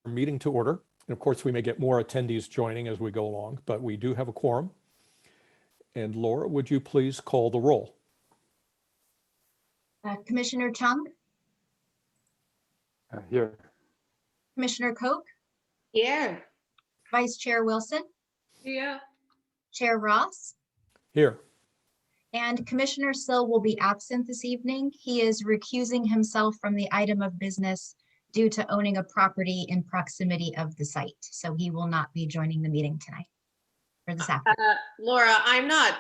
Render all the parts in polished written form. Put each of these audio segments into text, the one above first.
meeting to order. And of course, we may get more attendees joining as we go along, but we do have a quorum. And Laura, would you please call the roll? Commissioner Chung, Here. Commissioner Koch, Here. Vice Chair Wilson, Yeah. Chair Ross, Here. and Commissioner Sill will be absent this evening. He is recusing himself from the item of business due to owning a property in proximity of the site. So he will not be joining the meeting tonight or this afternoon. Laura, I'm not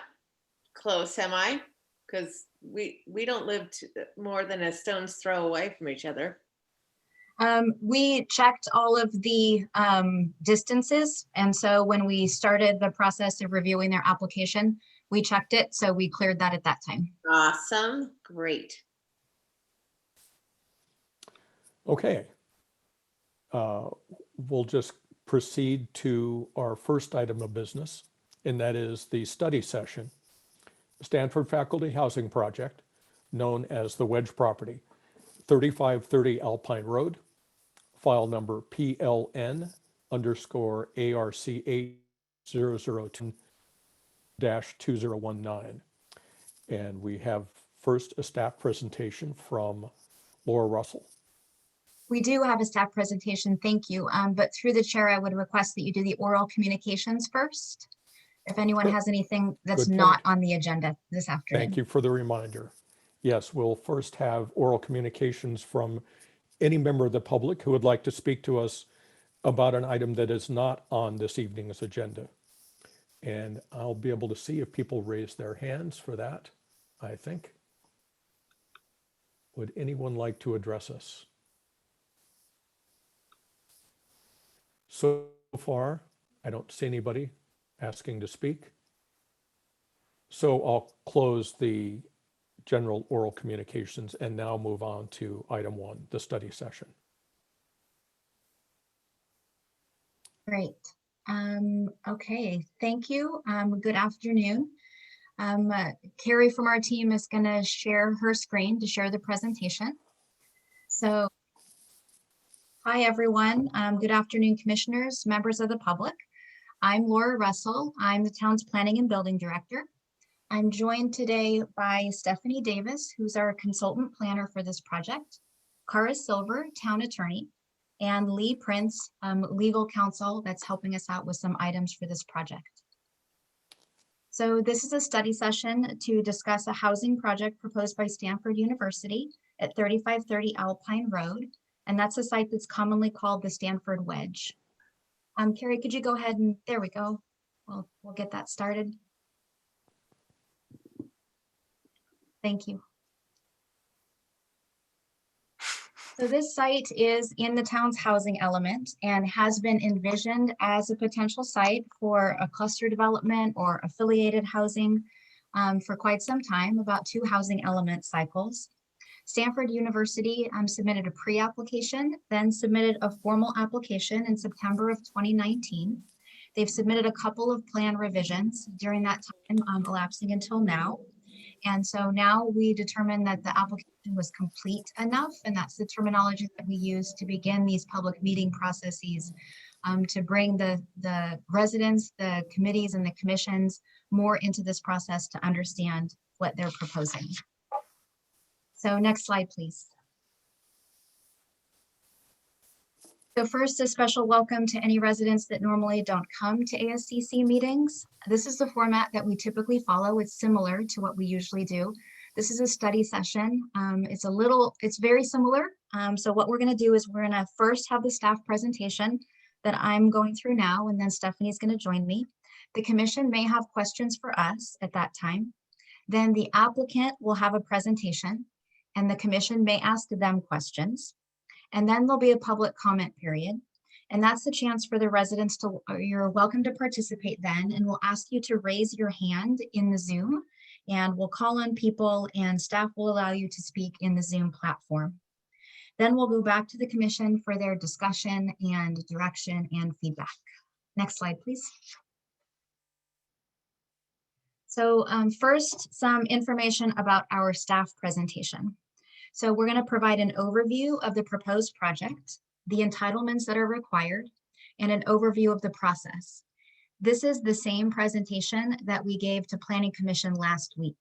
close, am I? Because we don't live more than a stone's throw away from each other. We checked all of the distances. And so when we started the process of reviewing their application, we checked it. So we cleared that at that time. Awesome. Great. Okay. We'll just proceed to our first item of business, and that is the study session. Stanford Faculty Housing Project, known as the Wedge Property, 3530 Alpine Road, file number PLN_ARC8002-2019. And we have first a staff presentation from Laura Russell. We do have a staff presentation, thank you. But through the chair, I would request that you do the oral communications first. If anyone has anything that's not on the agenda this afternoon. Thank you for the reminder. Yes, we'll first have oral communications from any member of the public who would like to speak to us about an item that is not on this evening's agenda. And I'll be able to see if people raise their hands for that, I think. Would anyone like to address us? So far, I don't see anybody asking to speak. So I'll close the general oral communications and now move on to item 1, the study session. Great. Okay, thank you. Good afternoon. Carrie from our team is going to share her screen to share the presentation. So, hi everyone. Good afternoon, commissioners, members of the public. I'm Laura Russell. I'm the town's planning and building director. I'm joined today by Stephanie Davis, who's our consultant planner for this project, Cara Silver, town attorney, and Lee Prince, legal counsel that's helping us out with some items for this project. So this is a study session to discuss a housing project proposed by Stanford University at 3530 Alpine Road. And that's a site that's commonly called the Stanford Wedge. Carrie, could you go ahead and, there we go. We'll get that started. Thank you. So this site is in the town's housing element and has been envisioned as a potential site for a cluster development or affiliated housing for quite some time, about 2 housing element cycles. Stanford University submitted a pre-application, then submitted a formal application in September of 2019. They've submitted a couple of plan revisions during that time, elapsing until now. And so now we determined that the application was complete enough, and that's the terminology that we use to begin these public meeting processes to bring the residents, the committees, and the commissions more into this process to understand what they're proposing. So next slide, please. So first, a special welcome to any residents that normally don't come to ASCC meetings. This is the format that we typically follow. It's similar to what we usually do. This is a study session. It's very similar. So what we're going to do is we're going to first have the staff presentation that I'm going through now, and then Stephanie's going to join me. The commission may have questions for us at that time. Then the applicant will have a presentation, and the commission may ask them questions. And then there'll be a public comment period. And that's the chance for the residents to, you're welcome to participate then, and we'll ask you to raise your hand in the Zoom, and we'll call on people and staff will allow you to speak in the Zoom platform. Then we'll go back to the commission for their discussion and direction and feedback. Next slide, please. So first, some information about our staff presentation. So we're going to provide an overview of the proposed project. the entitlements that are required, and an overview of the process. This is the same presentation that we gave to Planning Commission last week.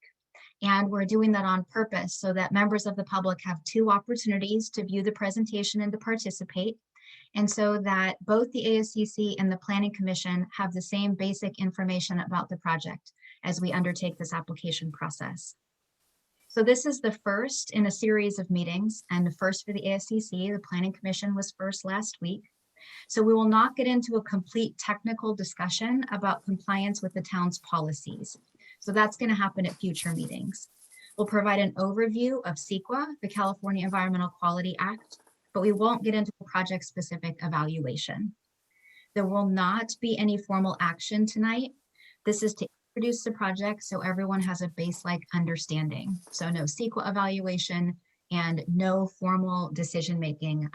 And we're doing that on purpose so that members of the public have 2 opportunities to view the presentation and to participate. And so that both the ASCC and the Planning Commission have the same basic information about the project as we undertake this application process. So this is the first in a series of meetings, and the first for the ASCC. The Planning Commission was first last week. So we will not get into a complete technical discussion about compliance with the town's policies. So that's going to happen at future meetings. We'll provide an overview of CEQA, the California Environmental Quality Act, but we won't get into a project-specific evaluation. There will not be any formal action tonight. This is to introduce the project so everyone has a base-like understanding. So no CEQA evaluation and no formal decision-making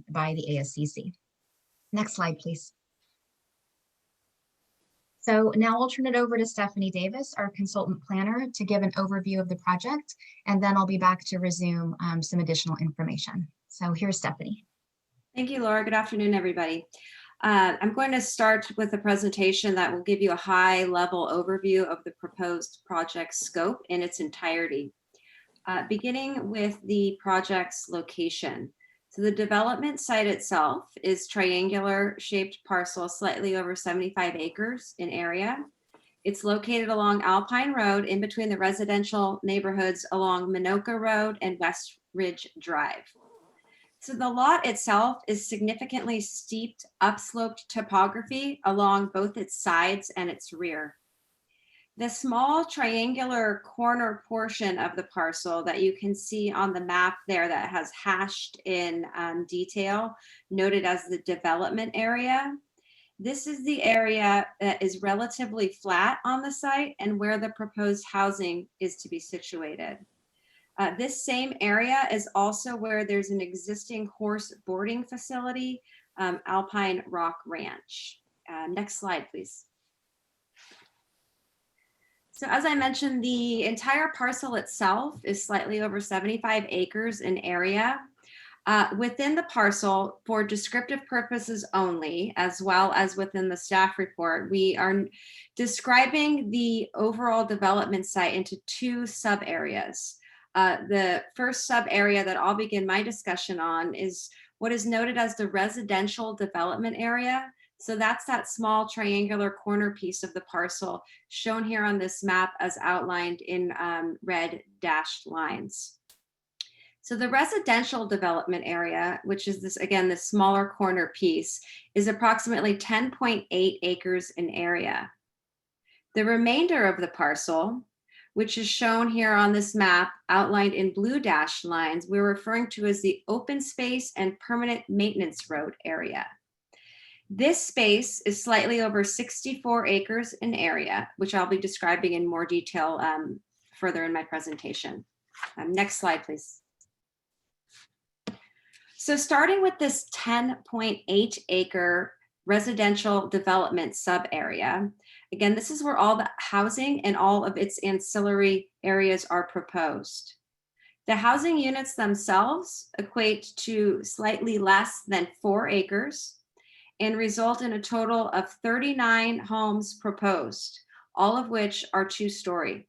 by the ASCC. Next slide, please. So now I'll turn it over to Stephanie Davis, our consultant planner, to give an overview of the project, and then I'll be back to resume some additional information. So here's Stephanie. Thank you, Laura. Good afternoon, everybody. I'm going to start with a presentation that will give you a high-level overview of the proposed project scope in its entirety, beginning with the project's location. So the development site itself is triangular-shaped parcel, slightly over 75 acres in area. It's located along Alpine Road in between the residential neighborhoods along Minoka Road and West Ridge Drive. So the lot itself is significantly steeped, upsloped topography along both its sides and its rear. The small triangular corner portion of the parcel that you can see on the map there that has hashed in detail, noted as the development area. This is the area that is relatively flat on the site and where the proposed housing is to be situated. This same area is also where there's an existing horse boarding facility, Alpine Rock Ranch. Next slide, please. So as I mentioned, the entire parcel itself is slightly over 75 acres in area. Within the parcel, for descriptive purposes only, as well as within the staff report, we are describing the overall development site into 2 sub-areas. The first sub-area that I'll begin my discussion on is what is noted as the residential development area. So that's that small triangular corner piece of the parcel shown here on this map as outlined in red dashed lines. So the residential development area, which is this, again, this smaller corner piece, is approximately 10.8 acres in area. The remainder of the parcel, which is shown here on this map, outlined in blue dashed lines, we're referring to as the open space and permanent maintenance road area. This space is slightly over 64 acres in area, which I'll be describing in more detail further in my presentation. Next slide, please. So starting with this 10.8 acre residential development sub-area, again, this is where all the housing and all of its ancillary areas are proposed. The housing units themselves equate to slightly less than 4 acres and result in a total of 39 homes proposed, all of which are 2-story.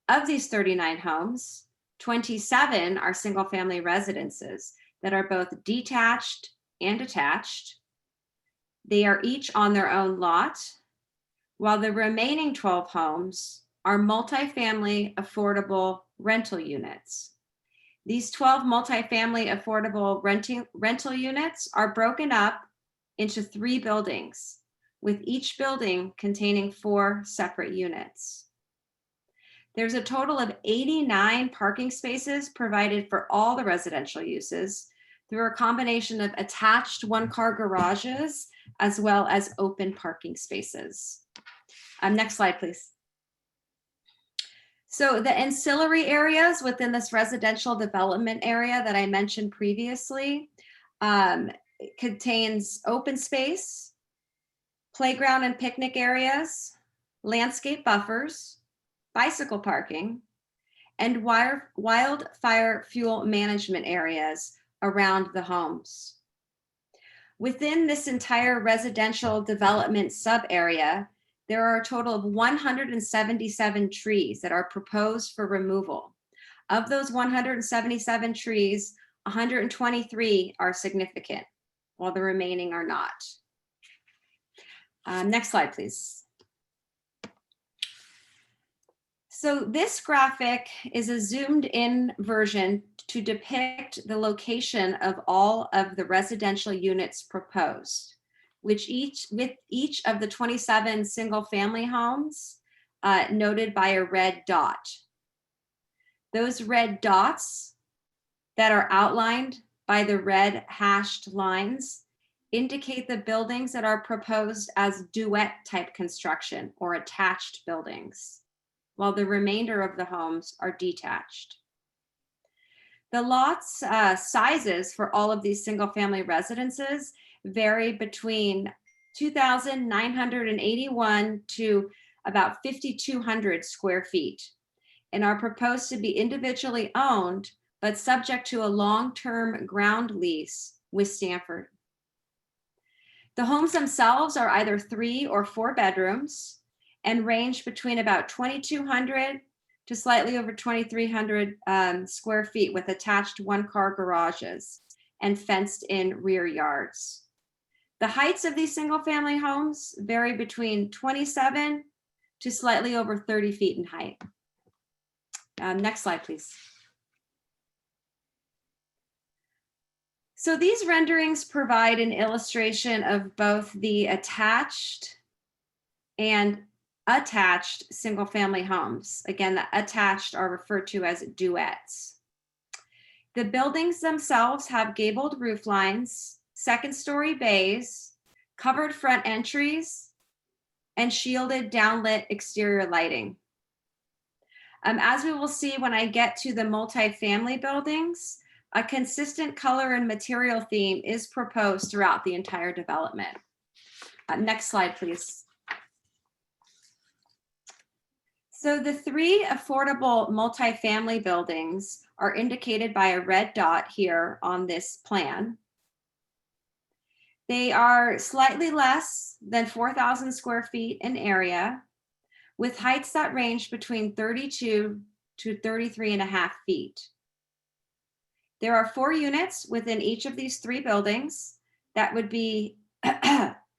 Of these 39 homes, 27 are single-family residences that are both detached and attached. They are each on their own lot, while the remaining 12 homes are multifamily affordable rental units. These 12 multifamily affordable rental units are broken up into 3 buildings, with each building containing 4 separate units. There's a total of 89 parking spaces provided for all the residential uses through a combination of attached 1-car garages as well as open parking spaces. Next slide, please. So the ancillary areas within this residential development area that I mentioned previously contains open space, playground and picnic areas, landscape buffers, bicycle parking, and wildfire fuel management areas around the homes. Within this entire residential development sub-area, there are a total of 177 trees that are proposed for removal. Of those 177 trees, 123 are significant, while the remaining are not. Next slide, please. So this graphic is a zoomed in version to depict the location of all of the residential units proposed, with each of the 27 single family homes noted by a red dot. Those red dots that are outlined by the red hashed lines indicate the buildings that are proposed as duet type construction or attached buildings, while the remainder of the homes are detached. The lots sizes for all of these single family residences vary between 2,981 to about 5,200 square feet and are proposed to be individually owned, but subject to a long-term ground lease with Stanford. The homes themselves are either 3 or 4 bedrooms and range between about 2,200 to slightly over 2,300 square feet with attached one-car garages and fenced-in rear yards. The heights of these single-family homes vary between 27 to slightly over 30 feet in height. Next slide, please. So these renderings provide an illustration of both the attached and attached single-family homes. Again, the attached are referred to as duets. The buildings themselves have gabled roof lines, second-story bays, covered front entries, and shielded downlit exterior lighting. As we will see when I get to the multifamily buildings, a consistent color and material theme is proposed throughout the entire development. Next slide, please. So the 3 affordable multifamily buildings are indicated by a red dot here on this plan. They are slightly less than 4,000 square feet in area, with heights that range between 32 to 33.5 feet. There are 4 units within each of these 3 buildings that would be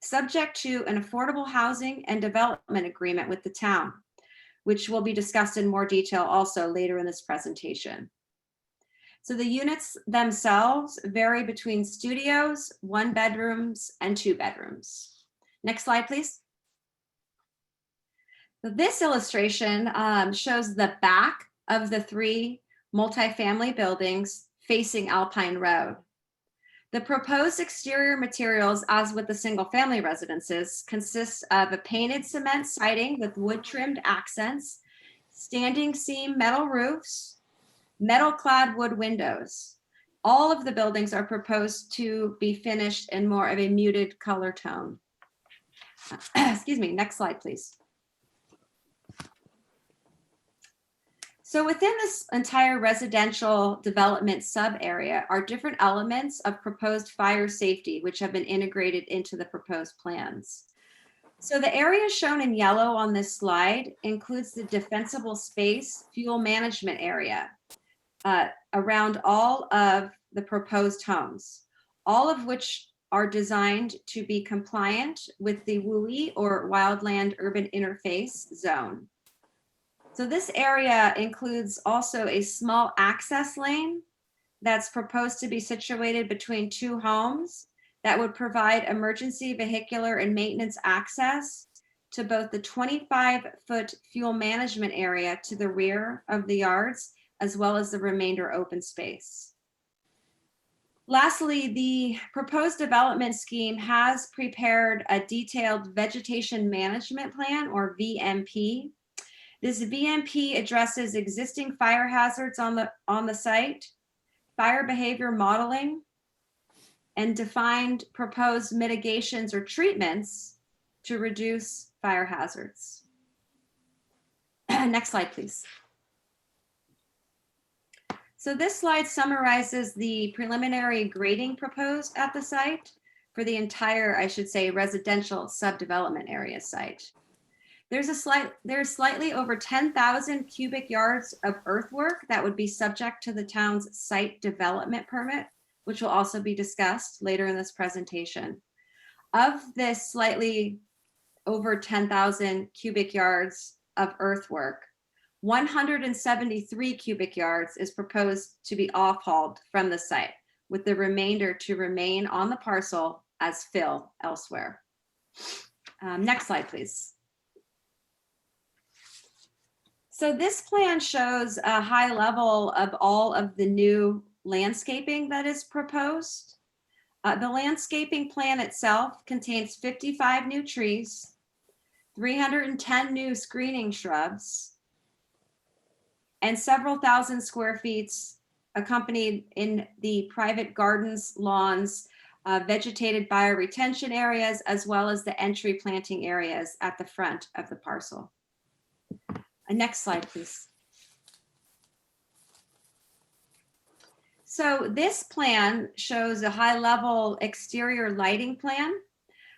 subject to an affordable housing and development agreement with the town, which will be discussed in more detail also later in this presentation. So the units themselves vary between studios, 1 bedrooms, and 2 bedrooms. Next slide, please. So this illustration shows the back of the 3 multifamily buildings facing Alpine Road. The proposed exterior materials, as with the single family residences, consists of a painted cement siding with wood trimmed accents, standing seam metal roofs, metal clad wood windows. All of the buildings are proposed to be finished in more of a muted color tone. Excuse me, next slide, please. So within this entire residential development sub-area are different elements of proposed fire safety, which have been integrated into the proposed plans. So the area shown in yellow on this slide includes the defensible space fuel management area around all of the proposed homes, all of which are designed to be compliant with the WUI or Wildland Urban Interface Zone. So this area includes also a small access lane that's proposed to be situated between 2 homes that would provide emergency vehicular and maintenance access to both the 25-foot fuel management area to the rear of the yards, as well as the remainder open space. Lastly, the proposed development scheme has prepared a detailed vegetation management plan, or VMP. This VMP addresses existing fire hazards on the site, fire behavior modeling, and defined proposed mitigations or treatments to reduce fire hazards. Next slide, please. So this slide summarizes the preliminary grading proposed at the site for the entire, I should say, residential subdevelopment area site. There's slightly over 10,000 cubic yards of earthwork that would be subject to the town's site development permit, which will also be discussed later in this presentation. Of this slightly over 10,000 cubic yards of earthwork, 173 cubic yards is proposed to be off-hauled from the site, with the remainder to remain on the parcel as fill elsewhere. Next slide, please. So this plan shows a high level of all of the new landscaping that is proposed. The landscaping plan itself contains 55 new trees, 310 new screening shrubs, and several thousand square feet accompanied in the private gardens, lawns, vegetated bioretention areas, as well as the entry planting areas at the front of the parcel. Next slide, please. So this plan shows a high-level exterior lighting plan,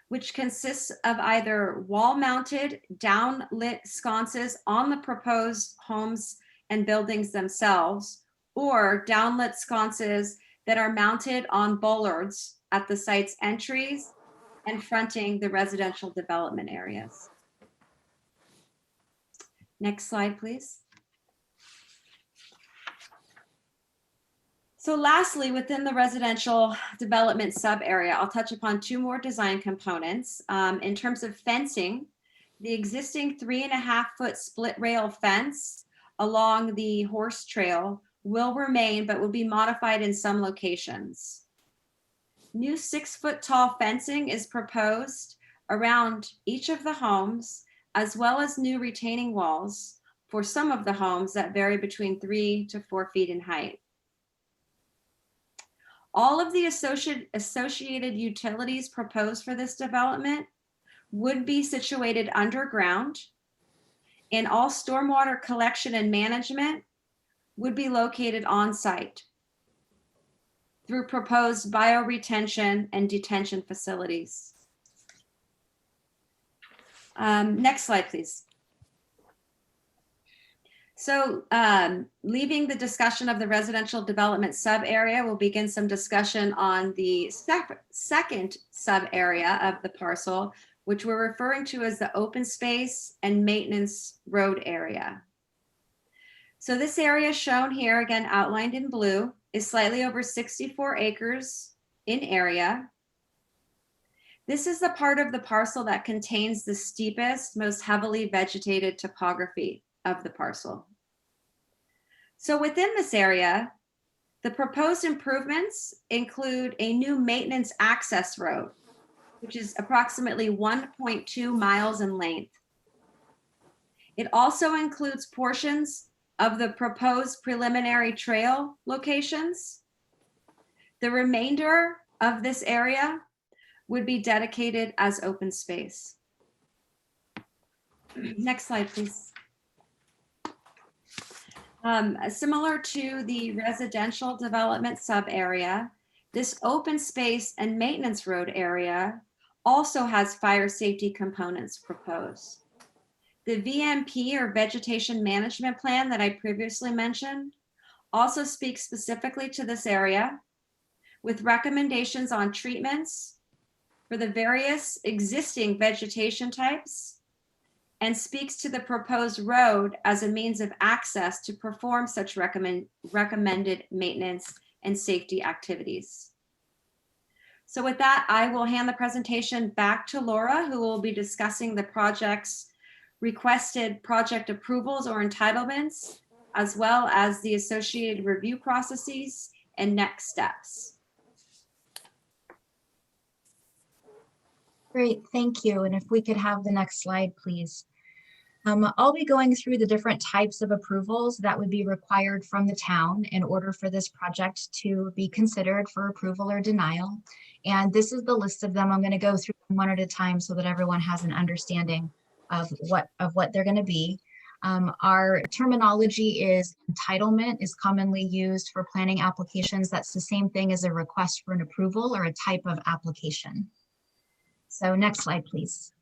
which consists of either wall-mounted downlit sconces on the proposed homes and buildings themselves, or downlit sconces that are mounted on bollards at the site's entries and fronting the residential development areas. Next slide, please. So lastly, within the residential development sub-area, I'll touch upon two more design components. In terms of fencing, the existing 3.5-foot split rail fence along the horse trail will remain, but will be modified in some locations. New 6-foot tall fencing is proposed around each of the homes, as well as new retaining walls for some of the homes that vary between 3 to 4 feet in height. All of the associated utilities proposed for this development would be situated underground, and all stormwater collection and management would be located on site through proposed bioretention and detention facilities. Next slide, please. So leaving the discussion of the residential development sub-area, we'll begin some discussion on the second sub-area of the parcel, which we're referring to as the open space and maintenance road area. So this area shown here, again outlined in blue, is slightly over 64 acres in area. This is the part of the parcel that contains the steepest, most heavily vegetated topography of the parcel. So within this area, the proposed improvements include a new maintenance access road, which is approximately 1.2 miles in length. It also includes portions of the proposed preliminary trail locations. The remainder of this area would be dedicated as open space. Next slide, please. Similar to the residential development sub-area, this open space and maintenance road area also has fire safety components proposed. The VMP, or Vegetation Management Plan, that I previously mentioned also speaks specifically to this area with recommendations on treatments for the various existing vegetation types, and speaks to the proposed road as a means of access to perform such recommended maintenance and safety activities. So with that, I will hand the presentation back to Laura, who will be discussing the project's requested project approvals or entitlements, as well as the associated review processes and next steps. Great, thank you. And if we could have the next slide, please. I'll be going through the different types of approvals that would be required from the town in order for this project to be considered for approval or denial. And this is the list of them. I'm going to go through them one at a time so that everyone has an understanding of what they're going to be. Our terminology is entitlement is commonly used for planning applications. That's the same thing as a request for an approval or a type of application. So next slide, please.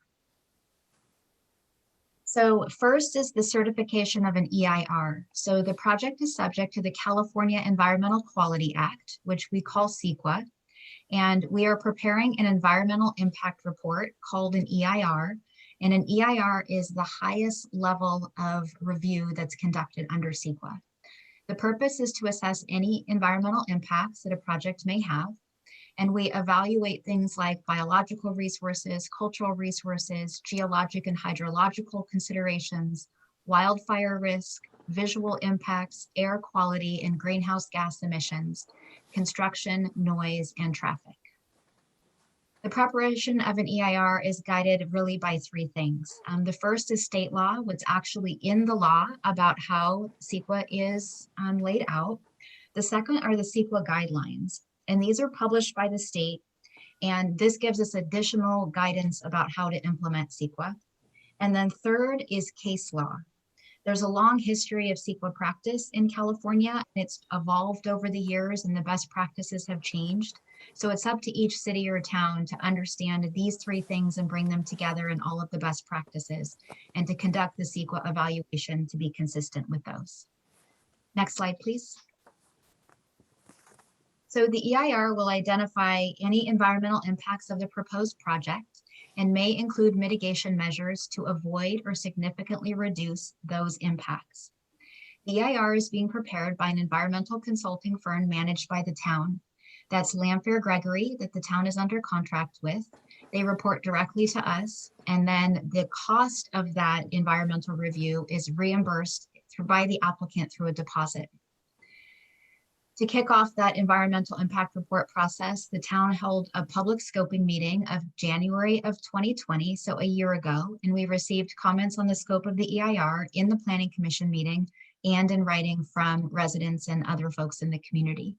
So first is the certification of an EIR. So the project is subject to the California Environmental Quality Act, which we call CEQA, and we are preparing an environmental impact report called an EIR. And an EIR is the highest level of review that's conducted under CEQA. The purpose is to assess any environmental impacts that a project may have. And we evaluate things like biological resources, cultural resources, geologic and hydrological considerations, wildfire risk, visual impacts, air quality, and greenhouse gas emissions, construction, noise, and traffic. The preparation of an EIR is guided really by three things. The first is state law, what's actually in the law about how CEQA is laid out. The second are the CEQA guidelines, and these are published by the state, and this gives us additional guidance about how to implement CEQA. And then third is case law. There's a long history of CEQA practice in California, and it's evolved over the years and the best practices have changed. So it's up to each city or town to understand these three things and bring them together in all of the best practices and to conduct the CEQA evaluation to be consistent with those. Next slide, please. So the EIR will identify any environmental impacts of the proposed project and may include mitigation measures to avoid or significantly reduce those impacts. The EIR is being prepared by an environmental consulting firm managed by the town. That's Lanphier Gregory that the town is under contract with. They report directly to us, and then the cost of that environmental review is reimbursed by the applicant through a deposit. To kick off that environmental impact report process, the town held a public scoping meeting of January of 2020, so a year ago, and we received comments on the scope of the EIR in the Planning Commission meeting and in writing from residents and other folks in the community.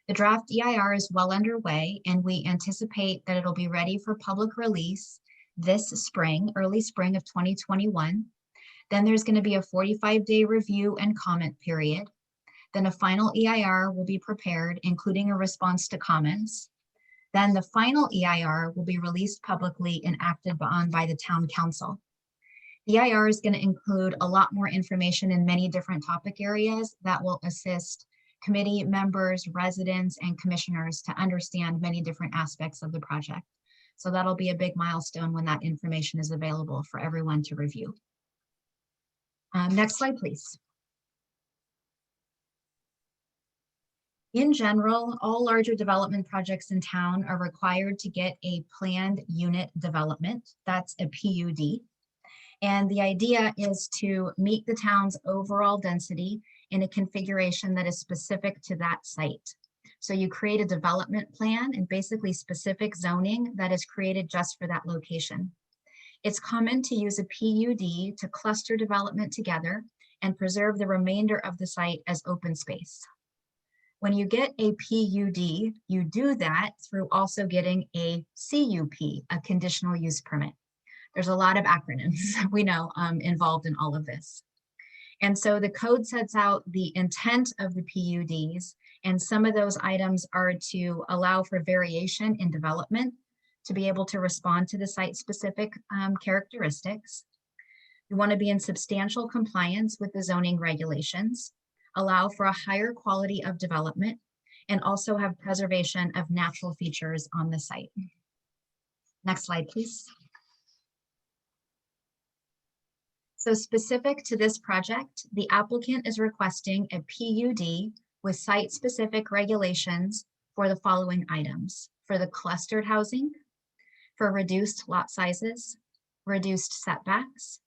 The draft EIR is well underway, and we anticipate that it'll be ready for public release this spring, early spring of 2021. Then there's going to be a 45-day review and comment period. Then a final EIR will be prepared, including a response to comments. Then the final EIR will be released publicly and acted on by the town council. The EIR is going to include a lot more information in many different topic areas that will assist committee members, residents, and commissioners to understand many different aspects of the project. So that'll be a big milestone when that information is available for everyone to review. Next slide, please. In general, all larger development projects in town are required to get a planned unit development. That's a PUD. And the idea is to meet the town's overall density in a configuration that is specific to that site. So you create a development plan and basically specific zoning that is created just for that location. It's common to use a PUD to cluster development together and preserve the remainder of the site as open space. When you get a PUD, you do that through also getting a CUP, a conditional use permit. There's a lot of acronyms we know involved in all of this. And so the code sets out the intent of the PUDs, and some of those items are to allow for variation in development to be able to respond to the site-specific characteristics. We want to be in substantial compliance with the zoning regulations, allow for a higher quality of development, and also have preservation of natural features on the site. Next slide, please. So specific to this project, the applicant is requesting a PUD with site-specific regulations for the following items: for the clustered housing, for reduced lot sizes, reduced setbacks,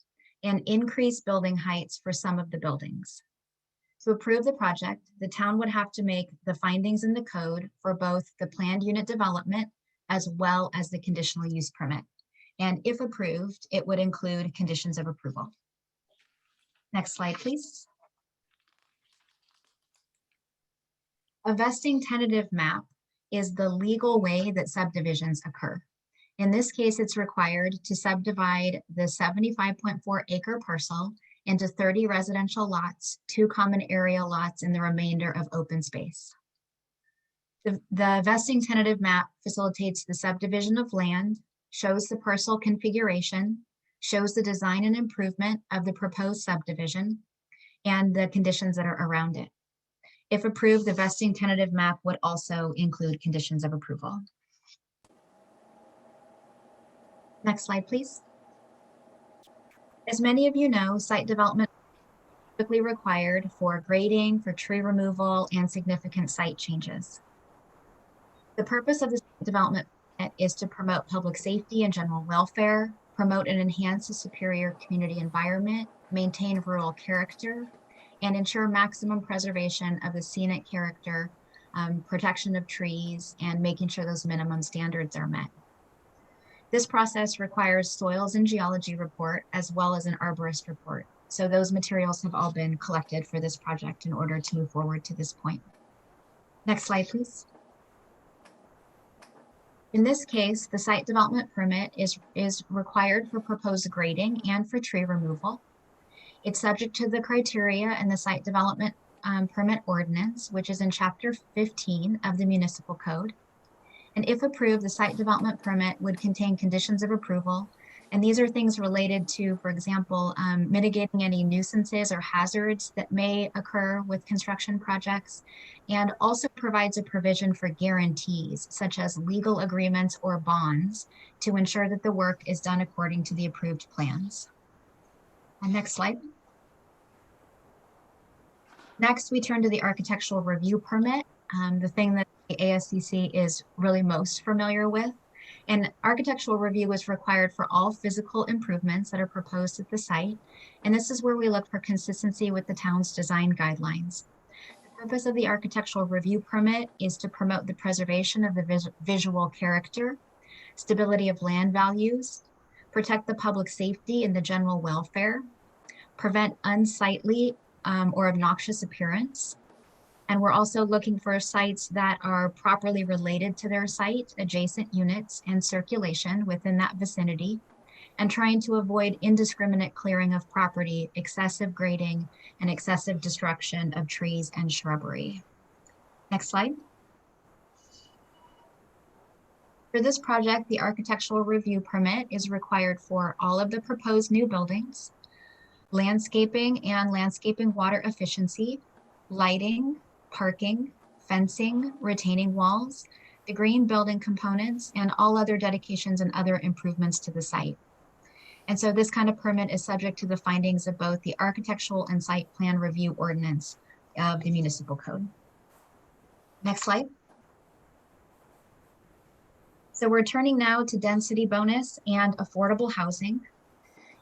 and increased building heights for some of the buildings. To approve the project, the town would have to make the findings in the code for both the planned unit development as well as the conditional use permit. And if approved, it would include conditions of approval. Next slide, please. A vesting tentative map is the legal way that subdivisions occur. In this case, it's required to subdivide the 75.4 acre parcel into 30 residential lots, 2 common area lots, and the remainder of open space. The vesting tentative map facilitates the subdivision of land, shows the parcel configuration, shows the design and improvement of the proposed subdivision, and the conditions that are around it. If approved, the vesting tentative map would also include conditions of approval. Next slide, please. As many of you know, site development is typically required for grading, for tree removal, and significant site changes. The purpose of the site development is to promote public safety and general welfare, promote and enhance a superior community environment, maintain rural character, and ensure maximum preservation of the scenic character, protection of trees, and making sure those minimum standards are met. This process requires soils and geology report as well as an arborist report. So those materials have all been collected for this project in order to move forward to this point. Next slide, please. In this case, the site development permit is required for proposed grading and for tree removal. It's subject to the criteria in the site development permit ordinance, which is in Chapter 15 of the Municipal Code. And if approved, the site development permit would contain conditions of approval. And these are things related to, for example, mitigating any nuisances or hazards that may occur with construction projects, and also provides a provision for guarantees, such as legal agreements or bonds, to ensure that the work is done according to the approved plans. Next slide. Next, we turn to the architectural review permit, the thing that the ASCC is really most familiar with. An architectural review is required for all physical improvements that are proposed at the site. And this is where we look for consistency with the town's design guidelines. The purpose of the architectural review permit is to promote the preservation of the visual character, stability of land values, protect the public safety and the general welfare, prevent unsightly or obnoxious appearance. And we're also looking for sites that are properly related to their site, adjacent units, and circulation within that vicinity, and trying to avoid indiscriminate clearing of property, excessive grading, and excessive destruction of trees and shrubbery. Next slide. For this project, the architectural review permit is required for all of the proposed new buildings, landscaping and landscaping water efficiency, lighting, parking, fencing, retaining walls, the green building components, and all other dedications and other improvements to the site. And so this kind of permit is subject to the findings of both the architectural and site plan review ordinance of the municipal code. Next slide. So we're turning now to density bonus and affordable housing.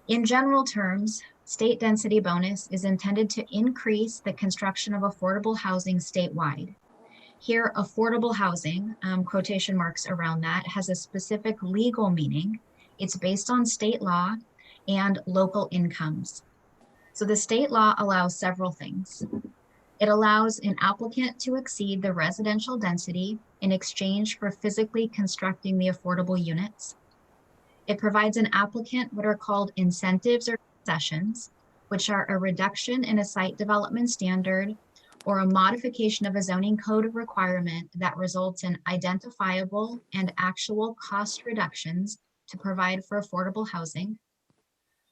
In general terms, state density bonus is intended to increase the construction of affordable housing statewide. Here, affordable housing, quotation marks around that, has a specific legal meaning. It's based on state law and local incomes. So the state law allows several things. It allows an applicant to exceed the residential density in exchange for physically constructing the affordable units. It provides an applicant what are called incentives or concessions, which are a reduction in a site development standard or a modification of a zoning code requirement that results in identifiable and actual cost reductions to provide for affordable housing.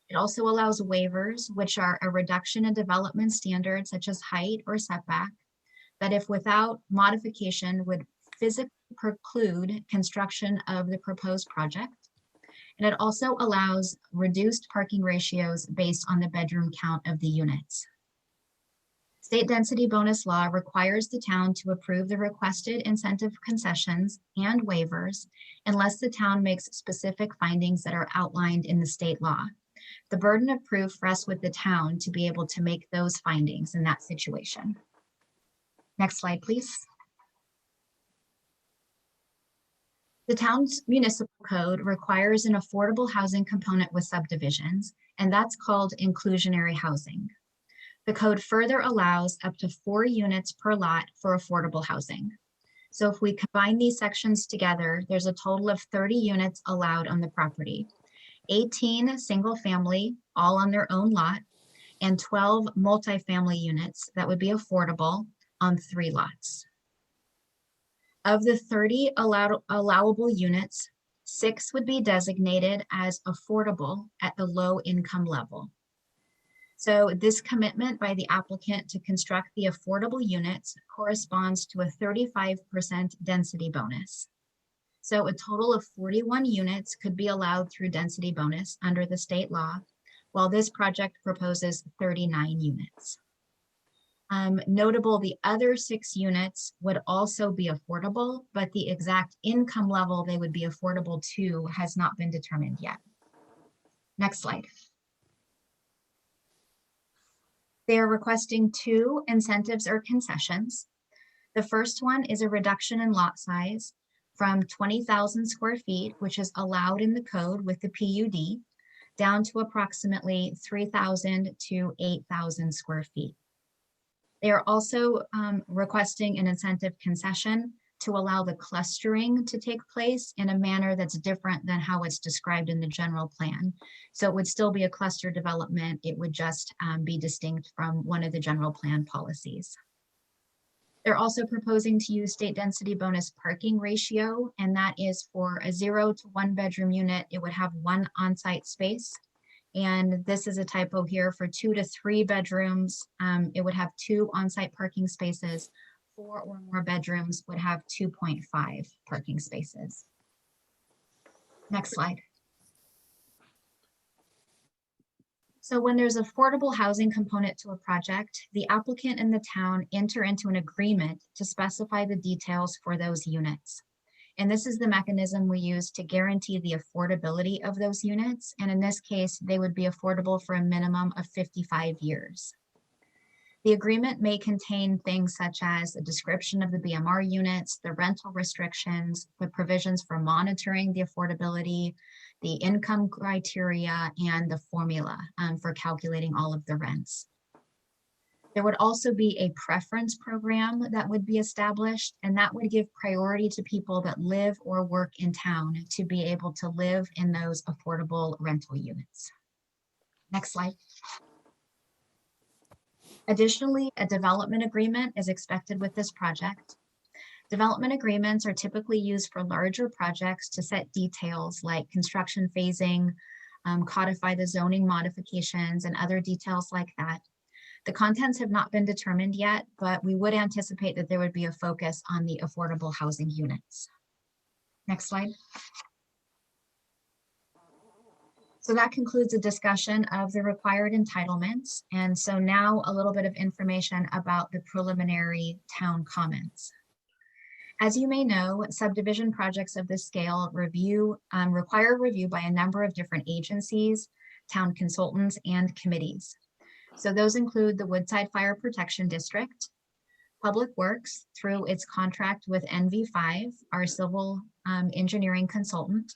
It also allows waivers, which are a reduction in development standards such as height or setback, that if without modification would physically preclude construction of the proposed project. And it also allows reduced parking ratios based on the bedroom count of the units. State density bonus law requires the town to approve the requested incentive concessions and waivers unless the town makes specific findings that are outlined in the state law. The burden of proof rests with the town to be able to make those findings in that situation. Next slide, please. The town's municipal code requires an affordable housing component with subdivisions, and that's called inclusionary housing. The code further allows up to 4 units per lot for affordable housing. So if we combine these sections together, there's a total of 30 units allowed on the property. 18 single family, all on their own lot, and 12 multifamily units that would be affordable on 3 lots. Of the 30 allowable units, 6 would be designated as affordable at the low income level. So this commitment by the applicant to construct the affordable units corresponds to a 35% density bonus. So a total of 41 units could be allowed through density bonus under the state law, while this project proposes 39 units. Notable, the other 6 units would also be affordable, but the exact income level they would be affordable to has not been determined yet. Next slide. They are requesting 2 incentives or concessions. The first one is a reduction in lot size from 20,000 square feet, which is allowed in the code with the PUD, down to approximately 3,000 to 8,000 square feet. They are also requesting an incentive concession to allow the clustering to take place in a manner that's different than how it's described in the general plan. So it would still be a cluster development. It would just be distinct from one of the general plan policies. They're also proposing to use state density bonus parking ratio, and that is for a 0 to 1 bedroom unit. It would have 1 on-site space. And this is a typo here for 2 to 3 bedrooms. It would have 2 on-site parking spaces. 4 or more bedrooms would have 2.5 parking spaces. Next slide. So when there's affordable housing component to a project, the applicant and the town enter into an agreement to specify the details for those units. And this is the mechanism we use to guarantee the affordability of those units. And in this case, they would be affordable for a minimum of 55 years. The agreement may contain things such as a description of the BMR units, the rental restrictions, the provisions for monitoring the affordability, the income criteria, and the formula for calculating all of the rents. There would also be a preference program that would be established, and that would give priority to people that live or work in town to be able to live in those affordable rental units. Next slide. Additionally, a development agreement is expected with this project. Development agreements are typically used for larger projects to set details like construction phasing, codify the zoning modifications, and other details like that. The contents have not been determined yet, but we would anticipate that there would be a focus on the affordable housing units. Next slide. So that concludes the discussion of the required entitlements. And so now a little bit of information about the preliminary town comments. As you may know, subdivision projects of this scale require review by a number of different agencies, town consultants, and committees. So those include the Woodside Fire Protection District, Public Works through its contract with NV5, our civil engineering consultant,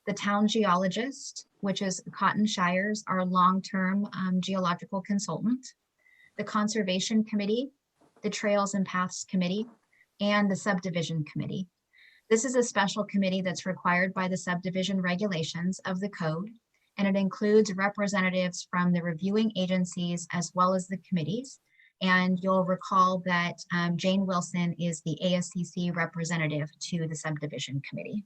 the town geologist, which is Cotton Shires, our long-term geological consultant, the Conservation Committee, the Trails and Paths Committee, and the Subdivision Committee. This is a special committee that's required by the subdivision regulations of the code, and it includes representatives from the reviewing agencies as well as the committees. And you'll recall that Jane Wilson is the ASCC representative to the Subdivision Committee.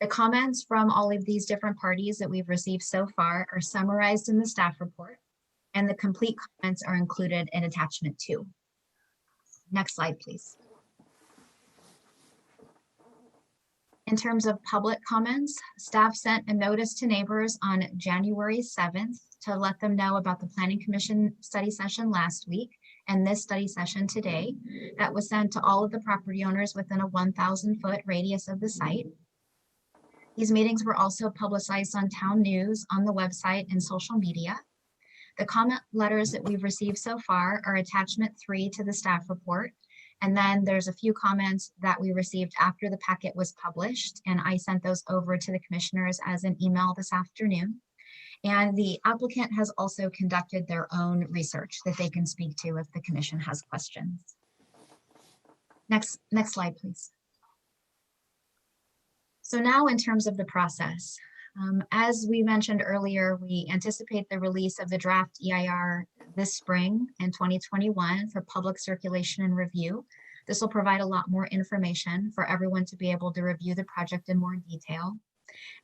The comments from all of these different parties that we've received so far are summarized in the staff report, and the complete comments are included in attachment 2. Next slide, please. In terms of public comments, staff sent a notice to neighbors on January 7th to let them know about the Planning Commission study session last week and this study session today. That was sent to all of the property owners within a 1,000-foot radius of the site. These meetings were also publicized on town news, on the website, and social media. The comment letters that we've received so far are attachment 3 to the staff report. And then there's a few comments that we received after the packet was published, and I sent those over to the commissioners as an email this afternoon. And the applicant has also conducted their own research that they can speak to if the commission has questions. Next slide, please. So now in terms of the process, As we mentioned earlier, we anticipate the release of the draft EIR this spring in 2021 for public circulation and review. This will provide a lot more information for everyone to be able to review the project in more detail.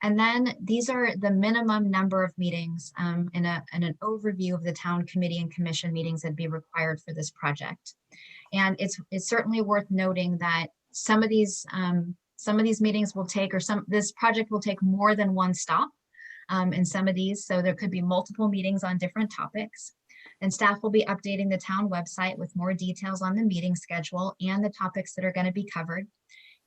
And then these are the minimum number of meetings in an overview of the town committee and commission meetings that'd be required for this project. And it's certainly worth noting that some of these meetings will take, this project will take more than one stop in some of these. So there could be multiple meetings on different topics. And staff will be updating the town website with more details on the meeting schedule and the topics that are going to be covered.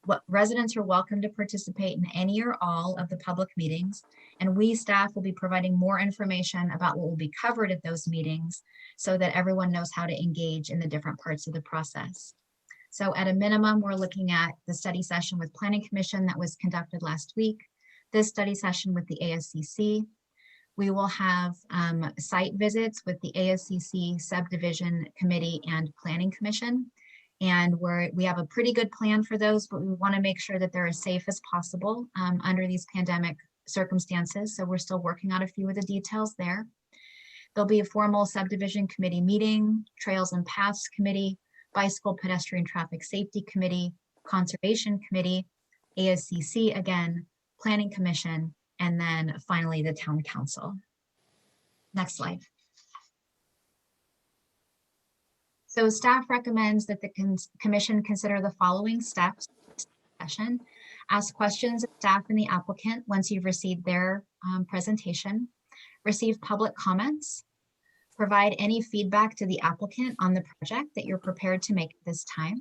What residents are welcome to participate in any or all of the public meetings. And we staff will be providing more information about what will be covered at those meetings so that everyone knows how to engage in the different parts of the process. So at a minimum, we're looking at the study session with Planning Commission that was conducted last week, this study session with the Ascc. We will have site visits with the Ascc, Subdivision Committee, and Planning Commission. And we have a pretty good plan for those, but we want to make sure that they're as safe as possible under these pandemic circumstances. So we're still working out a few of the details there. There'll be a formal Subdivision Committee meeting, Trails and Paths Committee, Bicycle, Pedestrian, Traffic Safety Committee, Conservation Committee, Ascc again, Planning Commission, and then finally the Town Council. Next slide. So staff recommends that the commission consider the following steps. Session. Ask questions of staff and the applicant once you've received their presentation. Receive public comments. Provide any feedback to the applicant on the project that you're prepared to make at this time.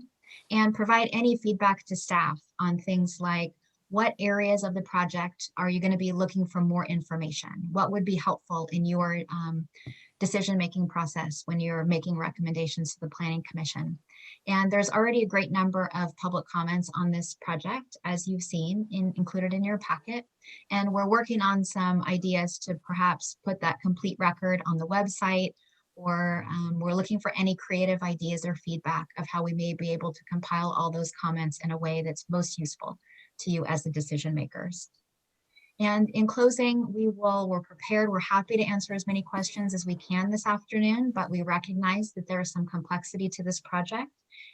And provide any feedback to staff on things like what areas of the project are you going to be looking for more information? What would be helpful in your decision-making process when you're making recommendations to the Planning Commission? And there's already a great number of public comments on this project, as you've seen, included in your packet. And we're working on some ideas to perhaps put that complete record on the website, or we're looking for any creative ideas or feedback of how we may be able to compile all those comments in a way that's most useful to you as the decision makers. And in closing, we're prepared, we're happy to answer as many questions as we can this afternoon, but we recognize that there is some complexity to this project.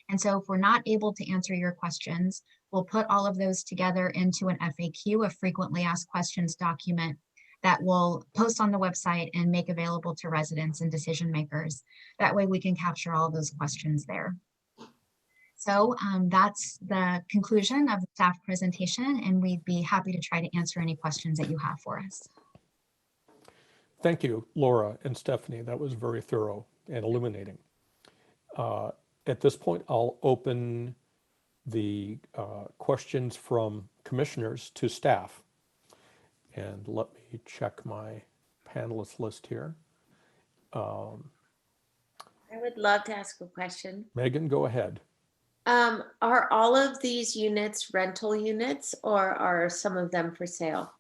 And so if we're not able to answer your questions, we'll put all of those together into an FAQ, a frequently asked questions document that we'll post on the website and make available to residents and decision makers. That way we can capture all of those questions there. So that's the conclusion of the staff presentation, and we'd be happy to try to answer any questions that you have for us. Thank you, Laura and Stephanie. That was very thorough and illuminating. At this point, I'll open the questions from commissioners to staff. And let me check my panelist list here. I would love to ask a question. Megan, go ahead. Are all of these units rental units, or are some of them for sale?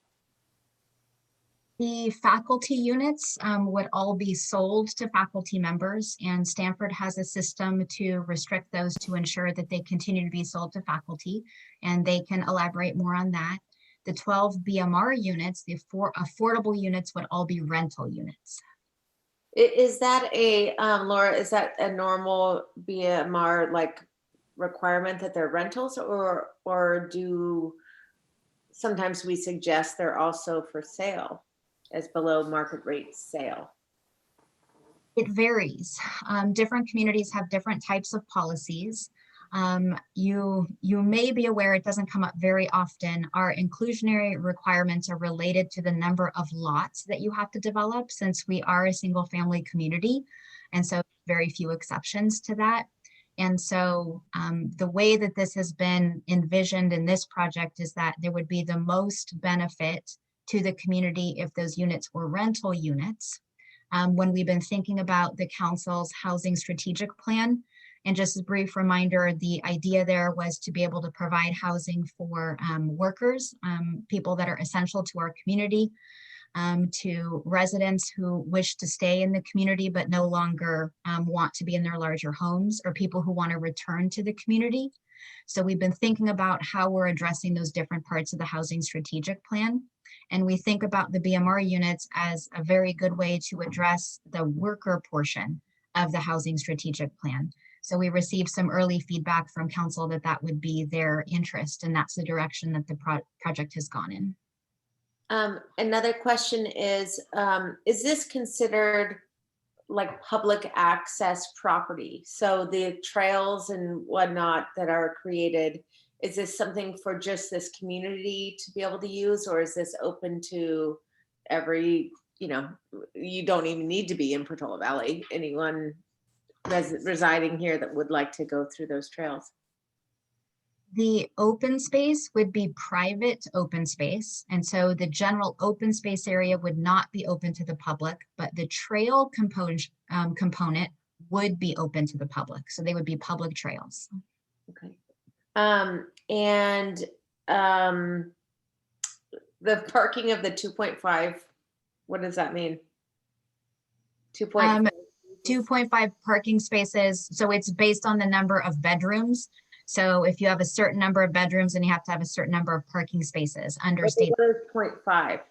The faculty units would all be sold to faculty members, and Stanford has a system to restrict those to ensure that they continue to be sold to faculty, and they can elaborate more on that. The 12 BMR units, the affordable units, would all be rental units. Is that a, Laura, is that a normal BMR like requirement that they're rentals, or do sometimes we suggest they're also for sale as below market rate sale? It varies. Different communities have different types of policies. You may be aware, it doesn't come up very often, our inclusionary requirements are related to the number of lots that you have to develop, since we are a single family community. And so very few exceptions to that. And so the way that this has been envisioned in this project is that there would be the most benefit to the community if those units were rental units. When we've been thinking about the council's housing strategic plan, and just a brief reminder, the idea there was to be able to provide housing for workers, people that are essential to our community, to residents who wish to stay in the community but no longer want to be in their larger homes, or people who want to return to the community. So we've been thinking about how we're addressing those different parts of the housing strategic plan. And we think about the BMR units as a very good way to address the worker portion of the housing strategic plan. So we received some early feedback from council that that would be their interest, and that's the direction that the project has gone in. Another question is this considered like public access property? So the trails and whatnot that are created, is this something for just this community to be able to use, or is this open to every, you know, you don't even need to be in Portola Valley, anyone residing here that would like to go through those trails? The open space would be private open space. And so the general open space area would not be open to the public, but the trail component would be open to the public. So they would be public trails. Okay. The parking of the 2.5, what does that mean? 2.5 parking spaces. So it's based on the number of bedrooms. So if you have a certain number of bedrooms, then you have to have a certain number of parking spaces under state. What is 0.5?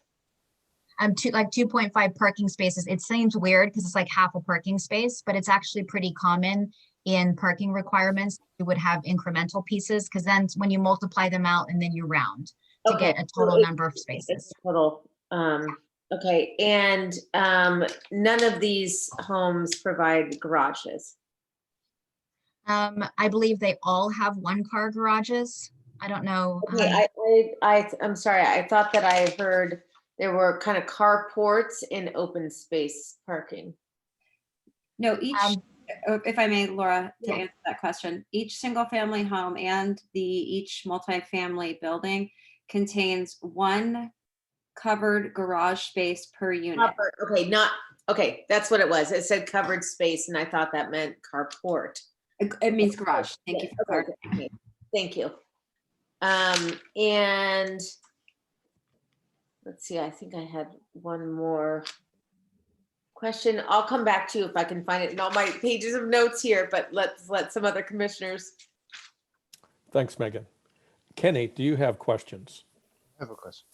2.5 parking spaces. It seems weird because it's like half a parking space, but it's actually pretty common in parking requirements. You would have incremental pieces because then when you multiply them out and then you round to get a total number of spaces. Total. Okay, and none of these homes provide garages. I believe they all have one-car garages. I don't know. Okay, I'm sorry. I thought that I heard there were kind of carports in open space parking. No, each, if I may, Laura, to Yeah. answer that question, each single family home and each multifamily building contains one covered garage space per unit. Okay, that's what it was. It said covered space and I thought that meant carport. It means garage. Thank you for clarifying. Okay. Thank you. And let's see, I think I had one more question. I'll come back to you if I can find it in all my pages of notes here, but let's let some other commissioners. Thanks, Megan. Kenny, do you have questions? I have a question.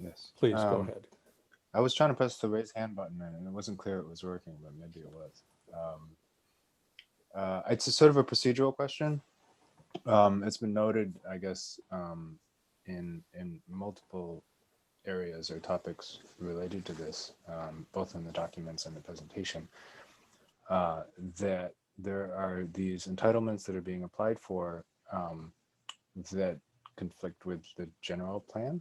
Yes. Please go ahead. I was trying to press the raise hand button and it wasn't clear it was working, but maybe it was. It's a sort of a procedural question. It's been noted, I guess, in multiple areas or topics related to this, both in the documents and the presentation, that there are these entitlements that are being applied for that conflict with the general plan.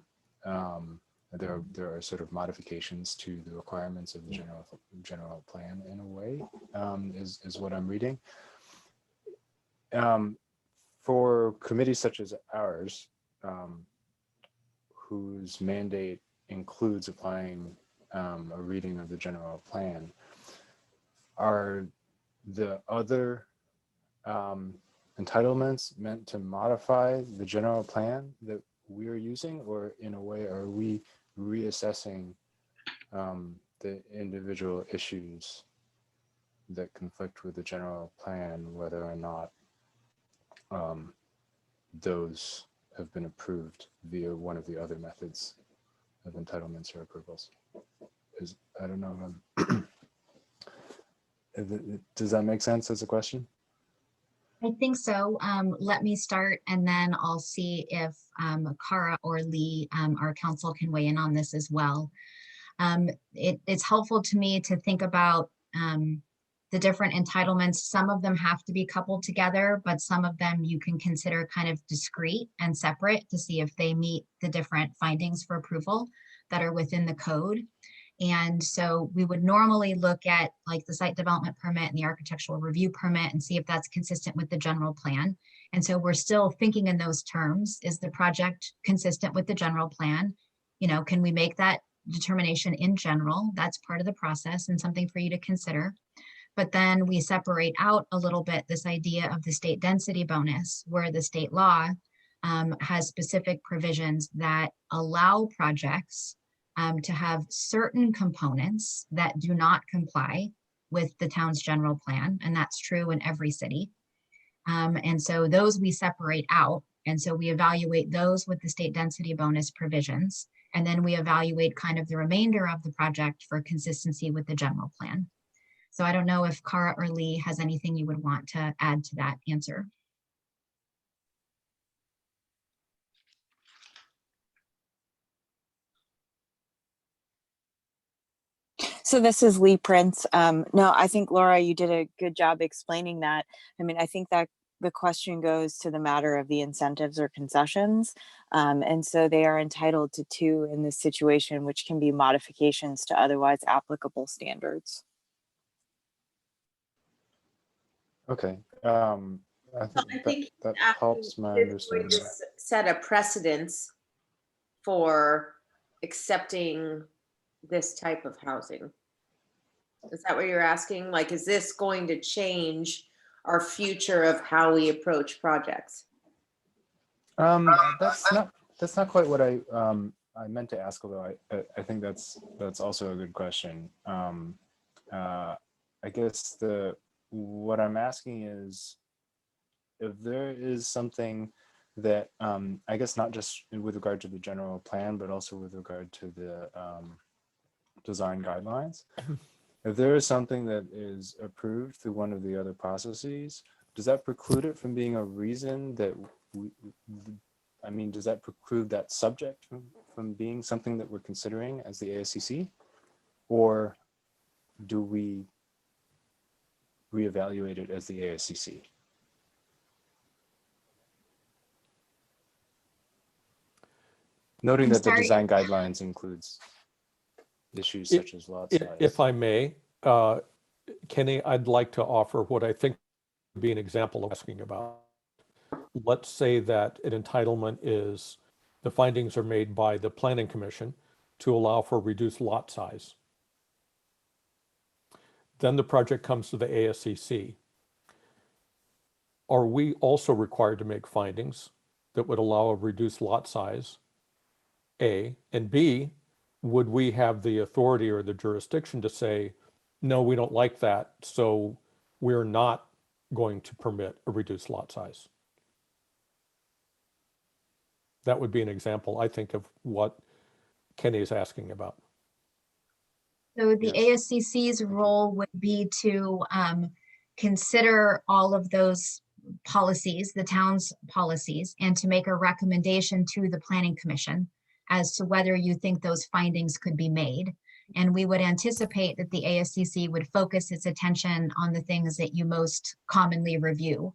There are sort of modifications to the requirements of the general plan in a way, is what I'm reading. For committees such as ours, whose mandate includes applying a reading of the general plan, are the other entitlements meant to modify the general plan that we're using, or in a way are we reassessing the individual issues that conflict with the general plan, whether or not those have been approved via one of the other methods of entitlements or approvals? I don't know. Does that make sense as a question? I think so. Let me start and then I'll see if Kara or Lee, our counsel, can weigh in on this as well. It's helpful to me to think about the different entitlements. Some of them have to be coupled together, but some of them you can consider kind of discrete and separate to see if they meet the different findings for approval that are within the code. And so we would normally look at like the site development permit and the architectural review permit and see if that's consistent with the general plan. And so we're still thinking in those terms. Is the project consistent with the general plan? You know, can we make that determination in general? That's part of the process and something for you to consider. But then we separate out a little bit this idea of the state density bonus, where the state law has specific provisions that allow projects to have certain components that do not comply with the town's general plan. And that's true in every city. And so those we separate out. And so we evaluate those with the state density bonus provisions. And then we evaluate kind of the remainder of the project for consistency with the general plan. So I don't know if Cara or Lee has anything you would want to add to that answer. So this is Lee Prince. No, I think Laura, you did a good job explaining that. I mean, I think that the question goes to the matter of the incentives or concessions. And so they are entitled to two in this situation, which can be modifications to otherwise applicable standards. Okay. I I think think that actually helps my it's going understanding. to set a precedence for accepting this type of housing. Is that what you're asking? Like, is this going to change our future of how we approach projects? That's not quite what I meant to ask, although I think that's also a good question. I guess what I'm asking is if there is something that I guess not just with regard to the general plan, but also with regard to the design guidelines. If there is something that is approved through one of the other processes, does that preclude it from being a reason that does that preclude that subject from being something that we're considering as the ASCC? Or do we reevaluate it as the ASCC? Noting I'm that the sorry. design guidelines includes issues such as lot size. If I may, Kenny, I'd like to offer what I think would be an example of asking about. Let's say that an entitlement is, the findings are made by the Planning Commission to allow for reduced lot size. Then the project comes to the ASCC. Are we also required to make findings that would allow a reduced lot size? A, and B, would we have the authority or the jurisdiction to say, no, we don't like that, so we're not going to permit a reduced lot size? That would be an example, I think, of what Kenny is asking about. So the Yes. ASCC's role would be to consider all of those policies, the town's policies, and to make a recommendation to the Planning Commission as to whether you think those findings could be made. And we would anticipate that the ASCC would focus its attention on the things that you most commonly review,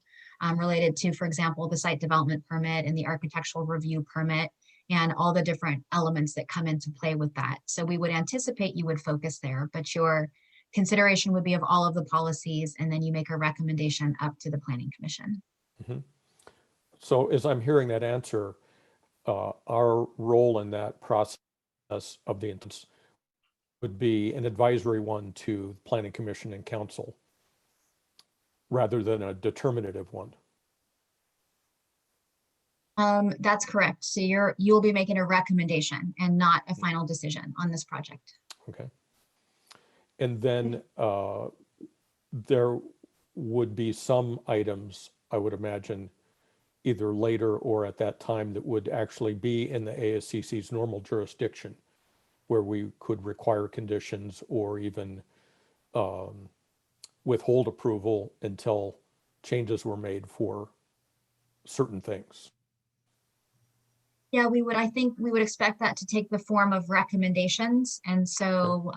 related to, for example, the site development permit and the architectural review permit, and all the different elements that come into play with that. So we would anticipate you would focus there, but your consideration would be of all of the policies, and then you make a recommendation up to the Planning Commission. Mm-hmm. So as I'm hearing that answer, our role in that process of the intents would be an advisory one to Planning Commission and Council, rather than a determinative one. That's correct. So you'll be making a recommendation and not a final decision on this project. Okay. And then there would be some items, I would imagine, either later or at that time, that would actually be in the ASCC's normal jurisdiction, where we could require conditions or even withhold approval until changes were made for certain things. Yeah, I think we would expect that to take the form of recommendations. And so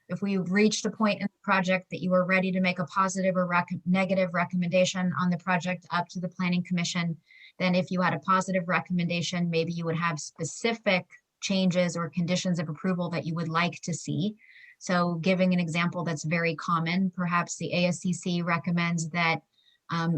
if we reached a point in the project that you were ready to make a positive or negative recommendation on the project up to the Planning Commission, then if you had a positive recommendation, maybe you would have specific changes or conditions of approval that you would like to see. So giving an example that's very common, perhaps the ASCC recommends that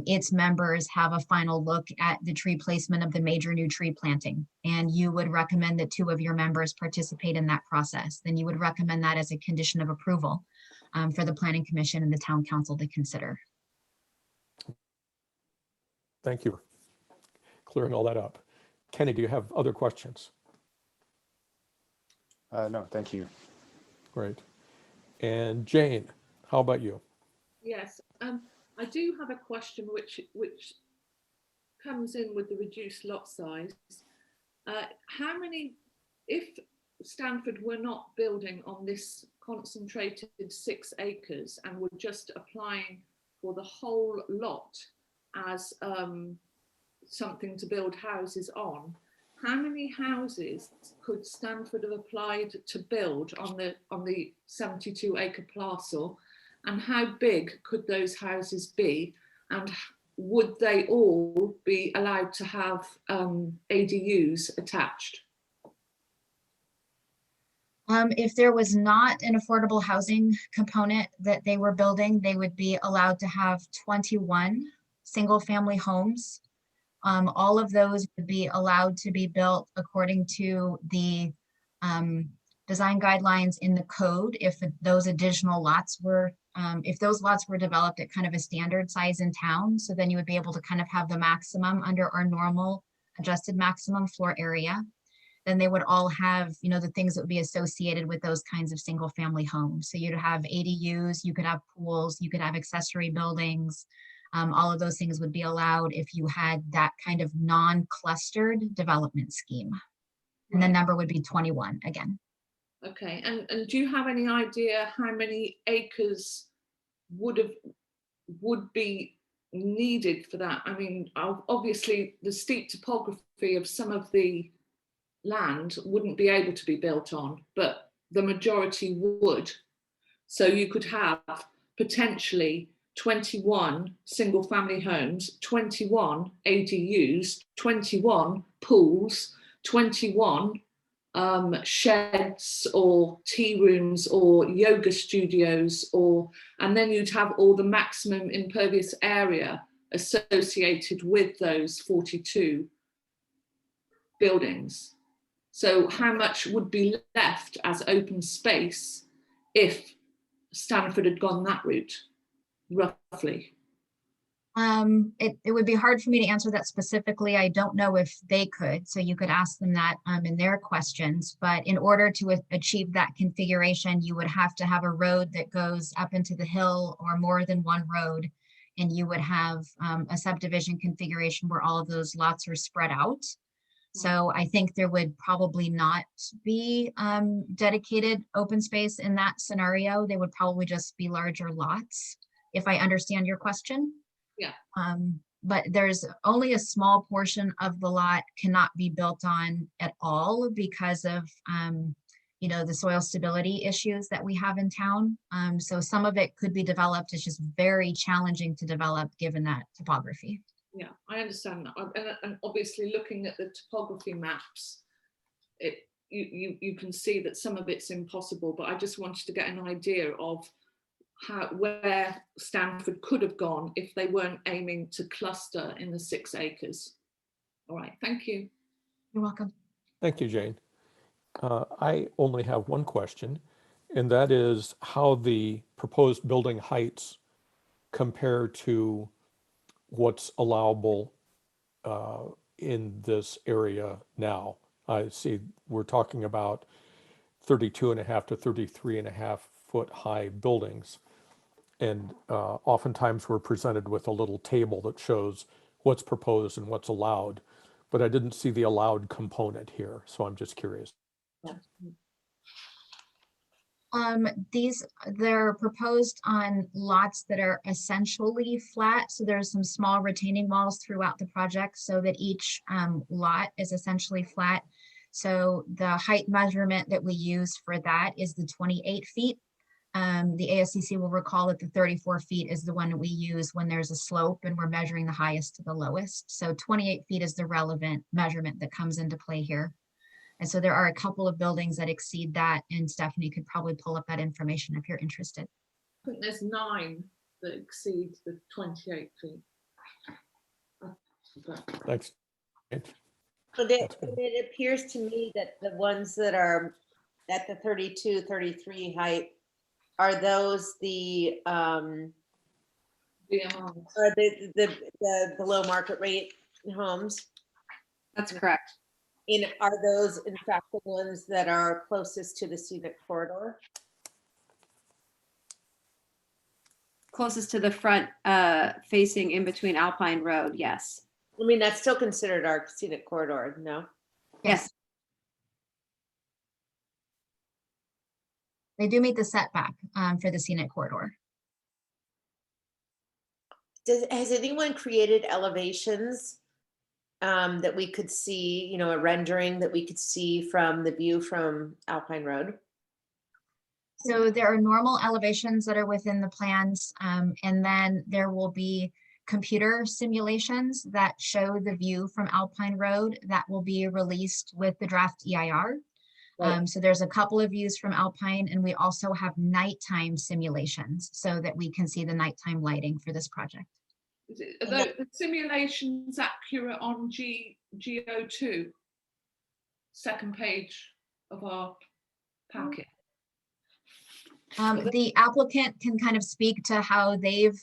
its members have a final look at the tree placement of the major new tree planting, and you would recommend that 2 of your members participate in that process. Then you would recommend that as a condition of approval for the Planning Commission and the Town Council to consider. Thank you for clearing all that up. Kenny, do you have other questions? No, thank you. Great. And Jane, how about you? Yes, I do have a question which comes in with the reduced lot size. How many if Stanford were not building on this concentrated 6 acres and were just applying for the whole lot as something to build houses on, how many houses could Stanford have applied to build on the 72 acre parcel, and how big could those houses be, and would they all be allowed to have ADUs attached? If there was not an affordable housing component that they were building, they would be allowed to have 21 single-family homes. All of those would be allowed to be built according to the design guidelines in the code. If those additional lots were, if those lots were developed at kind of a standard size in town, so then you would be able to kind of have the maximum under our normal adjusted maximum floor area. Then they would all have, you know, the things that would be associated with those kinds of single family homes. So you'd have ADUs, you could have pools, you could have accessory buildings. All of those things would be allowed if you had that kind of non-clustered development scheme. And the number would be 21 again. Okay, and do you have any idea how many acres would be needed for that? I mean, obviously the steep topography of some of the land wouldn't be able to be built on, but the majority would. So you could have potentially 21 single family homes, 21 ADUs, 21 pools, 21 sheds or tea rooms or yoga studios, and then you'd have all the maximum impervious area associated with those 42 buildings. So how much would be left as open space if Stanford had gone that route, roughly? It would be hard for me to answer that specifically. I don't know if they could, so you could ask them that in their questions. But in order to achieve that configuration, you would have to have a road that goes up into the hill or more than one road. And you would have a subdivision configuration where all of those lots are spread out. So I think there would probably not be dedicated open space in that scenario. They would probably just be larger lots, if I understand your question. Yeah. But there's only a small portion of the lot cannot be built on at all because of, you know, the soil stability issues that we have in town. So some of it could be developed. It's just very challenging to develop given that topography. Yeah, I understand that. And obviously looking at the topography maps, you can see that some of it's impossible, but I just wanted to get an idea of where Stanford could have gone if they weren't aiming to cluster in the 6 acres. All right, thank you. You're welcome. Thank you, Jane. I only have one question, and that is how the proposed building heights compare to what's allowable in this area now. I see we're talking about 32.5 to 33.5 foot high buildings. And oftentimes we're presented with a little table that shows what's proposed and what's allowed, but I didn't see the allowed component here. So I'm just curious. They're proposed on lots that are essentially flat. So there's some small retaining walls throughout the project so that each lot is essentially flat. So the height measurement that we use for that is the 28 feet. The ASCC will recall that the 34 feet is the one that we use when there's a slope and we're measuring the highest to the lowest. So 28 feet is the relevant measurement that comes into play here. And so there are a couple of buildings that exceed that, and Stephanie could probably pull up that information if you're interested. I think there's 9 that exceed the 28 feet. Thanks. So it appears to me that the ones that are at the 32, 33 height, are those the BMRs. are the below market rate homes? That's correct. Are those in fact the ones that are closest to the scenic corridor? Closest to the front facing in between Alpine Road, yes. I mean, that's still considered our scenic corridor, no? Yes. They do meet the setback for the scenic corridor. Has anyone created elevations that we could see, you know, a rendering that we could see from the view from Alpine Road? So there are normal elevations that are within the plans, and then there will be computer simulations that show the view from Alpine Road that will be released with the draft EIR. Right. So there's a couple of views from Alpine, and we also have nighttime simulations so that we can see the nighttime lighting for this project. Are the simulations accurate on GO2? Second page of our packet. The applicant can kind of speak to how they've,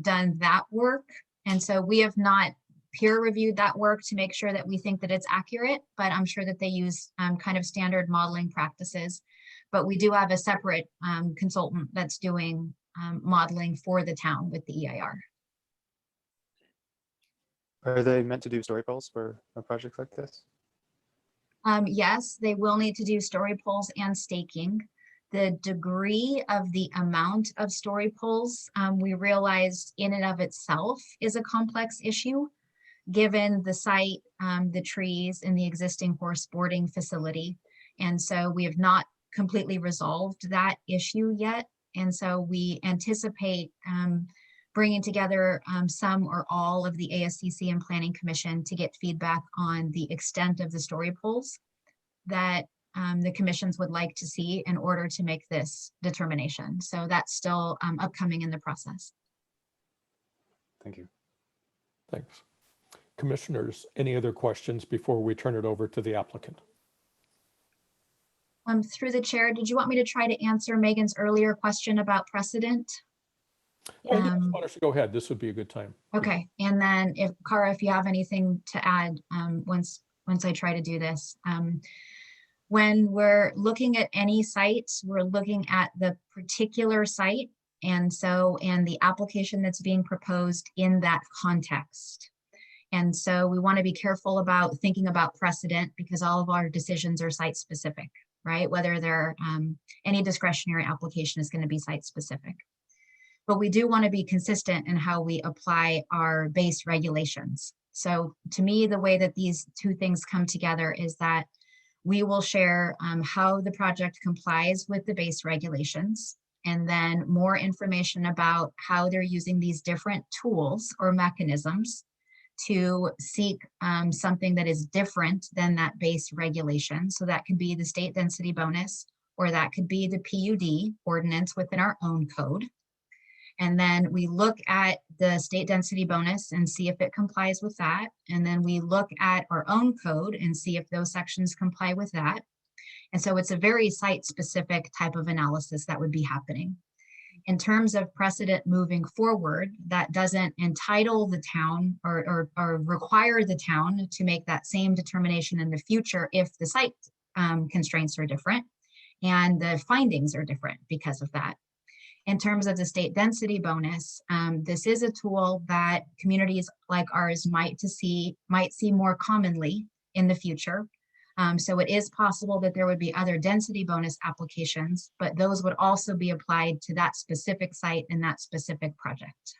done that work. And so we have not peer reviewed that work to make sure that we think that it's accurate, but I'm sure that they use kind of standard modeling practices. But we do have a separate consultant that's doing modeling for the town with the EIR. Are they meant to do story polls for a project like this? Yes, they will need to do story polls and staking. The degree of the amount of story polls, we realized in and of itself is a complex issue, given the site, the trees, and the existing horse boarding facility. And so we have not completely resolved that issue yet. And so we anticipate bringing together some or all of the ASCC and Planning Commission to get feedback on the extent of the story polls that the commissions would like to see in order to make this determination. So that's still upcoming in the process. Thank you. Thanks. Commissioners, any other questions before we turn it over to the applicant? Through the chair, did you want me to try to answer Megan's earlier question about precedent? Why don't you go ahead? This would be a good time. Okay, and then if Cara, if you have anything to add, once I try to do this. When we're looking at any sites, we're looking at the particular site and the application that's being proposed in that context. And so we want to be careful about thinking about precedent because all of our decisions are site specific, right? Whether they're any discretionary application is going to be site specific. But we do want to be consistent in how we apply our base regulations. So to me, the way that these two things come together is that we will share how the project complies with the base regulations, and then more information about how they're using these different tools or mechanisms to seek something that is different than that base regulation. So that could be the state density bonus, or that could be the PUD ordinance within our own code. And then we look at the state density bonus and see if it complies with that. And then we look at our own code and see if those sections comply with that. And so it's a very site-specific type of analysis that would be happening. In terms of precedent moving forward, that doesn't entitle the town or require the town to make that same determination in the future if the site constraints are different and the findings are different because of that. In terms of the state density bonus, this is a tool that communities like ours might see more commonly in the future. So it is possible that there would be other density bonus applications, but those would also be applied to that specific site and that specific project.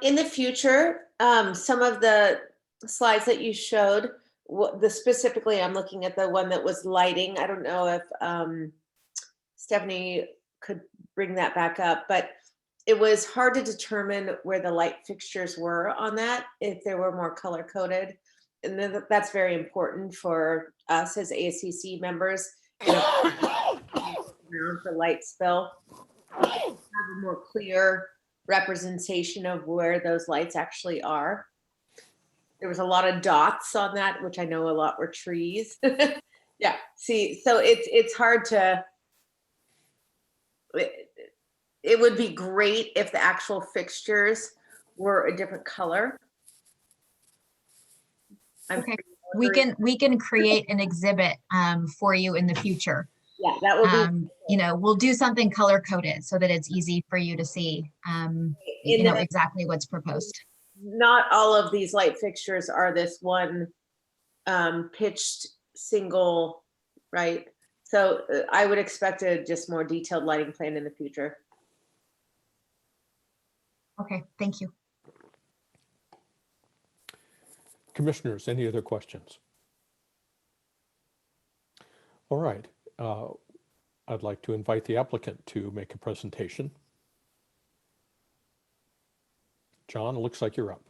In the future, some of the slides that you showed, specifically, I'm looking at the one that was lighting. I don't know if Stephanie could bring that back up, but it was hard to determine where the light fixtures were on that, if they were more color coded. And then that's very important for us as ASCC members. For light spill, have a more clear representation of where those lights actually are. There was a lot of dots on that, which I know a lot were trees. Yeah, see, so it's hard to, it would be great if the actual fixtures were a different color. Okay, we can create an exhibit for you in the future. Yeah, that would be. We'll do something color coded so that it's easy for you to see, exactly what's proposed. Not all of these light fixtures are this one pitched single, right? So I would expect a just more detailed lighting plan in the future. Okay, thank you. Commissioners, any other questions? All right. I'd like to invite the applicant to make a presentation. John, it looks like you're up.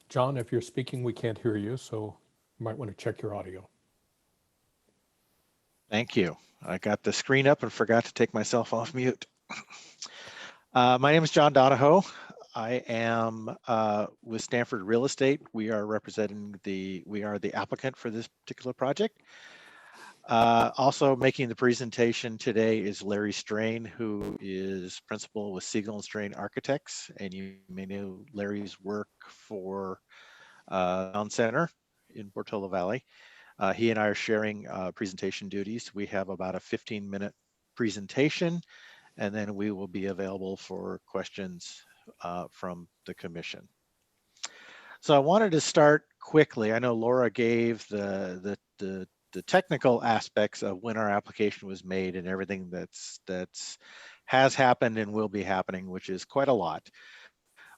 John, if you're speaking, we can't hear you, so you might want to check your audio. Thank you. I got the screen up and forgot to take myself off mute. My name is John Donahoe. I am with Stanford Real Estate. We are the applicant for this particular project. Also making the presentation today is Larry Strain, who is principal with Siegel and Strain Architects. And you may know Larry's work for Town Center in Portola Valley. He and I are sharing presentation duties. We have about a 15-minute presentation, and then we will be available for questions from the commission. So I wanted to start quickly. I know Laura gave the technical aspects of when our application was made and everything that's has happened and will be happening, which is quite a lot.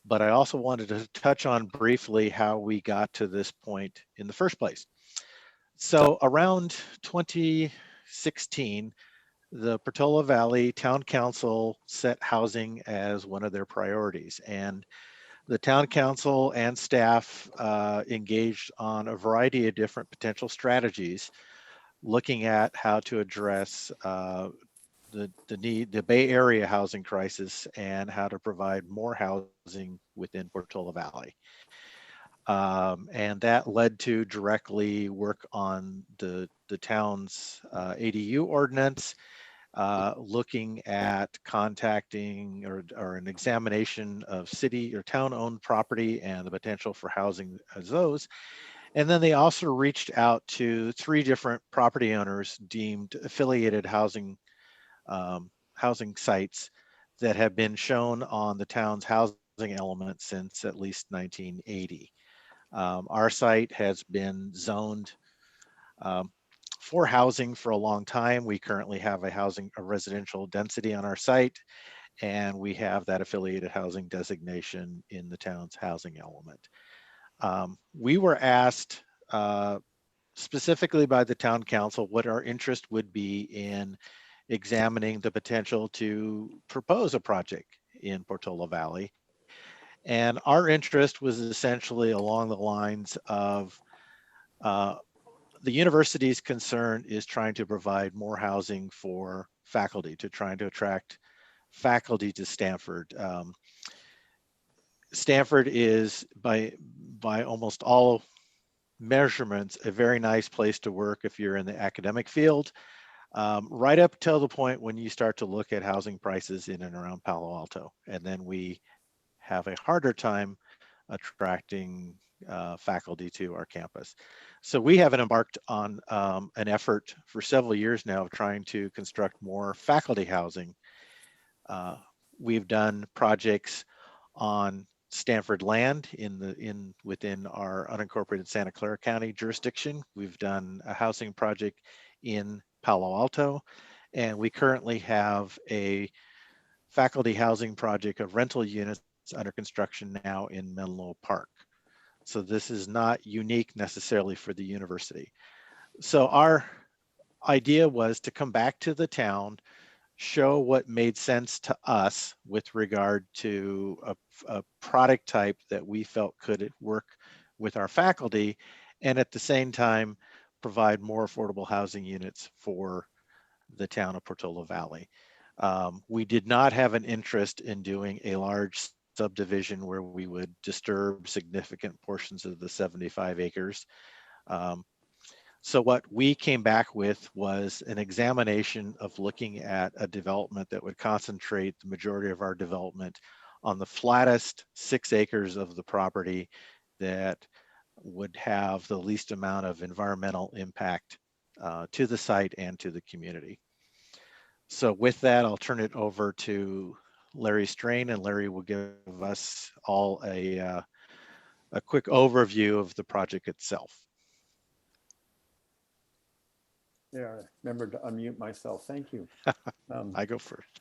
But I also wanted to touch on briefly how we got to this point in the first place. So around 2016, the Portola Valley Town Council set housing as one of their priorities, and the Town Council and staff engaged on a variety of different potential strategies, looking at how to address the Bay Area housing crisis and how to provide more housing within Portola Valley. And that led to directly work on the town's ADU ordinance, looking at contacting or an examination of city or town-owned property and the potential for housing as those. And then they also reached out to 3 different property owners deemed affiliated housing sites that have been shown on the town's housing element since at least 1980. Our site has been zoned for housing for a long time. We currently have a residential density on our site, and we have that affiliated housing designation in the town's housing element. We were asked specifically by the town council what our interest would be in examining the potential to propose a project in Portola Valley. And our interest was essentially along the lines of the university's concern is trying to provide more housing for faculty, trying to attract faculty to Stanford. Stanford is, by almost all measurements, a very nice place to work if you're in the academic field, right up till the point when you start to look at housing prices in and around Palo Alto. And then we have a harder time attracting faculty to our campus. So we haven't embarked on an effort for several years now of trying to construct more faculty housing. We've done projects on Stanford land within our unincorporated Santa Clara County jurisdiction. We've done a housing project in Palo Alto, and we currently have a faculty housing project of rental units under construction now in Menlo Park. So this is not unique necessarily for the university. So our idea was to come back to the town, show what made sense to us with regard to a product type that we felt could work with our faculty, and at the same time provide more affordable housing units for the town of Portola Valley. We did not have an interest in doing a large subdivision where we would disturb significant portions of the 75 acres. So what we came back with was an examination of looking at a development that would concentrate the majority of our development on the flattest 6 acres of the property that would have the least amount of environmental impact to the site and to the community. So with that, I'll turn it over to Larry Strain, and Larry will give us all a quick overview of the project itself. Yeah, remember to unmute myself. Thank you. I go first.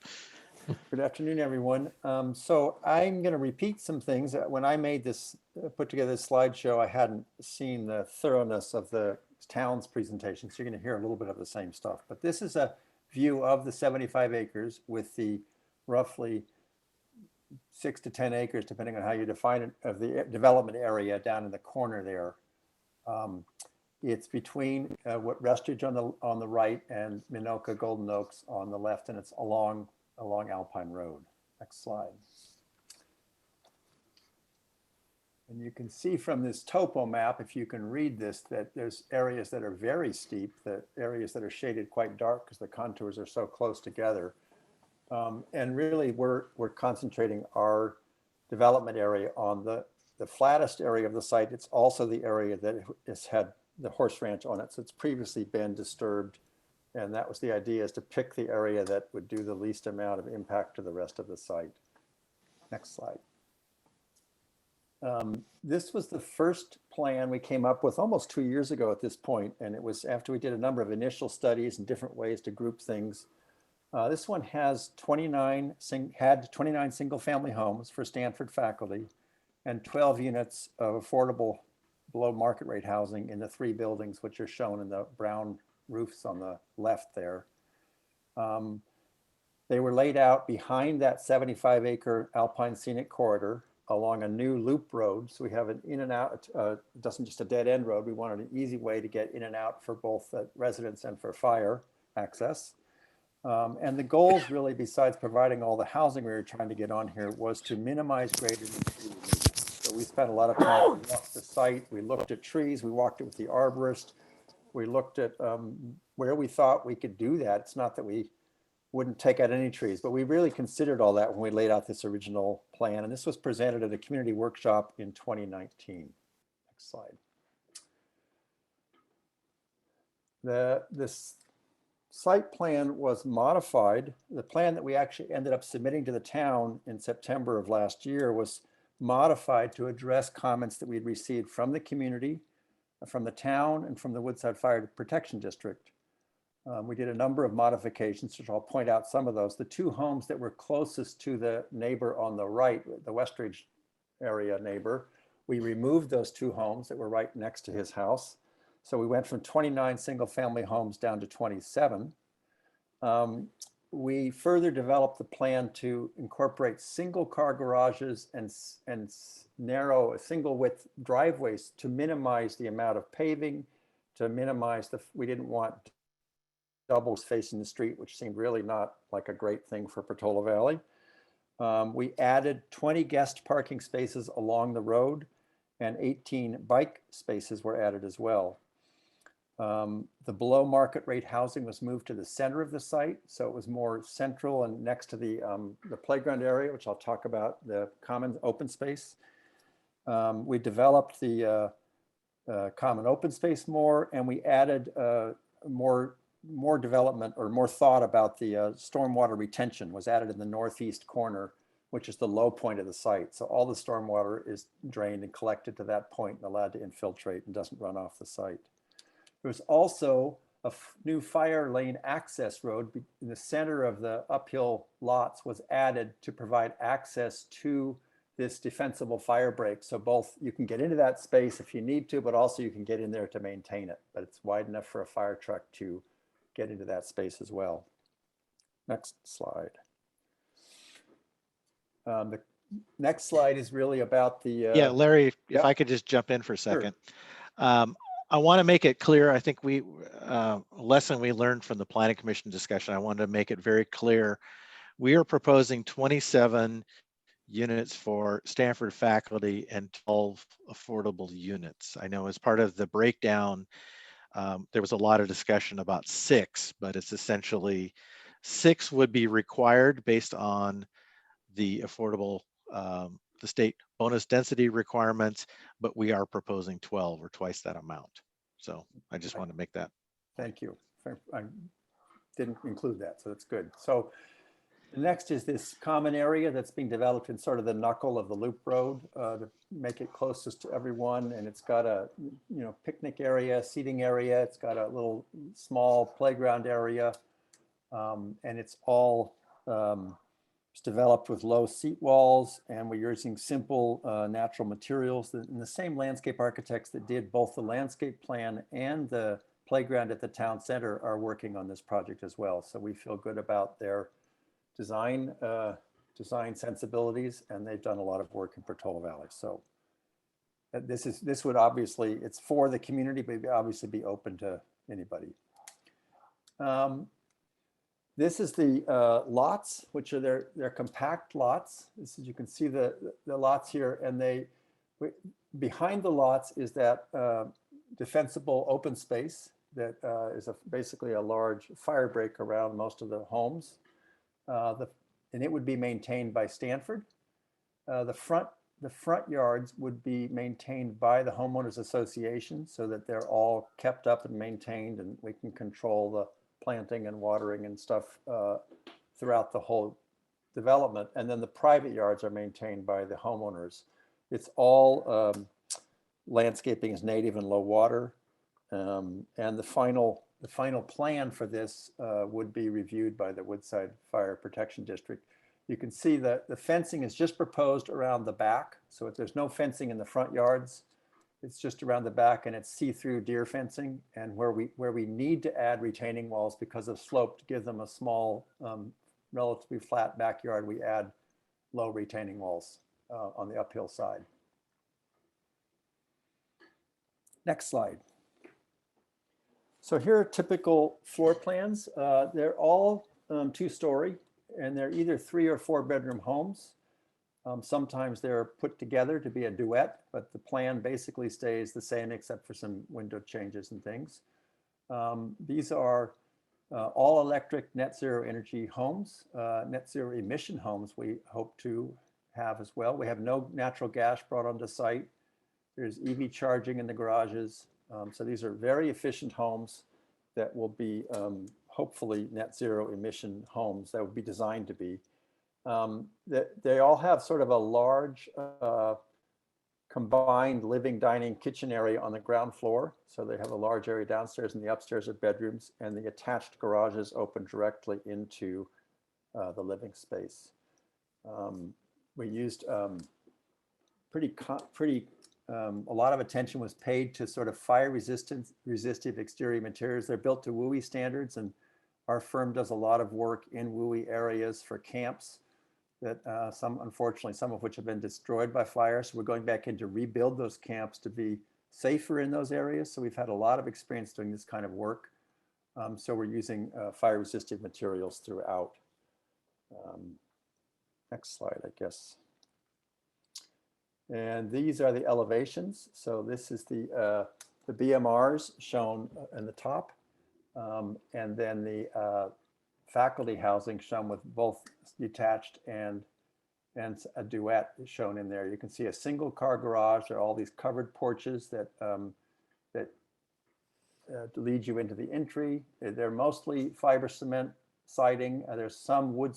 Good afternoon, everyone. So I'm going to repeat some things. When I made this, put together this slideshow, I hadn't seen the thoroughness of the town's presentation. So you're going to hear a little bit of the same stuff. But this is a view of the 75 acres with the roughly 6 to 10 acres, depending on how you define it, of the development area down in the corner there. It's between what Restage on the right and Minoka Golden Oaks on the left, and it's along Alpine Road. Next slide. And you can see from this topo map, if you can read this, that there's areas that are very steep, the areas that are shaded quite dark because the contours are so close together. And really, we're concentrating our development area on the flattest area of the site. It's also the area that has had the horse ranch on it. So it's previously been disturbed. And that was the idea, is to pick the area that would do the least amount of impact to the rest of the site. Next slide. This was the first plan we came up with almost 2 years ago at this point. And it was after we did a number of initial studies and different ways to group things. This one has 29 single family homes for Stanford faculty and 12 units of affordable below market rate housing in the 3 buildings, which are shown in the brown roofs on the left there. They were laid out behind that 75 acre Alpine Scenic Corridor along a new loop road. So we have an in and out, it doesn't just a dead end road. We wanted an easy way to get in and out for both residents and for fire access. And the goals really, besides providing all the housing we were trying to get on here, was to minimize grade and tree removal. So we spent a lot of time, we walked the site, we looked at trees, we walked it with the arborist. We looked at where we thought we could do that. It's not that we wouldn't take out any trees, but we really considered all that when we laid out this original plan. And this was presented at a community workshop in 2019. Next slide. This site plan was modified. The plan that we actually ended up submitting to the town in September of last year was modified to address comments that we'd received from the community, from the town, and from the Woodside Fire Protection District. We did a number of modifications, which I'll point out some of those. The 2 homes that were closest to the neighbor on the right, the Westridge area neighbor, we removed those 2 homes that were right next to his house. So we went from 29 single family homes down to 27. We further developed the plan to incorporate single car garages and narrow single width driveways to minimize the amount of paving, to minimize we didn't want doubles facing the street, which seemed really not like a great thing for Portola Valley. We added 20 guest parking spaces along the road, and 18 bike spaces were added as well. The below market rate housing was moved to the center of the site, so it was more central and next to the playground area, which I'll talk about, the common open space. We developed the common open space more, and we added more development or more thought about the stormwater retention was added in the northeast corner, which is the low point of the site. So all the stormwater is drained and collected to that point and allowed to infiltrate and doesn't run off the site. There was also a new fire lane access road in the center of the uphill lots was added to provide access to this defensible fire break. So both you can get into that space if you need to, but also you can get in there to maintain it. But it's wide enough for a fire truck to get into that space as well. Next slide. The next slide is really about the Yeah, Larry, yep. if I could just jump in for a second. Sure. I want to make it clear, I think a lesson we learned from the Planning Commission discussion, I wanted to make it very clear. We are proposing 27 units for Stanford faculty and 12 affordable units. I know as part of the breakdown, there was a lot of discussion about 6, but it's essentially 6 would be required based on the affordable, the state bonus density requirements, but we are proposing 12 or twice that amount. So I just want to make that. Thank you. I didn't include that, so that's good. So the next is this common area that's being developed in sort of the knuckle of the loop road to make it closest to everyone. And it's got a, picnic area, seating area. It's got a little small playground area. And it's all it's developed with low seat walls, and we're using simple natural materials. And the same landscape architects that did both the landscape plan and the playground at the town center are working on this project as well. So we feel good about their design sensibilities, and they've done a lot of work in Portola Valley. So this would obviously, it's for the community, but it'd obviously be open to anybody. This is the lots, which are their compact lots. This is, you can see the lots here, and behind the lots is that defensible open space that is basically a large fire break around most of the homes. And it would be maintained by Stanford. The front yards would be maintained by the homeowners association, so that they're all kept up and maintained, and we can control the planting and watering and stuff throughout the whole development. And then the private yards are maintained by the homeowners. It's all landscaping is native and low water. And the final plan for this would be reviewed by the Woodside Fire Protection District. You can see that the fencing is just proposed around the back. So if there's no fencing in the front yards, it's just around the back, and it's see-through deer fencing. And where we need to add retaining walls because of slope to give them a small, relatively flat backyard, we add low retaining walls on the uphill side. Next slide. So here are typical floor plans. They're all 2-story, and they're either 3 or 4 bedroom homes. Sometimes they're put together to be a duet, but the plan basically stays the same except for some window changes and things. These are all electric net zero energy homes, net zero emission homes we hope to have as well. We have no natural gas brought onto site. There's EV charging in the garages. So these are very efficient homes that will be hopefully net zero emission homes that would be designed to be. They all have sort of a large combined living, dining, kitchen area on the ground floor. So they have a large area downstairs, and the upstairs are bedrooms, and the attached garages open directly into the living space. We used a lot of attention was paid to sort of fire resistive exterior materials. They're built to WUI standards, and our firm does a lot of work in WUI areas for camps that unfortunately, some of which have been destroyed by fire. So we're going back in to rebuild those camps to be safer in those areas. So we've had a lot of experience doing this kind of work. So we're using fire resistive materials throughout. Next slide, I guess. And these are the elevations. So this is the BMRs shown in the top. And then the faculty housing shown with both detached and a duet shown in there. You can see a single car garage. There are all these covered porches that lead you into the entry. They're mostly fiber cement siding. There's some wood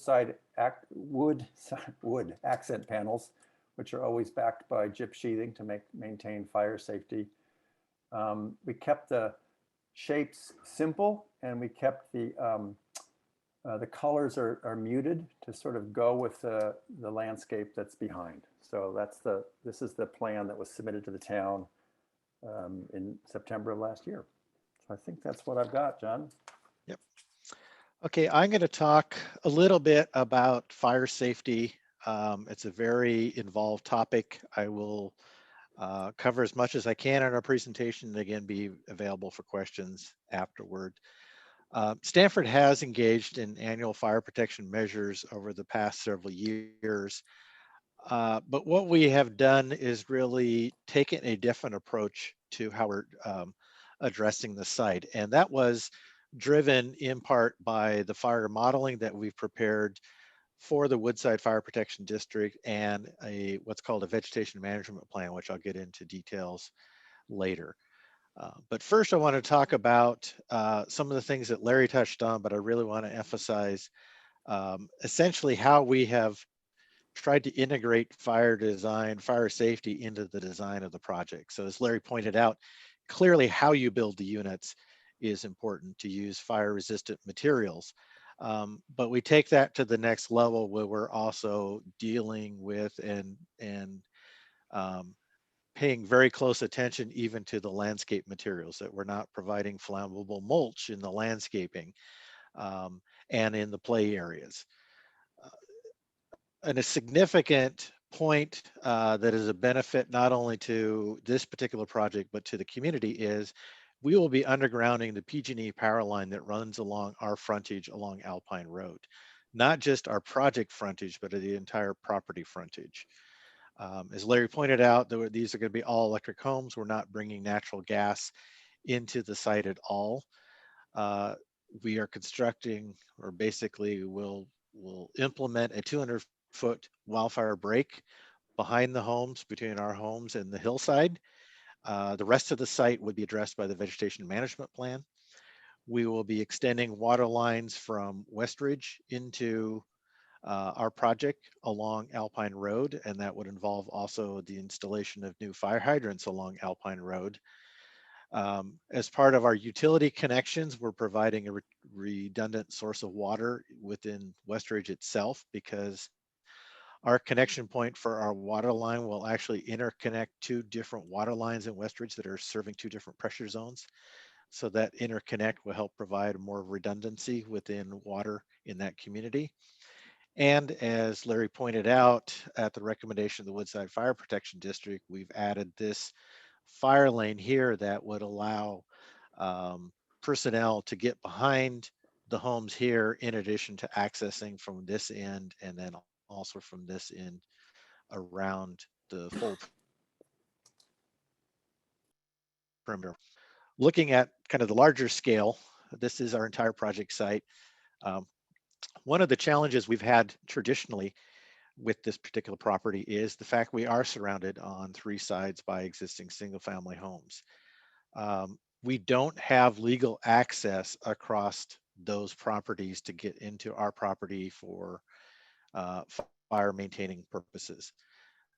accent panels, which are always backed by gyp sheathing to maintain fire safety. We kept the shapes simple, and we kept the colors are muted to sort of go with the landscape that's behind. So this is the plan that was submitted to the town in September of last year. So I think that's what I've got, John. Yep. Okay, I'm going to talk a little bit about fire safety. It's a very involved topic. I will cover as much as I can in our presentation, and again, be available for questions afterward. Stanford has engaged in annual fire protection measures over the past several years. But what we have done is really taken a different approach to how we're addressing the site. And that was driven in part by the fire modeling that we've prepared for the Woodside Fire Protection District and what's called a vegetation management plan, which I'll get into details later. But first I want to talk about some of the things that Larry touched on, but I really want to emphasize essentially how we have tried to integrate fire design, fire safety into the design of the project. So as Larry pointed out, clearly how you build the units is important to use fire resistant materials. But we take that to the next level where we're also dealing with and paying very close attention even to the landscape materials, that we're not providing flammable mulch in the landscaping and in the play areas. And a significant point that is a benefit not only to this particular project, but to the community is we will be undergrounding the PG&E power line that runs along our frontage along Alpine Road. Not just our project frontage, but the entire property frontage. As Larry pointed out, these are going to be all electric homes. We're not bringing natural gas into the site at all. We are constructing, or basically we'll implement a 200-foot wildfire break behind the homes, between our homes and the hillside. The rest of the site would be addressed by the vegetation management plan. We will be extending water lines from Westridge into our project along Alpine Road, and that would involve also the installation of new fire hydrants along Alpine Road. As part of our utility connections, we're providing a redundant source of water within Westridge itself, because our connection point for our water line will actually interconnect two different water lines in Westridge that are serving two different pressure zones. So that interconnect will help provide more redundancy within water in that community. And as Larry pointed out, at the recommendation of the Woodside Fire Protection District, we've added this fire lane here that would allow personnel to get behind the homes here, in addition to accessing from this end and then also from this end around the full perimeter. Looking at kind of the larger scale, this is our entire project site. One of the challenges we've had traditionally with this particular property is the fact we are surrounded on three sides by existing single family homes. We don't have legal access across those properties to get into our property for fire maintaining purposes.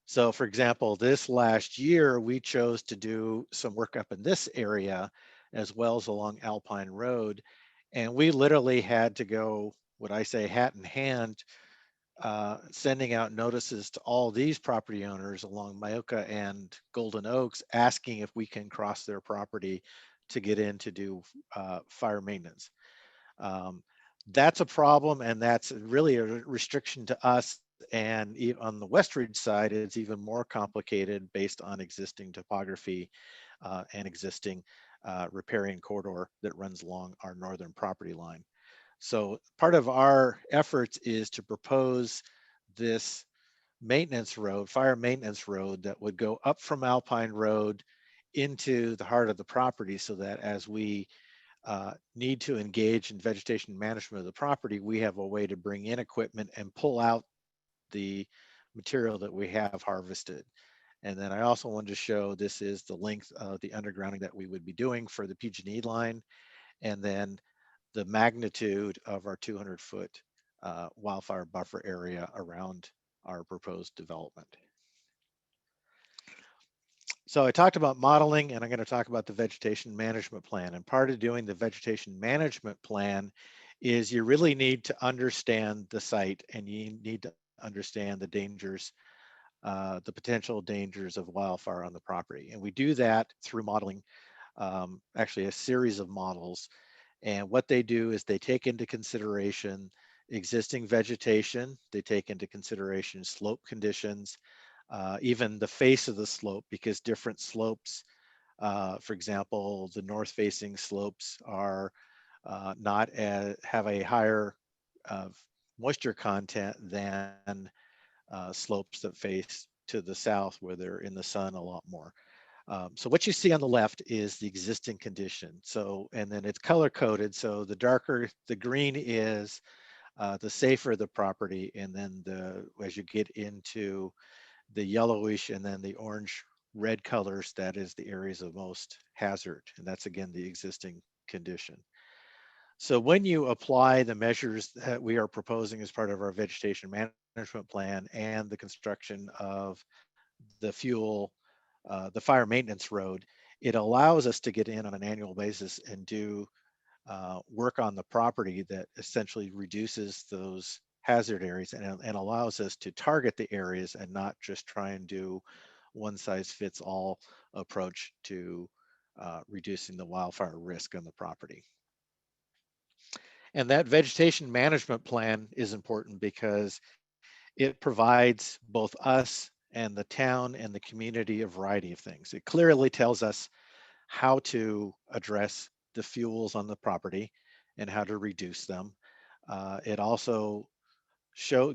So for example, this last year, we chose to do some work up in this area as well as along Alpine Road. And we literally had to go, what I say, hat in hand, sending out notices to all these property owners along Myoka and Golden Oaks, asking if we can cross their property to get in to do fire maintenance. That's a problem, and that's really a restriction to us. And on the Westridge side, it's even more complicated based on existing topography and existing riparian corridor that runs along our northern property line. So part of our efforts is to propose this maintenance road, fire maintenance road, that would go up from Alpine Road into the heart of the property, so that as we need to engage in vegetation management of the property, we have a way to bring in equipment and pull out the material that we have harvested. And then I also wanted to show, this is the length of the undergrounding that we would be doing for the PG&E line, and then the magnitude of our 200-foot wildfire buffer area around our proposed development. So I talked about modeling, and I'm going to talk about the vegetation management plan. And part of doing the vegetation management plan is you really need to understand the site, and you need to understand the dangers, the potential dangers of wildfire on the property. And we do that through modeling, actually a series of models. And what they do is they take into consideration existing vegetation, they take into consideration slope conditions, even the face of the slope, because different slopes, for example, the north facing slopes are have a higher moisture content than slopes that face to the south where they're in the sun a lot more. So what you see on the left is the existing condition. So, and then it's color coded. So the darker the green is, the safer the property. And then as you get into the yellowish and then the orange red colors, that is the areas of most hazard. And that's again, the existing condition. So when you apply the measures that we are proposing as part of our vegetation management plan and the construction of the the fire maintenance road, it allows us to get in on an annual basis and do work on the property that essentially reduces those hazard areas and allows us to target the areas and not just try and do one size fits all approach to reducing the wildfire risk on the property. And that vegetation management plan is important because it provides both us and the town and the community a variety of things. It clearly tells us how to address the fuels on the property and how to reduce them. It also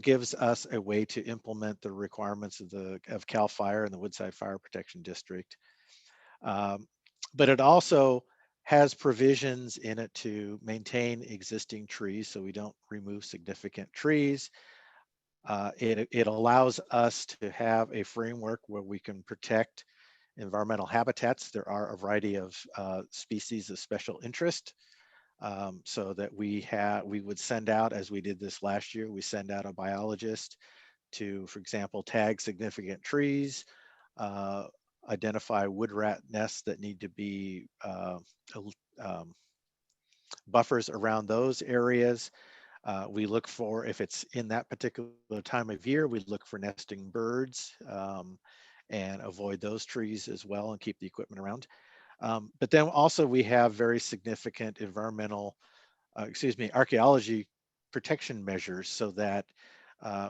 gives us a way to implement the requirements of CAL FIRE and the Woodside Fire Protection District. But it also has provisions in it to maintain existing trees so we don't remove significant trees. It allows us to have a framework where we can protect environmental habitats. There are a variety of species of special interest, so that we would send out, as we did this last year, we send out a biologist to, for example, tag significant trees, identify wood rat nests that need to be buffers around those areas. We look for, if it's in that particular time of year, we look for nesting birds and avoid those trees as well and keep the equipment around. But then also we have very significant archaeology protection measures so that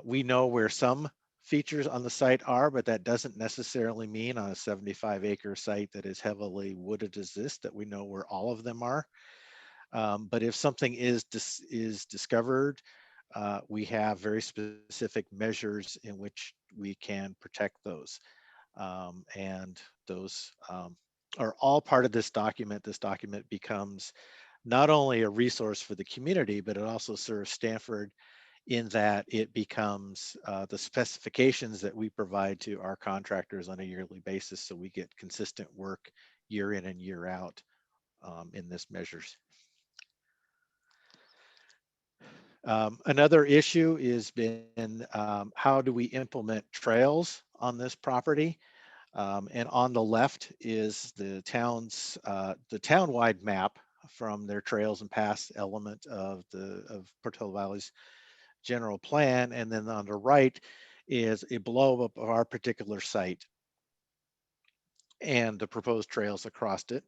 we know where some features on the site are, but that doesn't necessarily mean on a 75-acre site that is heavily wooded as this, that we know where all of them are. But if something is discovered, we have very specific measures in which we can protect those. And those are all part of this document. This document becomes not only a resource for the community, but it also serves Stanford in that it becomes the specifications that we provide to our contractors on a yearly basis, so we get consistent work year in and year out in this measures. Another issue has been how do we implement trails on this property? And on the left is the town-wide map from their trails and paths element of Portola Valley's general plan. And then on the right is a blow up of our particular site and the proposed trails across it.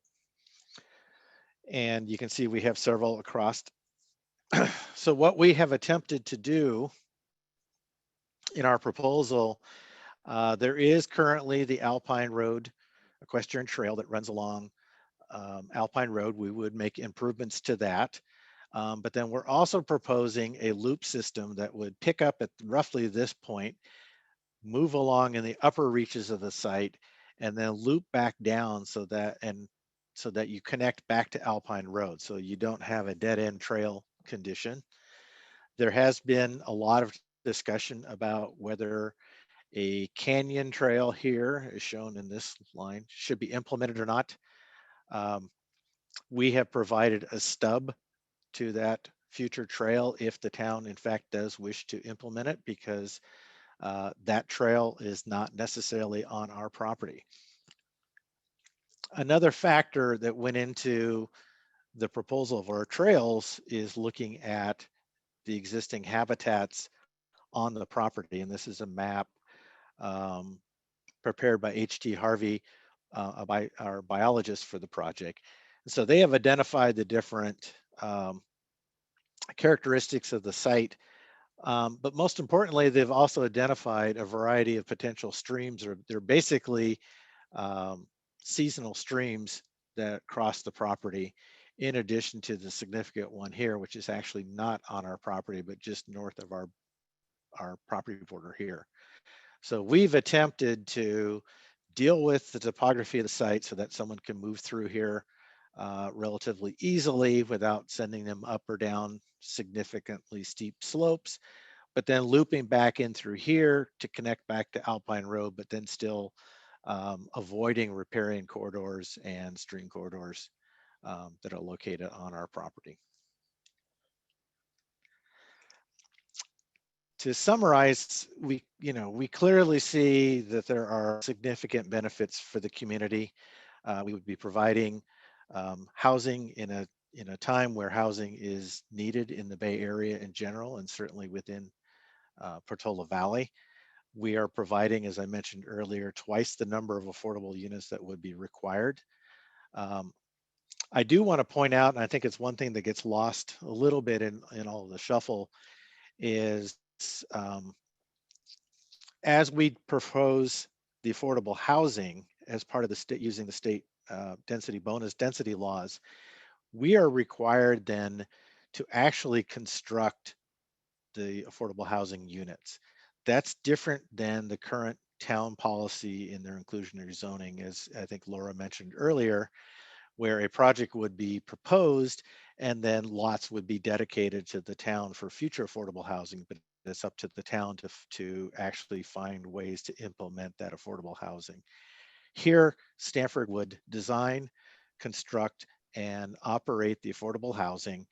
And you can see we have several across. So what we have attempted to do in our proposal, there is currently the Alpine Road equestrian trail that runs along Alpine Road. We would make improvements to that. But then we're also proposing a loop system that would pick up at roughly this point, move along in the upper reaches of the site, and then loop back down so that you connect back to Alpine Road, so you don't have a dead end trail condition. There has been a lot of discussion about whether a canyon trail here, as shown in this line, should be implemented or not. We have provided a stub to that future trail if the town in fact does wish to implement it, because that trail is not necessarily on our property. Another factor that went into the proposal of our trails is looking at the existing habitats on the property. And this is a map prepared by H.T. Harvey, by our biologist for the project. So they have identified the different characteristics of the site, but most importantly, they've also identified a variety of potential streams, or they're basically seasonal streams that cross the property, in addition to the significant one here, which is actually not on our property, but just north of our property border here. So we've attempted to deal with the topography of the site so that someone can move through here relatively easily without sending them up or down significantly steep slopes, but then looping back in through here to connect back to Alpine Road, but then still avoiding riparian corridors and stream corridors that are located on our property. To summarize, we clearly see that there are significant benefits for the community. We would be providing housing in a time where housing is needed in the Bay Area in general, and certainly within Portola Valley. We are providing, as I mentioned earlier, twice the number of affordable units that would be required. I do want to point out, and I think it's one thing that gets lost a little bit in all of the shuffle, is as we propose the affordable housing as part of the state, using the state density bonus density laws, we are required then to actually construct the affordable housing units. That's different than the current town policy in their inclusionary zoning, as I think Laura mentioned earlier, where a project would be proposed and then lots would be dedicated to the town for future affordable housing, but it's up to the town to actually find ways to implement that affordable housing. Here, Stanford would design, construct, and operate the affordable housing,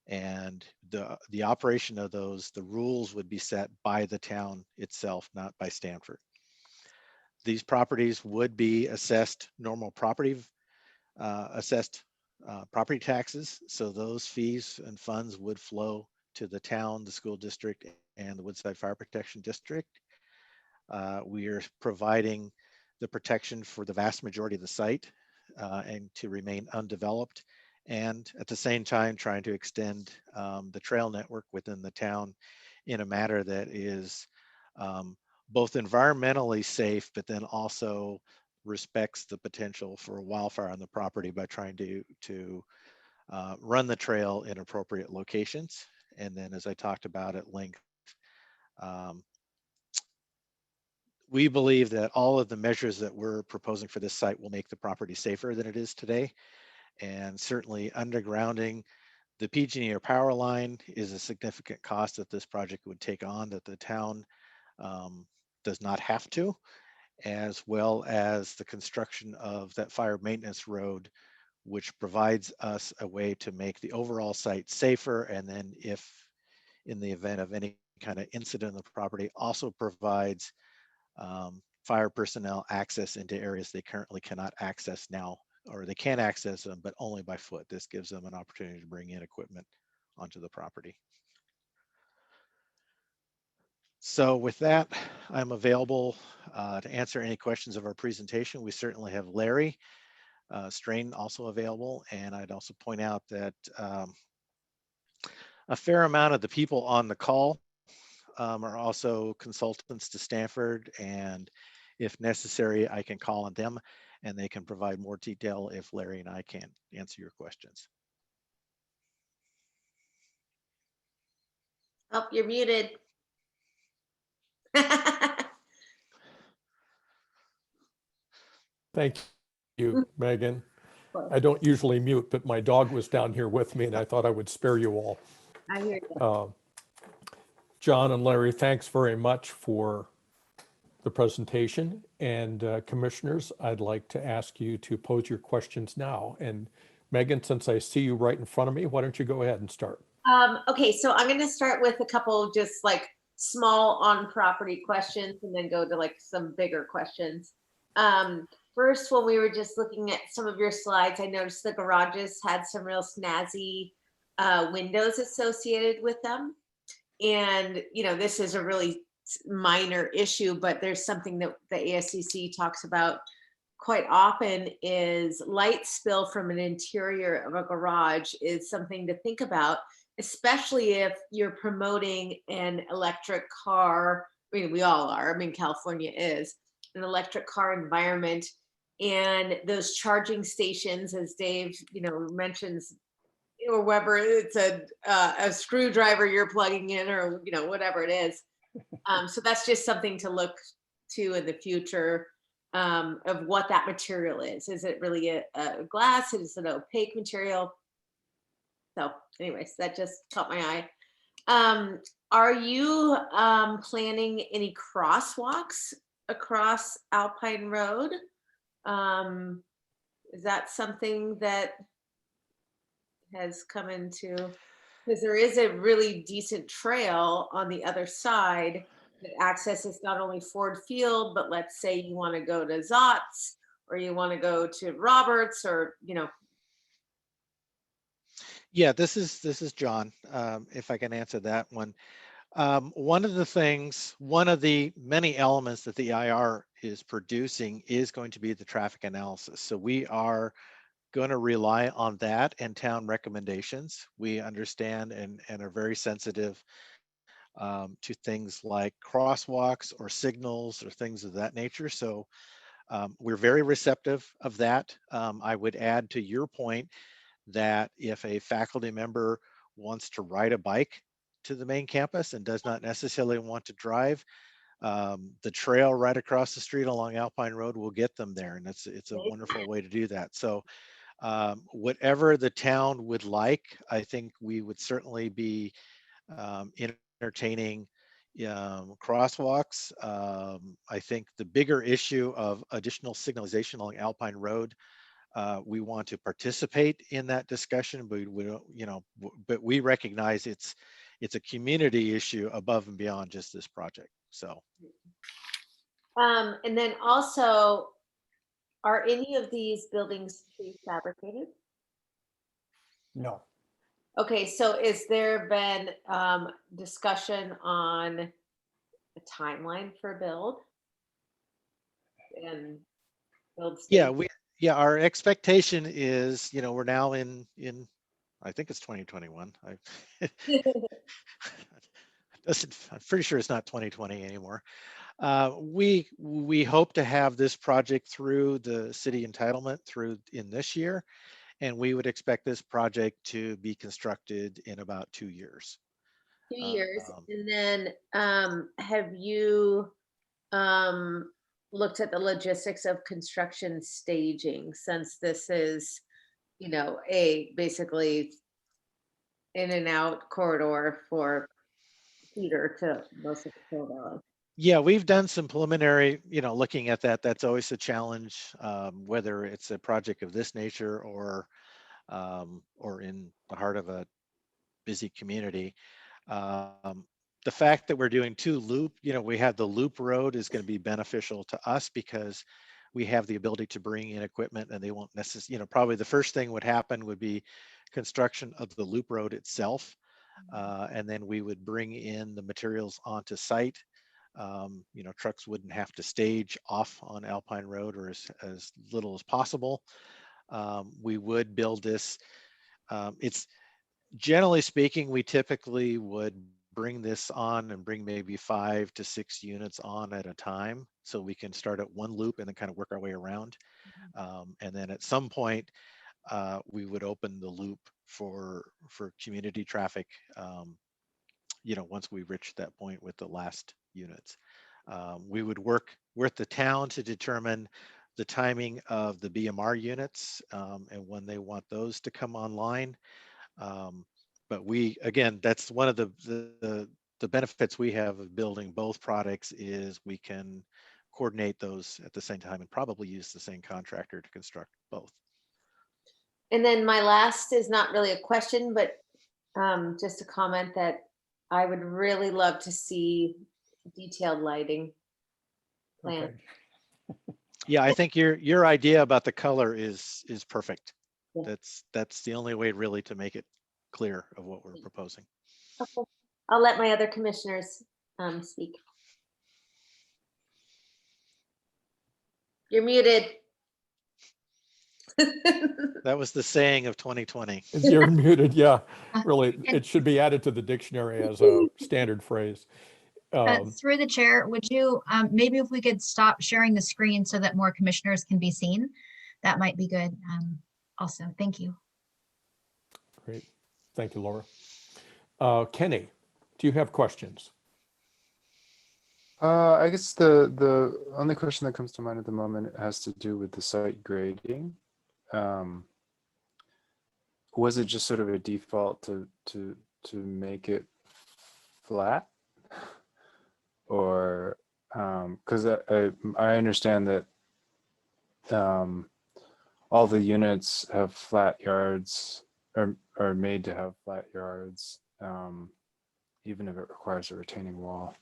and the operation of those, the rules would be set by the town itself, not by Stanford. These properties would be assessed normal property property taxes, so those fees and funds would flow to the town, the school district, and the Woodside Fire Protection District. We are providing the protection for the vast majority of the site and to remain undeveloped, and at the same time trying to extend the trail network within the town in a manner that is both environmentally safe, but then also respects the potential for a wildfire on the property by trying to run the trail in appropriate locations. And then, as I talked about at length, we believe that all of the measures that we're proposing for this site will make the property safer than it is today. And certainly undergrounding the PG&E power line is a significant cost that this project would take on that the town does not have to, as well as the construction of that fire maintenance road, which provides us a way to make the overall site safer. And then if in the event of any kind of incident on the property, also provides fire personnel access into areas they currently cannot access now, or they can access them, but only by foot. This gives them an opportunity to bring in equipment onto the property. So with that, I'm available to answer any questions of our presentation. We certainly have Larry Strain also available. And I'd also point out that a fair amount of the people on the call are also consultants to Stanford, and if necessary, I can call on them and they can provide more detail if Larry and I can't answer your questions. Oh, you're muted. Thank you, Megan. I don't usually mute, but my dog was down here with me and I thought I would spare you all. I hear you. John and Larry, thanks very much for the presentation. And commissioners, I'd like to ask you to pose your questions now. And Megan, since I see you right in front of me, why don't you go ahead and start? Okay, so I'm going to start with a couple just like small on property questions and then go to like some bigger questions. First, when we were just looking at some of your slides, I noticed the garages had some real snazzy windows associated with them. And, you know, this is a really minor issue, but there's something that the Ascc talks about quite often is light spill from an interior of a garage is something to think about, especially if you're promoting an electric car. I mean, we all are. I mean, California is an electric car environment, and those charging stations, as Dave, you know, mentions, or whether it's a screwdriver you're plugging in, or you know, whatever it is, So that's just something to look to in the future, of what that material is. Is it really a glass? Is it an opaque material? So anyways, that just caught my eye. Are you planning any crosswalks across Alpine Road? Is that something that has come into, because there is a really decent trail on the other side that accesses not only Ford Field, but let's say you want to go to Zotz, or you want to go to Roberts, or, you know. Yeah, this is John. If I can answer that one. One of the many elements that the IR is producing is going to be the traffic analysis. So we are going to rely on that and town recommendations. We understand and are very sensitive to things like crosswalks or signals or things of that nature. So we're very receptive of that. I would add to your point that if a faculty member wants to ride a bike to the main campus and does not necessarily want to drive, the trail right across the street along Alpine Road will get them there, and it's a wonderful way to do that. So whatever the town would like, I think we would certainly be entertaining crosswalks. I think the bigger issue of additional signalization along Alpine Road, we want to participate in that discussion, but we don't, but we recognize it's a community issue above and beyond just this project. So, And then also, are any of these buildings prefabricated? No. Okay, so is there been discussion on a timeline for build and build stage? Yeah, our expectation is, we're now in I think it's 2021. I'm pretty sure it's not 2020 anymore. We hope to have this project through the city entitlement in this year, and we would expect this project to be constructed in about 2 years. 2 years. And then have you looked at the logistics of construction staging, since this is, a basically in and out corridor for feeder to most of the Hill Valley? Yeah, we've done some preliminary, looking at that. That's always a challenge, whether it's a project of this nature or in the heart of a busy community. The fact that we're doing 2 loop, we have the loop road is going to be beneficial to us because we have the ability to bring in equipment, and they won't necessarily, probably the first thing would happen would be construction of the loop road itself. And then we would bring in the materials onto site. Trucks wouldn't have to stage off on Alpine Road, or as little as possible. We would build this. It's generally speaking, we typically would bring this on and bring maybe 5 to 6 units on at a time, so we can start at one loop and then kind of work our way around. And then at some point, we would open the loop for community traffic, once we reach that point with the last units. We would work with the town to determine the timing of the BMR units and when they want those to come online. But again, that's one of the benefits we have of building both products is we can coordinate those at the same time and probably use the same contractor to construct both. And then my last is not really a question, but just a comment that I would really love to see detailed lighting plan. Okay. Yeah, I think your idea about the color is perfect. Yeah. That's the only way really to make it clear of what we're proposing. Okay. I'll let my other commissioners speak. You're muted. That was the saying of 2020. You're muted, yeah, really, it should be added to the dictionary as a standard phrase. Through the chair, would you, maybe if we could stop sharing the screen so that more commissioners can be seen, that might be good. Also, thank you. Great, thank you, Laura. Kenny, do you have questions? I guess the only question that comes to mind at the moment has to do with the site grading. Was it just sort of a default to make it flat, or because I understand that all the units have flat yards, or are made to have flat yards, even if it requires a retaining wall.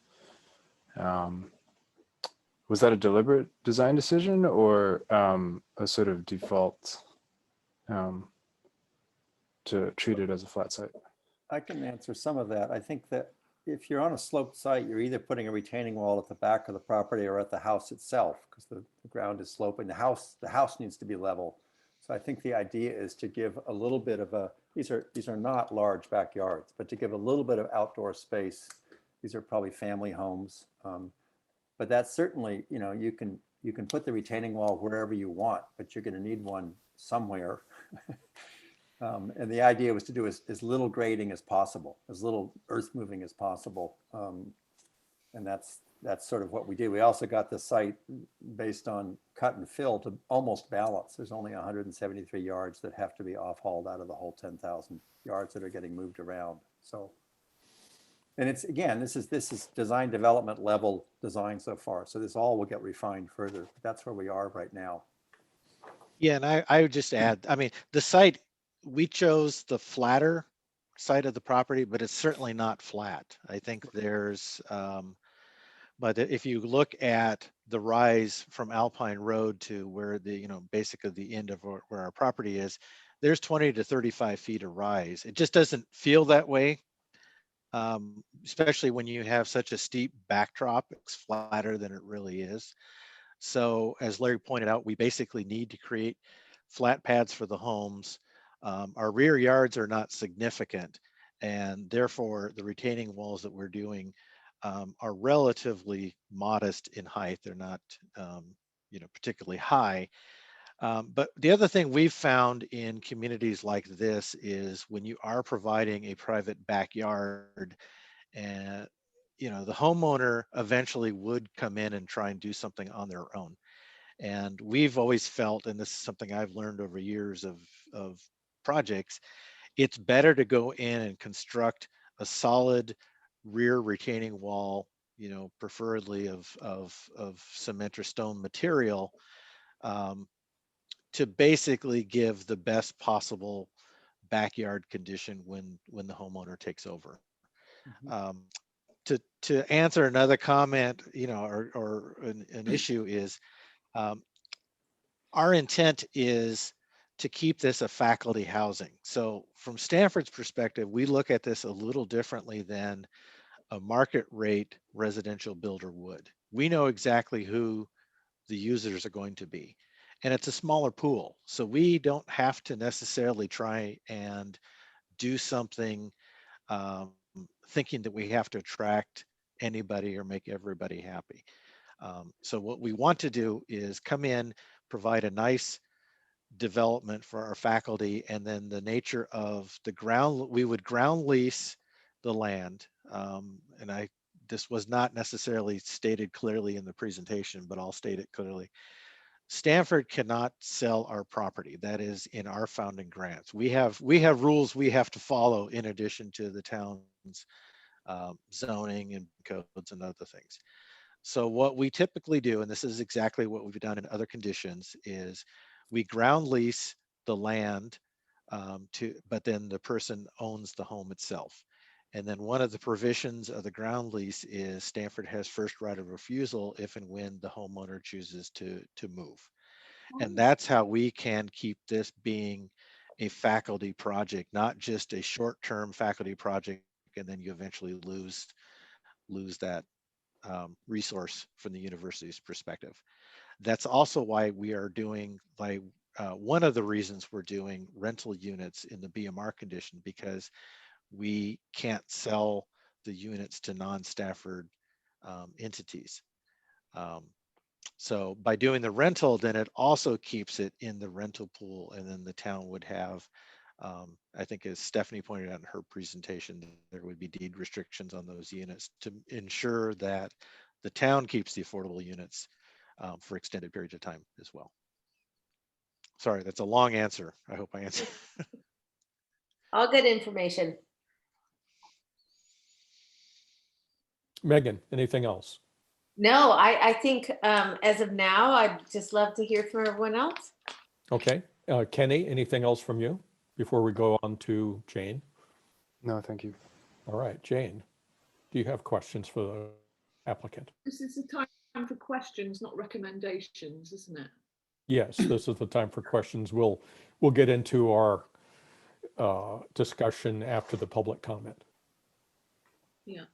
Was that a deliberate design decision, or a sort of default to treat it as a flat site? I can answer some of that. I think that if you're on a sloped site, you're either putting a retaining wall at the back of the property or at the house itself, because the ground is sloping. The house needs to be level. So I think the idea is to give a little bit of a, these are not large backyards, but to give a little bit of outdoor space. These are probably family homes. But that's certainly, you can put the retaining wall wherever you want, but you're going to need one somewhere. And the idea was to do as little grading as possible, as little earth moving as possible. And that's sort of what we did. We also got the site based on cut and fill to almost balance. There's only 173 yards that have to be off-hauled out of the whole 10,000 yards that are getting moved around. So, and it's, again, this is design development level design so far. So this all will get refined further. But that's where we are right now. Yeah, and I would just add, I mean, the site, we chose the flatter side of the property, but it's certainly not flat. I think there's, but if you look at the rise from Alpine Road to where the, basically the end of where our property is, there's 20 to 35 feet of rise. It just doesn't feel that way, especially when you have such a steep backdrop. It's flatter than it really is. So as Larry pointed out, we basically need to create flat pads for the homes. Our rear yards are not significant, and therefore the retaining walls that we're doing are relatively modest in height. They're not, particularly high. But the other thing we've found in communities like this is when you are providing a private backyard, and the homeowner eventually would come in and try and do something on their own. And we've always felt, and this is something I've learned over years of projects, it's better to go in and construct a solid rear retaining wall, preferably of cement or stone material, to basically give the best possible backyard condition when the homeowner takes over. Mm-hmm. To answer another comment, or an issue is, our intent is to keep this a faculty housing. So from Stanford's perspective, we look at this a little differently than a market rate residential builder would. We know exactly who the users are going to be, and it's a smaller pool. So we don't have to necessarily try and do something thinking that we have to attract anybody or make everybody happy. So what we want to do is come in, provide a nice development for our faculty, and then the nature of the ground, we would ground lease the land. And this was not necessarily stated clearly in the presentation, but I'll state it clearly. Stanford cannot sell our property. That is in our founding grants. We have rules we have to follow in addition to the town's zoning and codes and other things. So what we typically do, and this is exactly what we've done in other conditions, is we ground lease the land but then the person owns the home itself. And then one of the provisions of the ground lease is Stanford has first right of refusal if and when the homeowner chooses to move. And that's how we can keep this being a faculty project, not just a short-term faculty project, and then you eventually lose that resource from the university's perspective. That's also why we are doing, one of the reasons we're doing rental units in the BMR condition, because we can't sell the units to non-Stafford entities. So by doing the rental, then it also keeps it in the rental pool, and then the town would have, I think as Stephanie pointed out in her presentation, there would be deed restrictions on those units to ensure that the town keeps the affordable units for extended periods of time as well. Sorry, that's a long answer. I hope I answered. All good information. Megan, anything else? No, I think as of now, I'd just love to hear from everyone else. Okay. Kenny, anything else from you before we go on to Jane? No, thank you. All right, Jane, do you have questions for the applicant? This is the time for questions, not recommendations, isn't it? Yes, this is the time for questions. We'll get into our discussion after the public comment. Yeah.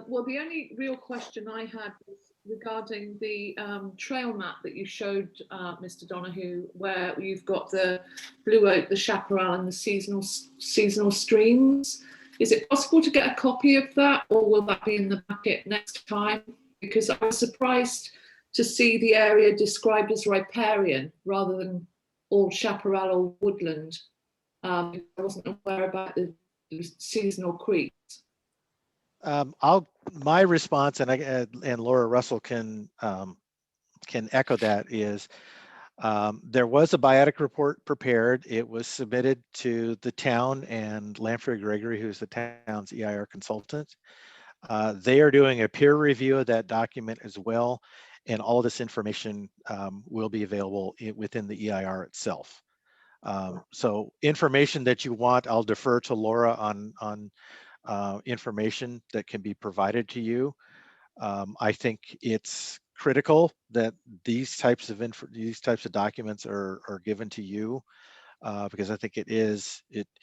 Well, the only real question I had was regarding the trail map that you showed, Mr. Donahue, where you've got the blue oak, the chaparral, and the seasonal streams. Is it possible to get a copy of that, or will that be in the packet next time? Because I was surprised to see the area described as riparian rather than all chaparral or woodland. I wasn't aware about the seasonal creeks. My response, and Laura Russell can echo that, is there was a biotic report prepared. It was submitted to the town and Lanford Gregory, who's the town's EIR consultant. They are doing a peer review of that document as well, and all this information will be available within the EIR itself. So information that you want, I'll defer to Laura on information that can be provided to you. I think it's critical that these types of documents are given to you because I think it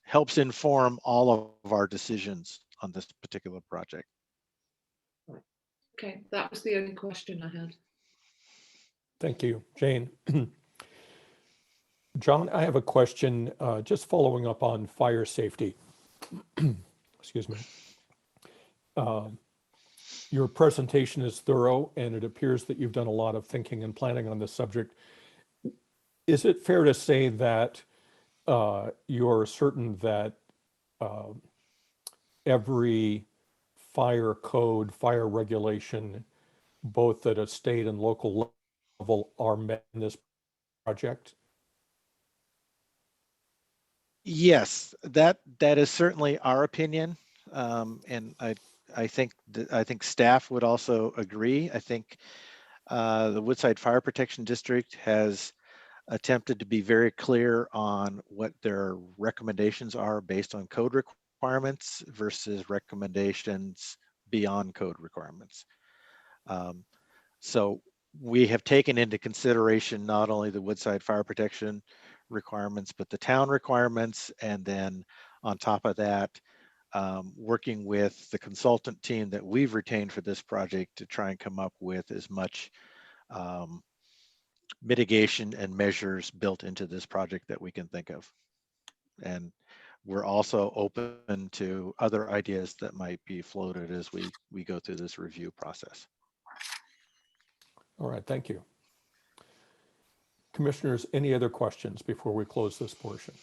helps inform all of our decisions on this particular project. Okay, that was the only question I had. Thank you, Jane. John, I have a question just following up on fire safety. Excuse me. Your presentation is thorough, and it appears that you've done a lot of thinking and planning on this subject. Is it fair to say that you're certain that every fire code, fire regulation, both at a state and local level, are met in this project? Yes, that is certainly our opinion, and I think staff would also agree. I think the Woodside Fire Protection District has attempted to be very clear on what their recommendations are based on code requirements versus recommendations beyond code requirements. So we have taken into consideration not only the Woodside Fire Protection requirements, but the town requirements, and then on top of that, working with the consultant team that we've retained for this project to try and come up with as much mitigation and measures built into this project that we can think of. And we're also open to other ideas that might be floated as we go through this review process. All right, thank you. Commissioners, any other questions before we close this portion?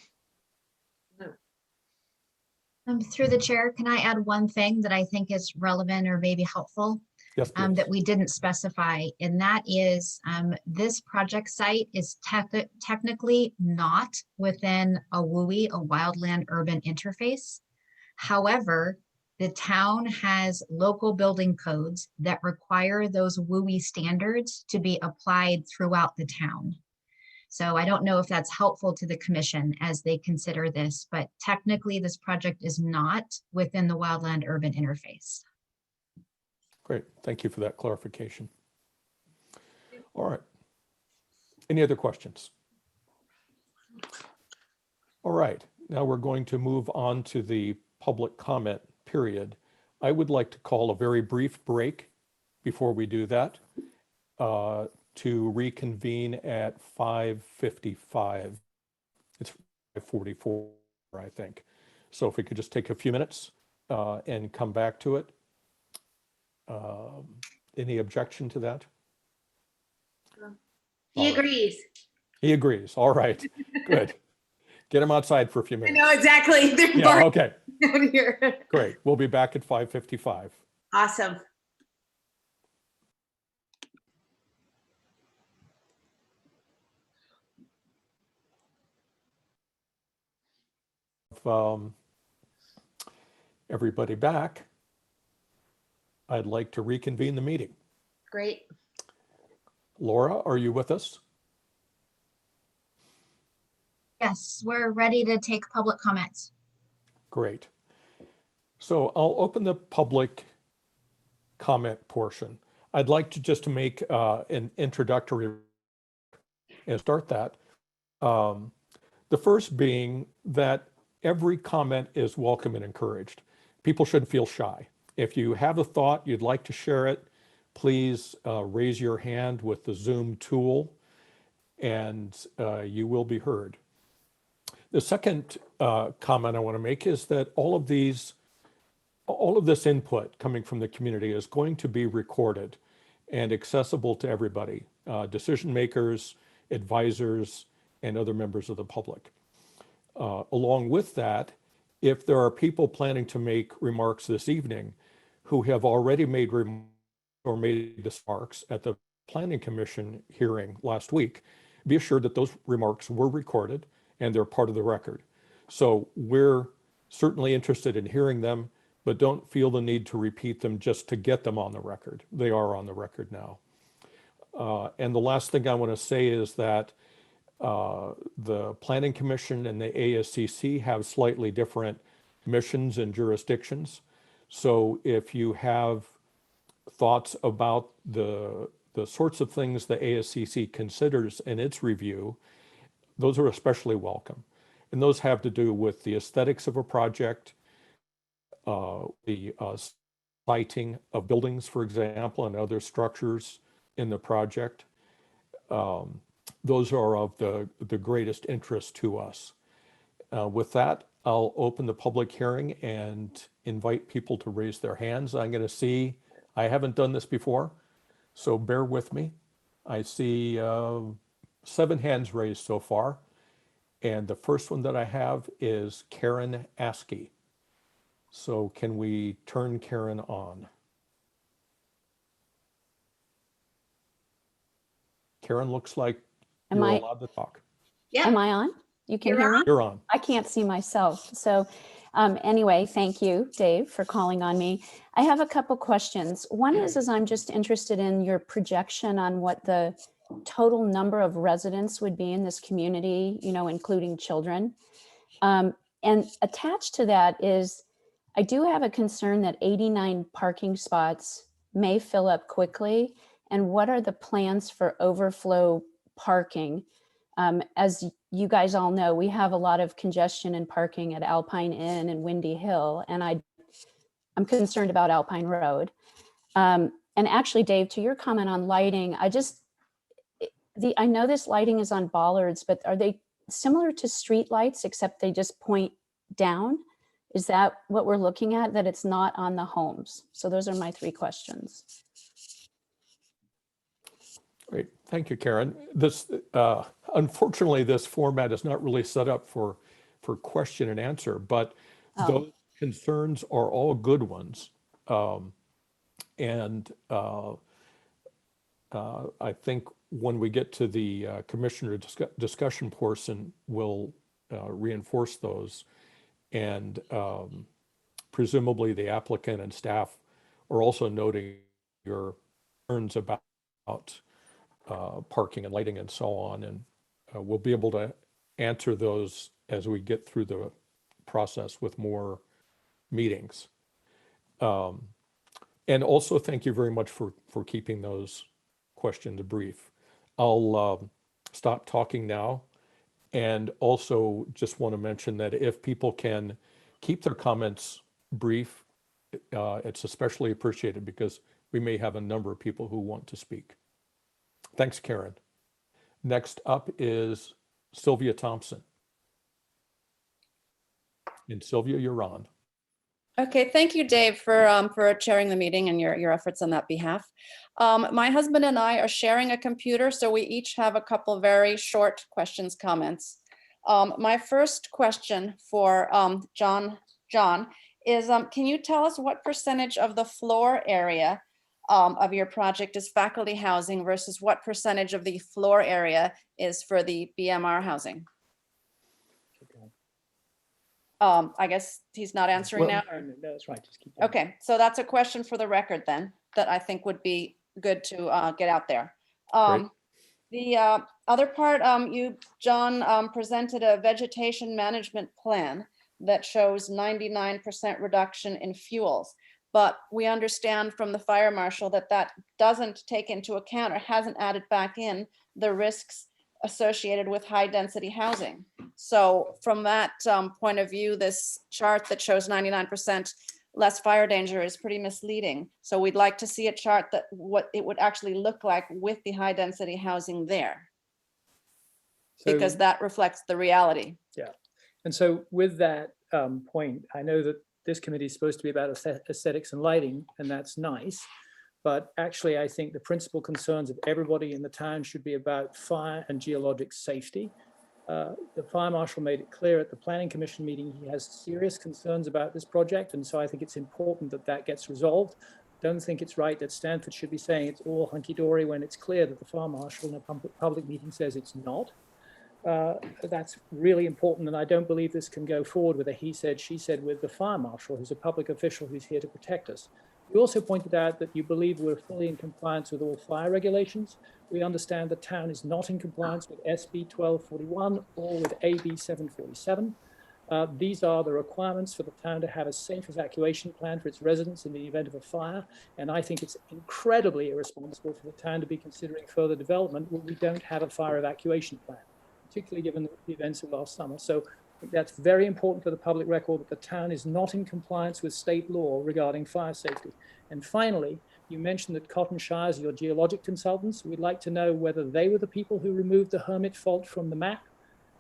Through the chair, can I add one thing that I think is relevant or maybe helpful? Yes, please. That we didn't specify, and that is this project site is technically not within a WUI, a wildland urban interface. However, the town has local building codes that require those WUI standards to be applied throughout the town. So I don't know if that's helpful to the commission as they consider this, but technically this project is not within the wildland urban interface. Great, thank you for that clarification. All right, any other questions? All right, now we're going to move on to the public comment period. I would like to call a very brief break before we do that to reconvene at 5:55. It's 5:44, I think. So if we could just take a few minutes and come back to it. Any objection to that? He agrees. He agrees. All right, good. Get him outside for a few I minutes. know exactly. They're Yeah, okay, down here. great. We'll be back at 5:55. Awesome. everybody back, I'd like to reconvene the meeting. Great. Laura, are you with us? Yes, we're ready to take public comments. Great. So I'll open the public comment portion. I'd like to just make an introductory and start that. The first being that every comment is welcome and encouraged. People shouldn't feel shy. If you have a thought, you'd like to share it, please raise your hand with the Zoom tool and you will be heard. The second comment I want to make is that all of this input coming from the community is going to be recorded and accessible to everybody, decision makers, advisors, and other members of the public. Along with that, if there are people planning to make remarks this evening who have already made remarks at the Planning Commission hearing last week, be assured that those remarks were recorded and they're part of the record. So we're certainly interested in hearing them, but don't feel the need to repeat them just to get them on the record. They are on the record now. And the last thing I want to say is that the Planning Commission and the ASCC have slightly different missions and jurisdictions. So if you have thoughts about the sorts of things the ASCC considers in its review, those are especially welcome. And those have to do with the aesthetics of a project, the siting of buildings, for example, and other structures in the project. Those are of the greatest interest to us. With that, I'll open the public hearing and invite people to raise their hands. I'm going to see, I haven't done this before, so bear with me. I see 7 hands raised so far. And the first one that I have is Karen Ascc. So can we turn Karen on? Karen, looks like Am you're I- allowed to talk. Yeah. Am I on? You can You're hear me? You're on. I can't see myself. So anyway, thank you, Dave, for calling on me. I have a couple questions. One is I'm just interested in your projection on what the total number of residents would be in this community, you know, including children. And attached to that is, I do have a concern that 89 parking spots may fill up quickly. And what are the plans for overflow parking? As you guys all know, we have a lot of congestion in parking at Alpine Inn and Windy Hill, and I'm concerned about Alpine Road. And actually, Dave, to your comment on lighting, I know this lighting is on bollards, but are they similar to street lights except they just point down? Is that what we're looking at, that it's not on the homes? So those are my 3 questions. Great, thank you, Karen. This, unfortunately, this format is not really set up for question and answer, but those concerns are all good ones. And I think when we get to the commissioner discussion portion, we'll reinforce those. And presumably the applicant and staff are also noting your concerns about parking and lighting and so on. And we'll be able to answer those as we get through the process with more meetings. And also thank you very much for keeping those questions brief. I'll stop talking now. And also just want to mention that if people can keep their comments brief, it's especially appreciated because we may have a number of people who want to speak. Thanks, Karen. Next up is Sylvia Thompson. And Sylvia, you're on. Okay, thank you, Dave, for chairing the meeting and your efforts on that behalf. My husband and I are sharing a computer, so we each have a couple very short questions, comments. My first question for John is, can you tell us what percentage of the floor area of your project is faculty housing versus what percentage of the floor area is for the BMR housing? I guess he's not answering Well- now. or- No, that's right. Just keep going. Okay, so that's a question for the record then, that I think would be good to get out there. Great. The other part, you, John, presented a vegetation management plan that shows 99% reduction in fuels. But we understand from the fire marshal that that doesn't take into account or hasn't added back in the risks associated with high density housing. So from that point of view, this chart that shows 99% less fire danger is pretty misleading. So we'd like to see a chart that what it would actually look like with the high density housing there, because So- that reflects the reality. And so with that point, I know that this committee is supposed to be about aesthetics and lighting, and that's nice. But actually, I think the principal concerns of everybody in the town should be about fire and geologic safety. The fire marshal made it clear at the planning commission meeting, he has serious concerns about this project. And so I think it's important that that gets resolved. Don't think it's right that Stanford should be saying it's all hunky-dory when it's clear that the fire marshal in a public meeting says it's not. That's really important, and I don't believe this can go forward with a he said, she said with the fire marshal, who's a public official who's here to protect us. You also pointed out that you believe we're fully in compliance with all fire regulations. We understand the town is not in compliance with SB 1241 or with AB 747. These are the requirements for the town to have a safe evacuation plan for its residents in the event of a fire. And I think it's incredibly irresponsible for the town to be considering further development when we don't have a fire evacuation plan, particularly given the events of last summer. So I think that's very important for the public record that the town is not in compliance with state law regarding fire safety. And finally, you mentioned that Cotton Shires are your geologic consultants. We'd like to know whether they were the people who removed the Hermit Fault from the map.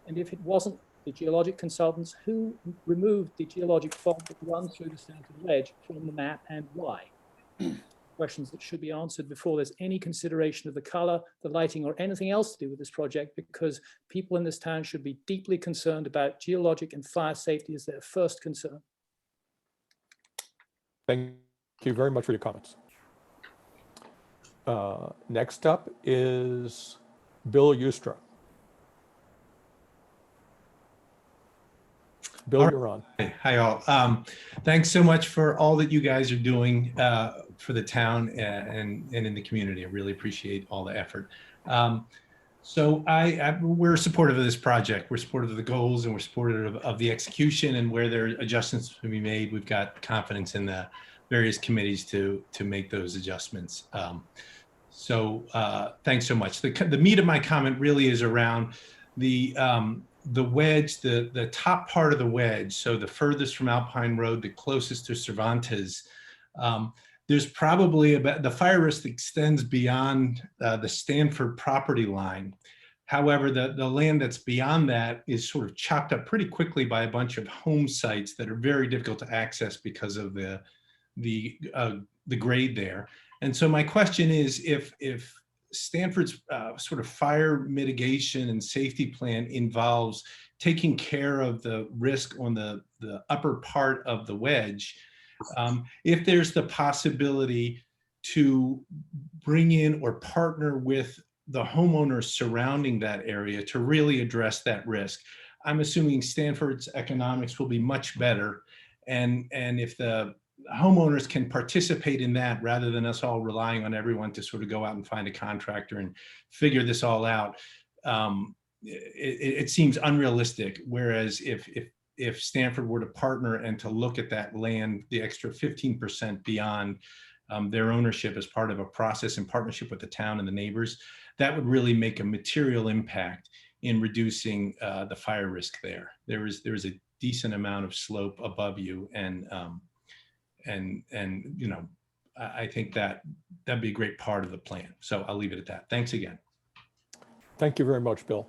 And if it wasn't the geologic consultants, who removed the geologic fault that runs through the Stanford Ledge from the map and why? Questions that should be answered before there's any consideration of the color, the lighting, or anything else to do with this project, because people in this town should be deeply concerned about geologic and fire safety as their first concern. Thank you very much for your comments. Next up is Bill Ustra. Bill, All right. you're on. Hi, all. Thanks so much for all that you guys are doing for the town and in the community. I really appreciate all the effort. So we're supportive of this project. We're supportive of the goals, and we're supportive of the execution, and where there are adjustments to be made, we've got confidence in the various committees to make those adjustments. Thanks so much. The meat of my comment really is around the wedge, the top part of the wedge, so the furthest from Alpine Road, the closest to Cervantes. There's probably the fire risk extends beyond the Stanford property line. However, the land that's beyond that is sort of chopped up pretty quickly by a bunch of home sites that are very difficult to access because of the grade there. And so my question is, if Stanford's sort of fire mitigation and safety plan involves taking care of the risk on the upper part of the wedge, if there's the possibility to bring in or partner with the homeowners surrounding that area to really address that risk. I'm assuming Stanford's economics will be much better. And if the homeowners can participate in that rather than us all relying on everyone to sort of go out and find a contractor and figure this all out, it seems unrealistic. Whereas if Stanford were to partner and to look at that land, the extra 15% beyond their ownership as part of a process in partnership with the town and the neighbors, that would really make a material impact in reducing the fire risk there. There is a decent amount of slope above you, and you know, I think that'd be a great part of the plan. So I'll leave it at that. Thanks again. Thank you very much, Bill.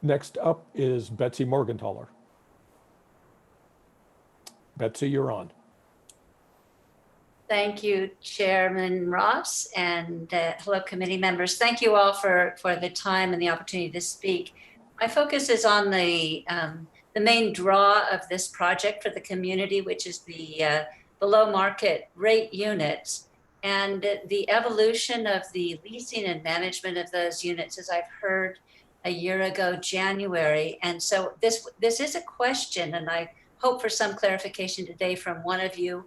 Next up is Betsy Morgenthaler. Betsy, you're on. Thank you, Chairman Ross, and hello, committee members. Thank you all for the time and the opportunity to speak. My focus is on the main draw of this project for the community, which is the below market rate units, and the evolution of the leasing and management of those units, as I've heard a year ago, January. And so this is a question, and I hope for some clarification today from one of you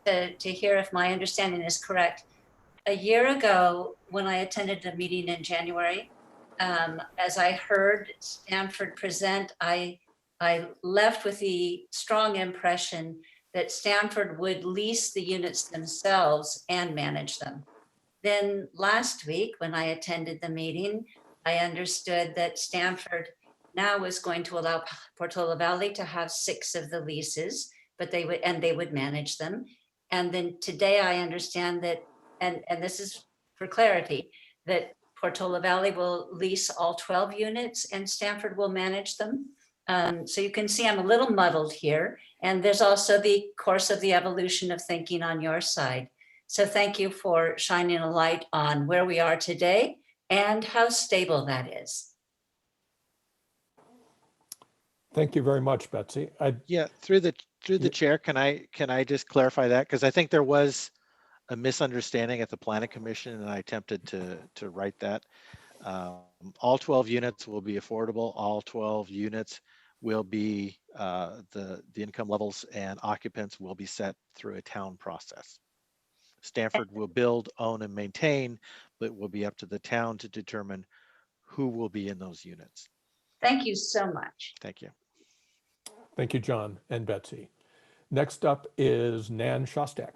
to hear if my understanding is correct. A year ago, when I attended a meeting in January, as I heard Stanford present, I left with the strong impression that Stanford would lease the units themselves and manage them. Then last week, when I attended the meeting, I understood that Stanford now was going to allow Portola Valley to have 6 of the leases, but they would manage them. And then today I understand that, and this is for clarity, that Portola Valley will lease all 12 units and Stanford will manage them. So you can see I'm a little muddled here. And there's also the course of the evolution of thinking on your side. So thank you for shining a light on where we are today and how stable that is. Thank you very much, Betsy. Yeah, through the chair, can I just clarify that? Because I think there was a misunderstanding at the Planning Commission, and I attempted to write that. All 12 units will be affordable. All 12 units will be the income levels and occupants will be set through a town process. Stanford will build, own, and maintain, but it will be up to the town to determine who will be in those units. Thank you so much. Thank you. Thank you, John and Betsy. Next up is Nan Shostak.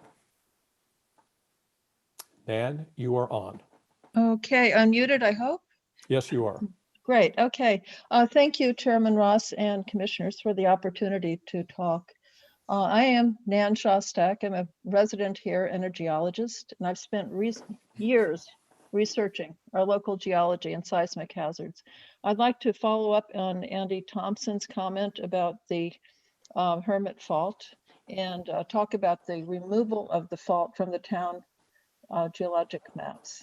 Nan, you are on. Okay, unmuted, I hope. Yes, you are. Great, okay. Thank you, Chairman Ross and Commissioners, for the opportunity to talk. I am Nan Shostak. I'm a resident here and a geologist, and I've spent years researching our local geology and seismic hazards. I'd like to follow up on Andy Thompson's comment about the Hermit Fault and talk about the removal of the fault from the town geologic maps.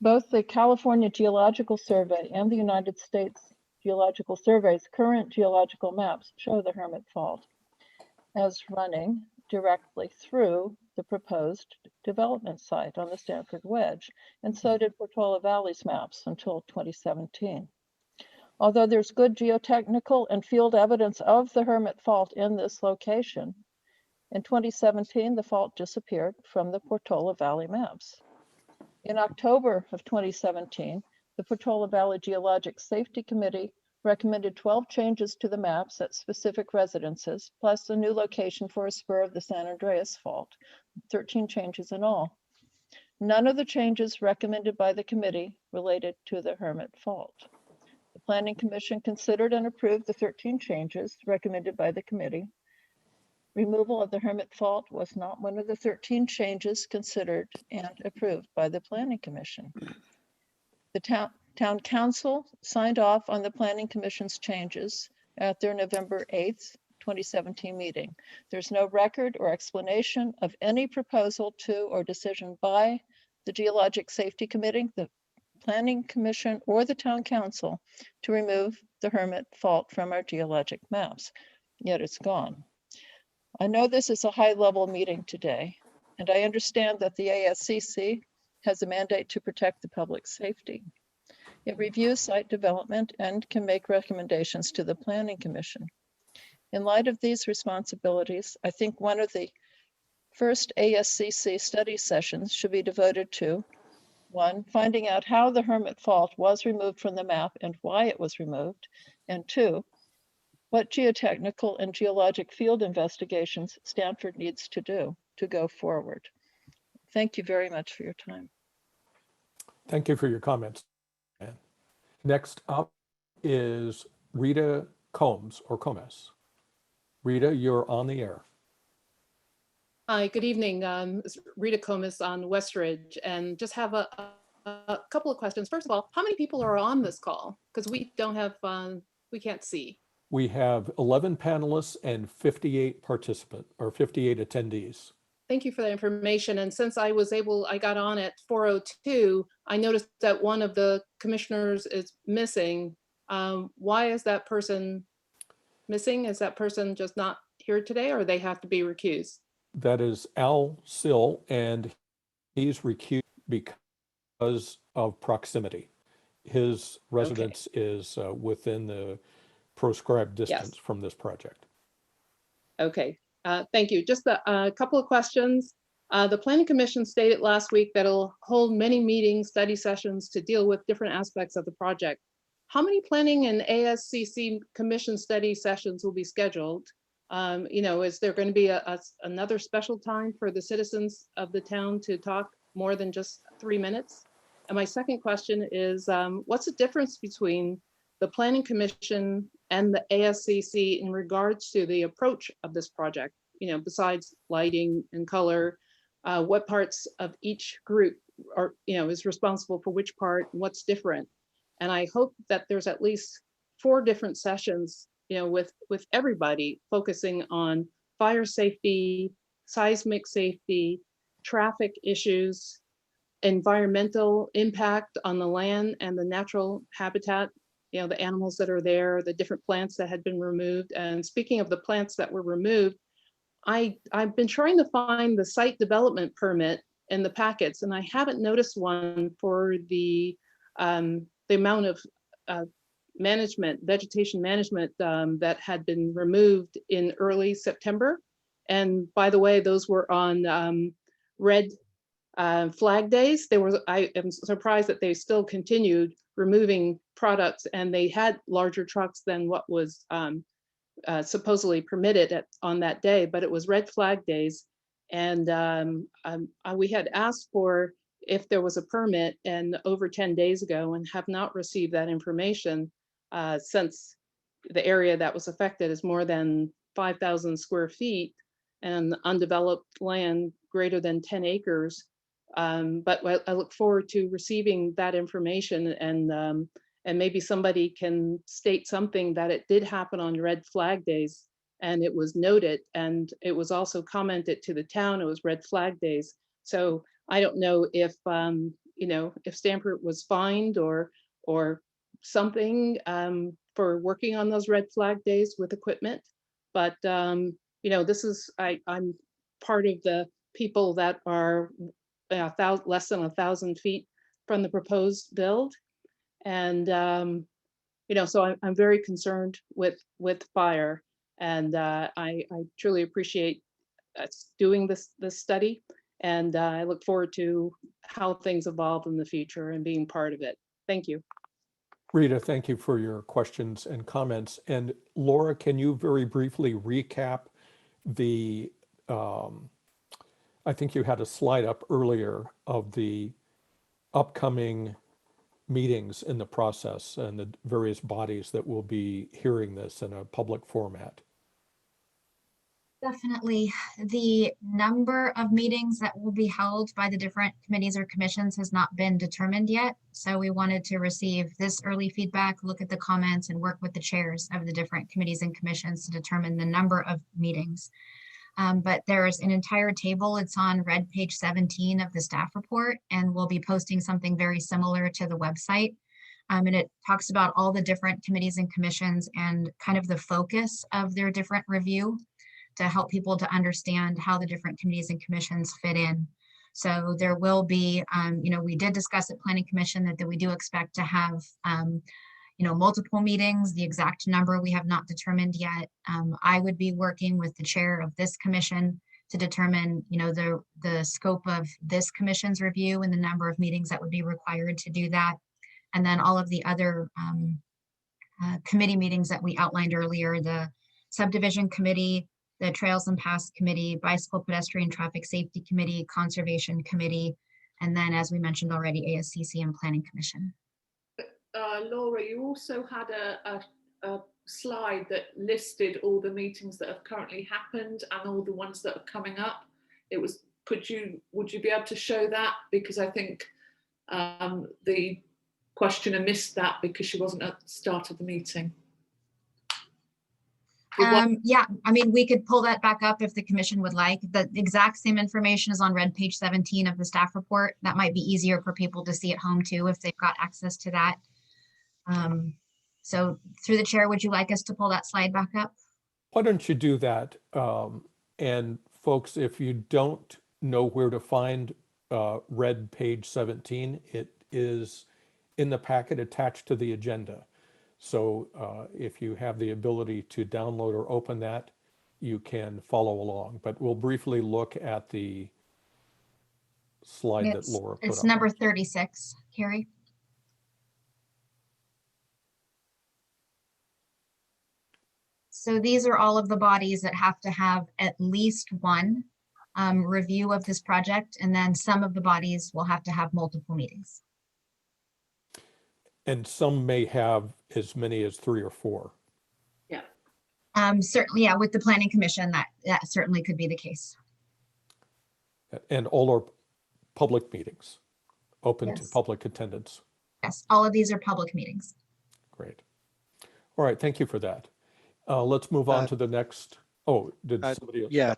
Both the California Geological Survey and the United States Geological Survey's current geological maps show the Hermit Fault as running directly through the proposed development site on the Stanford Wedge, and so did Portola Valley's maps until 2017. Although there's good geotechnical and field evidence of the Hermit Fault in this location, in 2017, the fault disappeared from the Portola Valley maps. In October of 2017, the Portola Valley Geologic Safety Committee recommended 12 changes to the maps at specific residences, plus a new location for a spur of the San Andreas Fault, 13 changes in all. None of the changes recommended by the committee related to the Hermit Fault. The Planning Commission considered and approved the 13 changes recommended by the committee. Removal of the Hermit Fault was not one of the 13 changes considered and approved by the Planning Commission. The Town Council signed off on the Planning Commission's changes at their November 8th, 2017 meeting. There's no record or explanation of any proposal to or decision by the Geologic Safety Committee, the Planning Commission, or the Town Council to remove the Hermit Fault from our geologic maps, yet it's gone. I know this is a high-level meeting today, and I understand that the Ascc has a mandate to protect the public safety. It reviews site development and can make recommendations to the Planning Commission. In light of these responsibilities, I think one of the first Ascc study sessions should be devoted to 1, finding out how the Hermit Fault was removed from the map and why it was removed, and 2, what geotechnical and geologic field investigations Stanford needs to do to go forward. Thank you very much for your time. Thank you for your comments. Next up is Rita Combs or Combs. Rita, you're on the air. Hi, good evening. It's Rita Combs on Westridge, and just have a couple of questions. First of all, how many people are on this call? Because we don't have, we can't see. We have 11 panelists and 58 participants or 58 attendees. Thank you for that information. And since I got on at 4:02, I noticed that one of the commissioners is missing. Why is that person missing? Is that person just not here today, or they have to be recused? That is Al Sill, and he's recused because of proximity. His residence is within the proscribed distance from this project. Okay, thank you. Just a couple of questions. The Planning Commission stated last week that it'll hold many meetings, study sessions to deal with different aspects of the project. How many planning and ASCC commission study sessions will be scheduled? Is there going to be another special time for the citizens of the town to talk more than just 3 minutes? And my second question is, what's the difference between the Planning Commission and the ASCC in regards to the approach of this project? Besides lighting and color, what parts of each group are, is responsible for which part, what's different? And I hope that there's at least 4 different sessions, with everybody focusing on fire safety, seismic safety, traffic issues, environmental impact on the land and the natural habitat, the animals that are there, the different plants that had been removed. And speaking of the plants that were removed, I've been trying to find the site development permit in the packets, and I haven't noticed one for the amount of vegetation management that had been removed in early September. And by the way, those were on red flag days. I am surprised that they still continued removing products, and they had larger trucks than what was supposedly permitted on that day, but it was red flag days. And we had asked for if there was a permit and over 10 days ago, and have not received that information since the area that was affected is more than 5,000 square feet and undeveloped land greater than 10 acres. But I look forward to receiving that information, and maybe somebody can state something that it did happen on red flag days and it was noted, and it was also commented to the town it was red flag days. So I don't know if if Stamford was fined or something for working on those red flag days with equipment. But this is I'm part of the people that are less than 1,000 feet from the proposed build. And, so I'm very concerned with fire, and I truly appreciate doing this study. And I look forward to how things evolve in the future and being part of it. Thank you. Rita, thank you for your questions and comments. And Laura, can you very briefly recap the, I think you had a slide up earlier of the upcoming meetings in the process and the various bodies that will be hearing this in a public format? Definitely. The number of meetings that will be held by the different committees or commissions has not been determined yet. So we wanted to receive this early feedback, look at the comments, and work with the chairs of the different committees and commissions to determine the number of meetings. But there's an entire table. It's on red page 17 of the staff report, and we'll be posting something very similar to the website. And it talks about all the different committees and commissions and kind of the focus of their different review to help people to understand how the different committees and commissions fit in. So there will be, we did discuss at Planning Commission that we do expect to have, multiple meetings. The exact number we have not determined yet. I would be working with the chair of this commission to determine, the scope of this commission's review and the number of meetings that would be required to do that. And then all of the other committee meetings that we outlined earlier, the Subdivision Committee, the Trails and Paths Committee, Bicycle, Pedestrian, Traffic Safety Committee, Conservation Committee, and then, as we mentioned already, ASCC and Planning Commission. Laura, you also had a slide that listed all the meetings that have currently happened and all the ones that are coming up. Would you be able to show that? Because I think the questioner missed that because she wasn't at the start of the meeting. Yeah, we could pull that back up if the commission would like. The exact same information is on red page 17 of the staff report. That might be easier for people to see at home too, if they've got access to that. So through the chair, would you like us to pull that slide back up? Why don't you do that? And folks, if you don't know where to find red page 17, it is in the packet attached to the agenda. So if you have the ability to download or open that, you can follow along, but we'll briefly look at the slide that Laura put It's up. number 36, Carrie. So these are all of the bodies that have to have at least one review of this project, and then some of the bodies will have to have multiple meetings. And some may have as many as 3 or 4. Yeah. Certainly, yeah, with the Planning Commission, that certainly could be the case. And all are public meetings, open to Yes. public attendance. Yes, all of these are public meetings. Great. All right, thank you for that. Let's move on to the next. Oh, did somebody else? Yeah,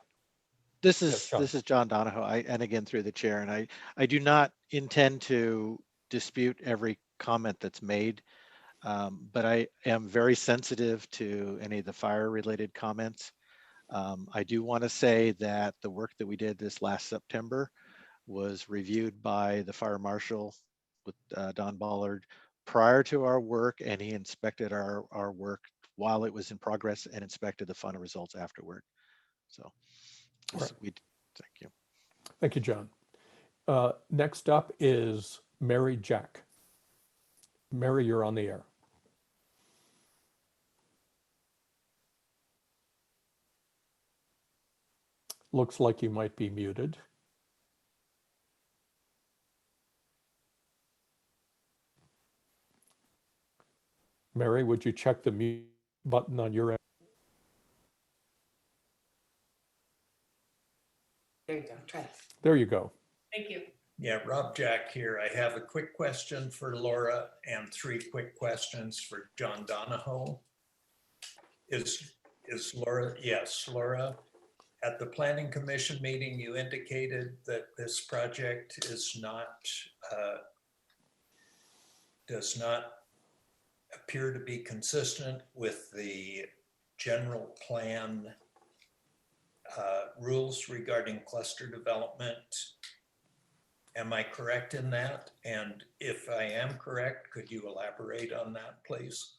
this Yes, is John. John Donahoe. And again through the chair, and I do not intend to dispute every comment that's made, but I am very sensitive to any of the fire related comments. I do want to say that the work that we did this last September was reviewed by the fire marshal with Don Ballard prior to our work, and he inspected our work while it was in progress and inspected the final results afterward. So Right. thank you. Thank you, John. Next up is Mary Jack. Mary, you're on the air. Looks like you might be muted. Mary, would you check the mute button on your end? There you go, try it. There you go. Thank you. Yeah, Rob Jack here. I have a quick question for Laura and 3 quick questions for John Donahoe. Is Laura? Yes, Laura. At the Planning Commission meeting, you indicated that this project is does not appear to be consistent with the general plan rules regarding cluster development. Am I correct in that? And if I am correct, could you elaborate on that, please?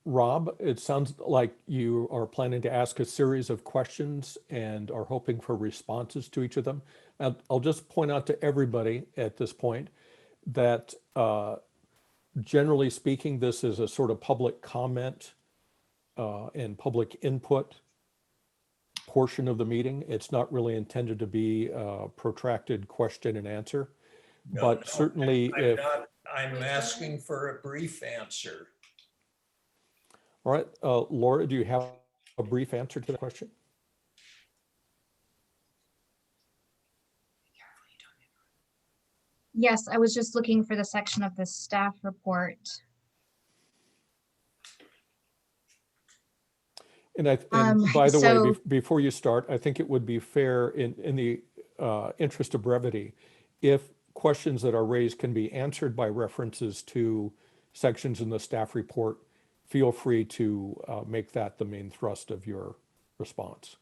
Rob, it sounds like you are planning to ask a series of questions and are hoping for responses to each of them. I'll just point out to everybody at this point that generally speaking, this is a sort of public comment and public input portion of the meeting. It's not really intended to be a protracted question and answer, but certainly I'm asking for a brief answer. All right, Laura, do you have a brief answer to the question? Yes, I was just looking for the section of the staff report. And by the way, before you start, I think it would be fair in the interest of brevity, if questions that are raised can be answered by references to sections in the staff report, feel free to make that the main thrust of your response.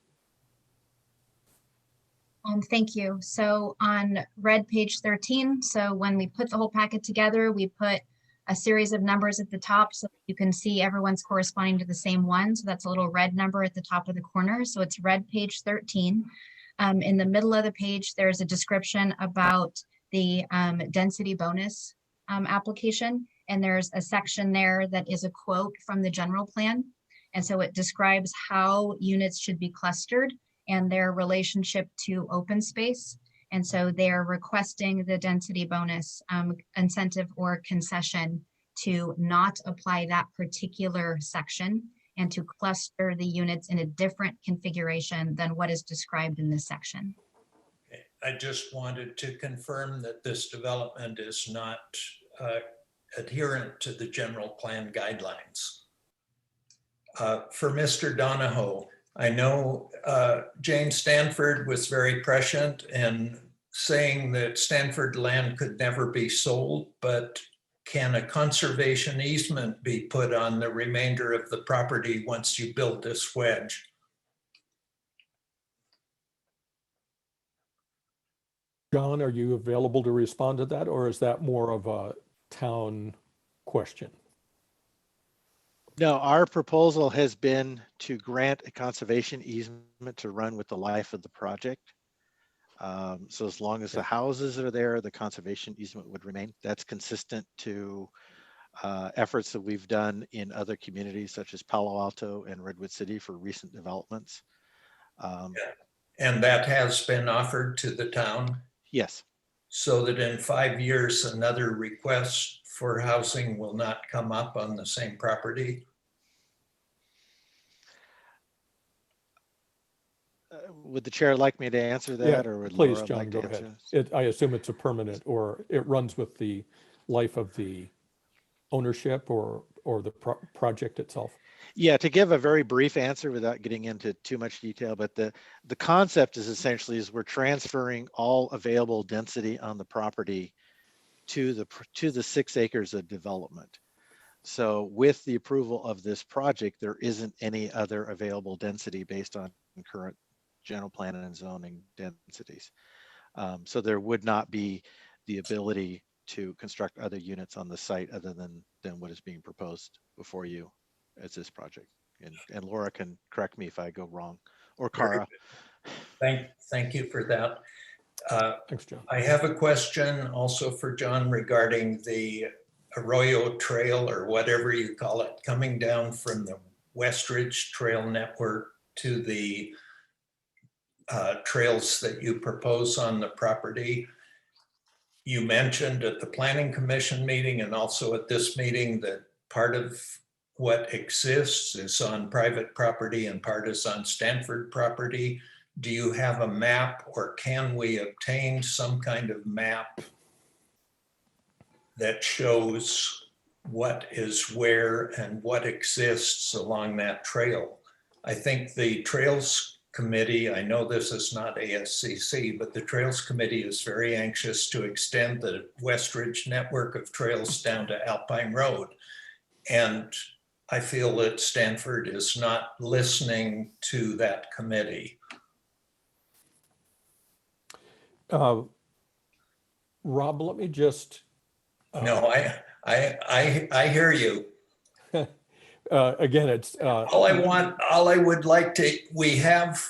Thank you. So on red page 13, so when we put the whole packet together, we put a series of numbers at the top so you can see everyone's corresponding to the same one. So that's a little red number at the top of the corner. So it's red page 13. In the middle of the page, there's a description about the density bonus application. And there's a section there that is a quote from the general plan. And so it describes how units should be clustered and their relationship to open space. And so they're requesting the density bonus incentive or concession to not apply that particular section and to cluster the units in a different configuration than what is described in this section. Okay. I just wanted to confirm that this development is not adherent to the general plan guidelines. For Mr. Donahoe, I know Jane Stanford was very prescient in saying that Stanford land could never be sold, but can a conservation easement be put on the remainder of the property once you build this wedge? John, are you available to respond to that, or is that more of a town question? No, our proposal has been to grant a conservation easement to run with the life of the project. So as long as the houses are there, the conservation easement would remain. That's consistent to efforts that we've done in other communities such as Palo Alto and Redwood City for recent developments. And that has been offered to the town? Yes. So that in 5 years, another request for housing will not come up on the same property? Would the chair like me to answer that, or would please, Laura John, like go to answer ahead. this? I assume it's a permanent, or it runs with the life of the ownership or the project itself. Yeah, to give a very brief answer without getting into too much detail, but the concept is essentially is we're transferring all available density on the property to the 6 acres of development. So with the approval of this project, there isn't any other available density based on current general plan and zoning densities. So there would not be the ability to construct other units on the site other than what is being proposed before you as this project. And Laura can correct me if I go wrong, or Cara. Thank you for that. Thanks, John. I have a question also for John regarding the Arroyo Trail, or whatever you call it, coming down from the Westridge Trail Network to the trails that you propose on the property. You mentioned at the Planning Commission meeting and also at this meeting that part of what exists is on private property and part is on Stanford property. Do you have a map, or can we obtain some kind of map that shows what is where and what exists along that trail? I think the Trails Committee, I know this is not ASCC, but the Trails Committee is very anxious to extend the Westridge network of trails down to Alpine Road. And I feel that Stanford is not listening to that committee. Rob, let me just. No, I hear you. Again, it's all I would like to, we have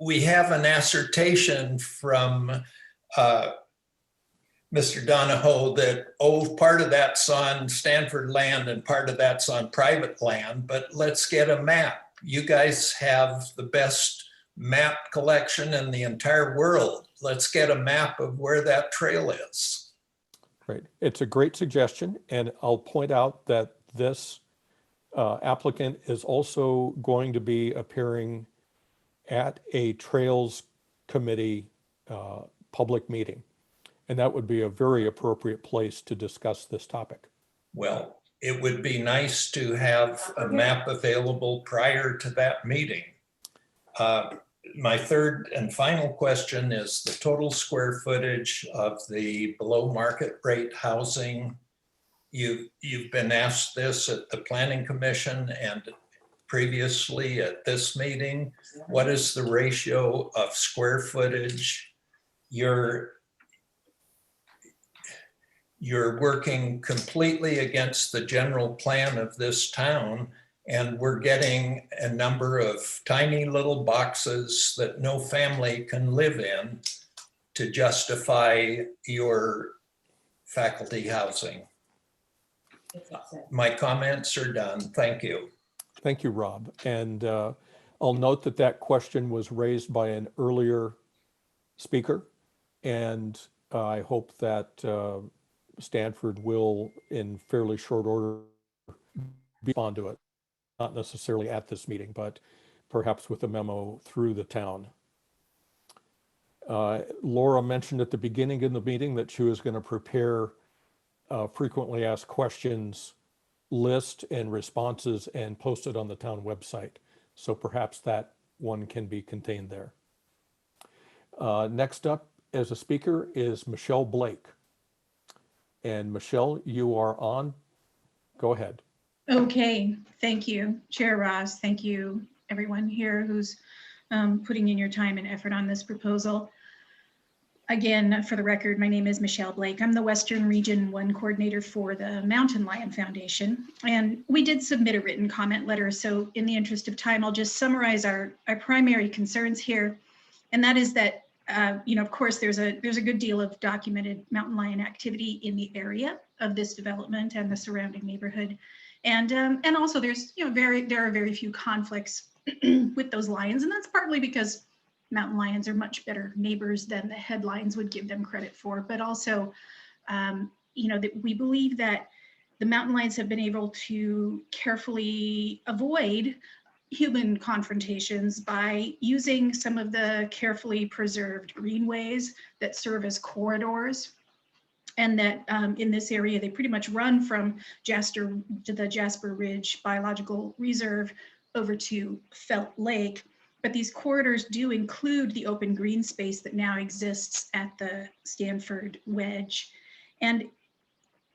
an assertion from Mr. Donahoe that, part of that's on Stanford land and part of that's on private land, but let's get a map. You guys have the best map collection in the entire world. Let's get a map of where that trail is. Right. It's a great suggestion. And I'll point out that this applicant is also going to be appearing at a Trails Committee public meeting. And that would be a very appropriate place to discuss this topic. Well, it would be nice to have a map available prior to that meeting. My third and final question is the total square footage of the below market rate housing. You've been asked this at the Planning Commission and previously at this meeting. What is the ratio of square footage? You're working completely against the general plan of this town, and we're getting a number of tiny little boxes that no family can live in to justify your faculty housing. My comments are done. Thank you. Thank you, Rob. And I'll note that that question was raised by an earlier speaker, and I hope that Stanford will, in fairly short order, respond to it. Not necessarily at this meeting, but perhaps with a memo through the town. Laura mentioned at the beginning of the meeting that she was going to prepare frequently asked questions list and responses and post it on the town website. So perhaps that one can be contained there. Next up as a speaker is Michelle Blake. And Michelle, you are on. Go ahead. Okay, thank you, Chair Ross. Thank you, everyone here who's putting in your time and effort on this proposal. Again, for the record, my name is Michelle Blake. I'm the Western Region 1 coordinator for the Mountain Lion Foundation. And we did submit a written comment letter. So in the interest of time, I'll just summarize our primary concerns here. And that is that, of course, there's a good deal of documented mountain lion activity in the area of this development and the surrounding neighborhood. And also there's, there are very few conflicts with those lions. And that's partly because mountain lions are much better neighbors than the headlines would give them credit for, but also, that we believe that the mountain lions have been able to carefully avoid human confrontations by using some of the carefully preserved greenways that serve as corridors. And that in this area, they pretty much run from the Jasper Ridge Biological Reserve over to Felt Lake. But these corridors do include the open green space that now exists at the Stanford Wedge. And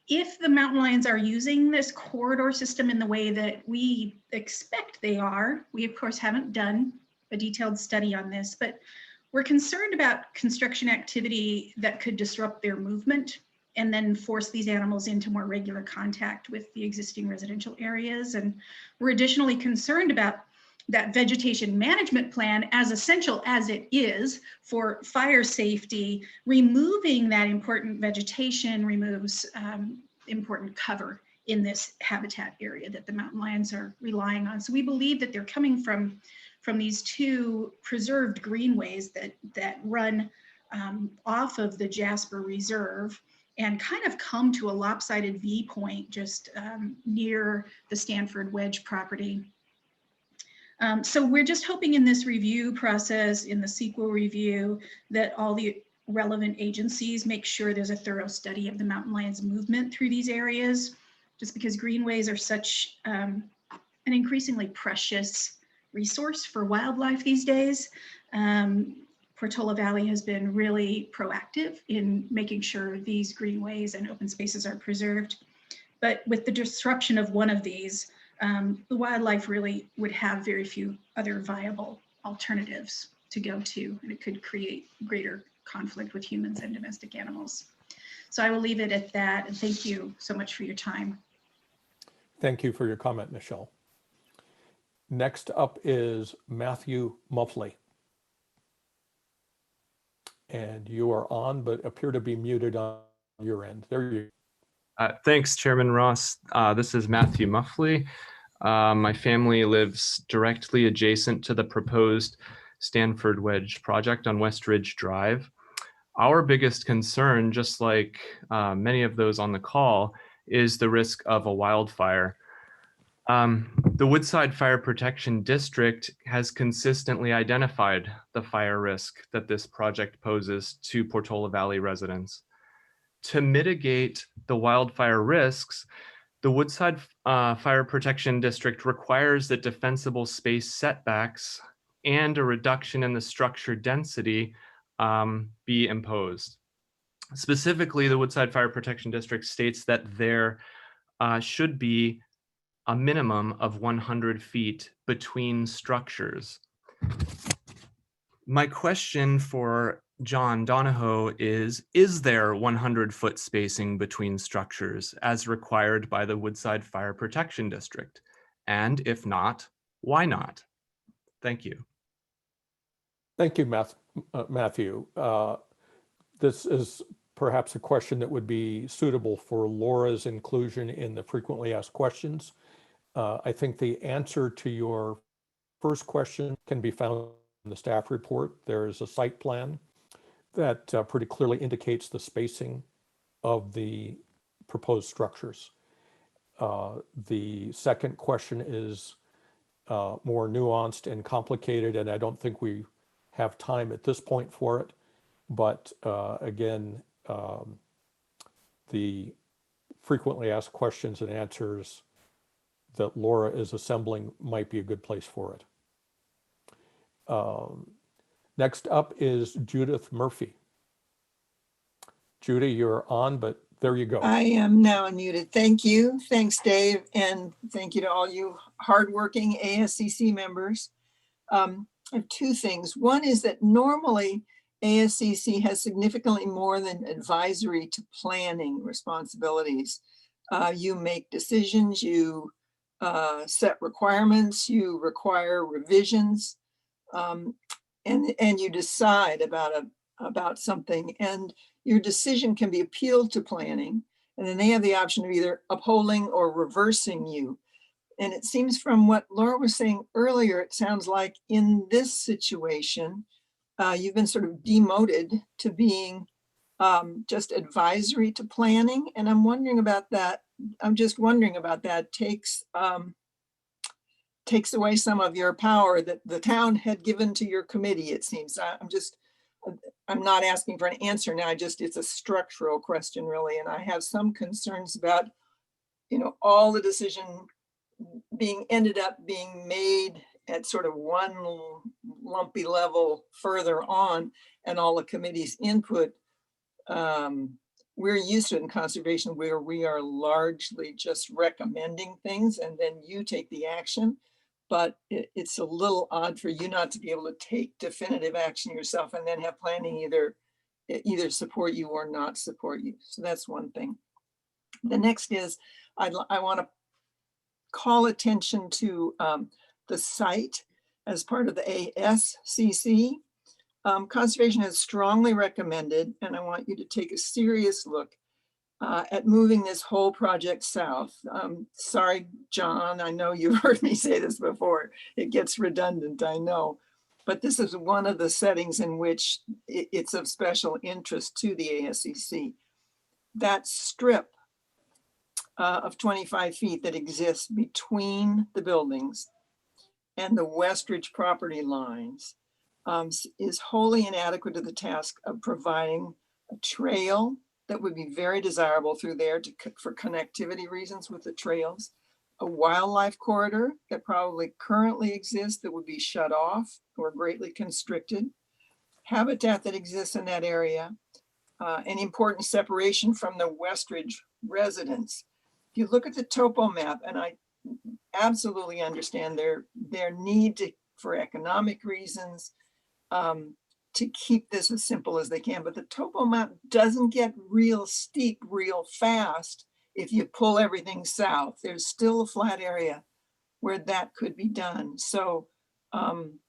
if the mountain lions are using this corridor system in the way that we expect they are, we of course haven't done a detailed study on this, but we're concerned about construction activity that could disrupt their movement and then force these animals into more regular contact with the existing residential areas. And we're additionally concerned about that vegetation management plan, as essential as it is for fire safety. Removing that important vegetation removes important cover in this habitat area that the mountain lions are relying on. So we believe that they're coming from these two preserved greenways that run off of the Jasper Reserve and kind of come to a lopsided V point just near the Stanford Wedge property. So we're just hoping in this review process, in the sequel review, that all the relevant agencies make sure there's a thorough study of the mountain lions movement through these areas, just because greenways are such an increasingly precious resource for wildlife these days. Portola Valley has been really proactive in making sure these greenways and open spaces are preserved. But with the disruption of one of these, the wildlife really would have very few other viable alternatives to go to, and it could create greater conflict with humans and domestic animals. So I will leave it at that, and thank you so much for your time. Thank you for your comment, Michelle. Next up is Matthew Muffley. And you are on, but appear to be muted on your end. There you go. Thanks, Chairman Ross. This is Matthew Muffley. My family lives directly adjacent to the proposed Stanford Wedge project on West Ridge Drive. Our biggest concern, just like many of those on the call, is the risk of a wildfire. The Woodside Fire Protection District has consistently identified the fire risk that this project poses to Portola Valley residents. To mitigate the wildfire risks, the Woodside Fire Protection District requires that defensible space setbacks and a reduction in the structure density be imposed. Specifically, the Woodside Fire Protection District states that there should be a minimum of 100 feet between structures. My question for John Donahoe is there 100-foot spacing between structures as required by the Woodside Fire Protection District? And if not, why not? Thank you. Thank you, Matthew. This is perhaps a question that would be suitable for Laura's inclusion in the frequently asked questions. I think the answer to your first question can be found in the staff report. There is a site plan that pretty clearly indicates the spacing of the proposed structures. The second question is more nuanced and complicated, and I don't think we have time at this point for it. But again, the frequently asked questions and answers that Laura is assembling might be a good place for it. Next up is Judith Murphy. Judy, you're on, but there you go. I am now unmuted. Thank you. Thanks, Dave. And thank you to all you hardworking ASCC members. I have two things. One is that normally ASCC has significantly more than advisory to planning responsibilities. You make decisions, you set requirements, you require revisions, and you decide about something, and your decision can be appealed to planning, and then they have the option of either upholding or reversing you. And it seems from what Laura was saying earlier, it sounds like in this situation, you've been sort of demoted to being just advisory to planning. And I'm wondering about that. I'm just wondering about that takes away some of your power that the town had given to your committee, it seems. I'm not asking for an answer now, it's a structural question really. And I have some concerns about, all the decision ended up being made at sort of one lumpy level further on, and all the committee's input. We're used to it in conservation where we are largely just recommending things and then you take the action. But it's a little odd for you not to be able to take definitive action yourself and then have planning either support you or not support you. So that's one thing. The next is I want to call attention to the site as part of the ASCC. Conservation has strongly recommended, and I want you to take a serious look at moving this whole project south. Sorry, John, I know you've heard me say this before. It gets redundant, I know. But this is one of the settings in which it's of special interest to the ASCC. That strip of 25 feet that exists between the buildings and the Westridge property lines is wholly inadequate to the task of providing a trail that would be very desirable through there for connectivity reasons with the trails, a wildlife corridor that probably currently exists that would be shut off or greatly constricted, habitat that exists in that area, an important separation from the Westridge residents. If you look at the topo map, and I absolutely understand their need for economic reasons, to keep this as simple as they can, but the topo map doesn't get real steep real fast if you pull everything south. There's still a flat area where that could be done. So I'm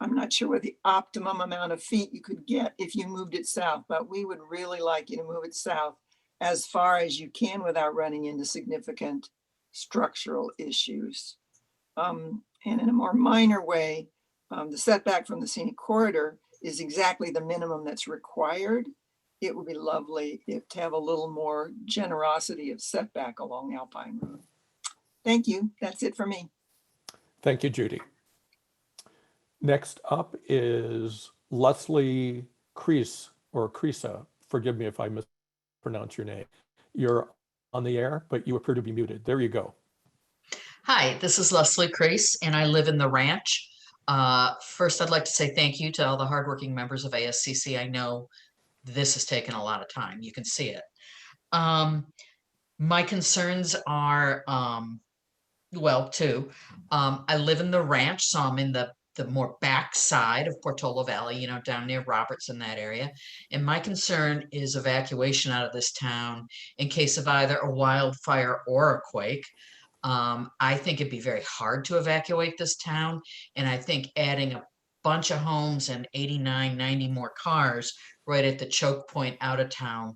not sure what the optimum amount of feet you could get if you moved it south, but we would really like you to move it south as far as you can without running into significant structural issues. And in a more minor way, the setback from the scenic corridor is exactly the minimum that's required. It would be lovely to have a little more generosity of setback along Alpine Road. Thank you. That's it for me. Thank you, Judy. Next up is Leslie Crease, or Creasa. Forgive me if I mispronounce your name. You're on the air, but you appear to be muted. There you go. Hi, this is Leslie Crease, and I live in the ranch. First, I'd like to say thank you to all the hardworking members of ASCC. I know this has taken a lot of time. You can see it. My concerns are, well, two. I live in the ranch, so I'm in the more back side of Portola Valley, down near Roberts in that area. And my concern is evacuation out of this town in case of either a wildfire or a quake. I think it'd be very hard to evacuate this town. And I think adding a bunch of homes and 89, 90 more cars right at the choke point out of town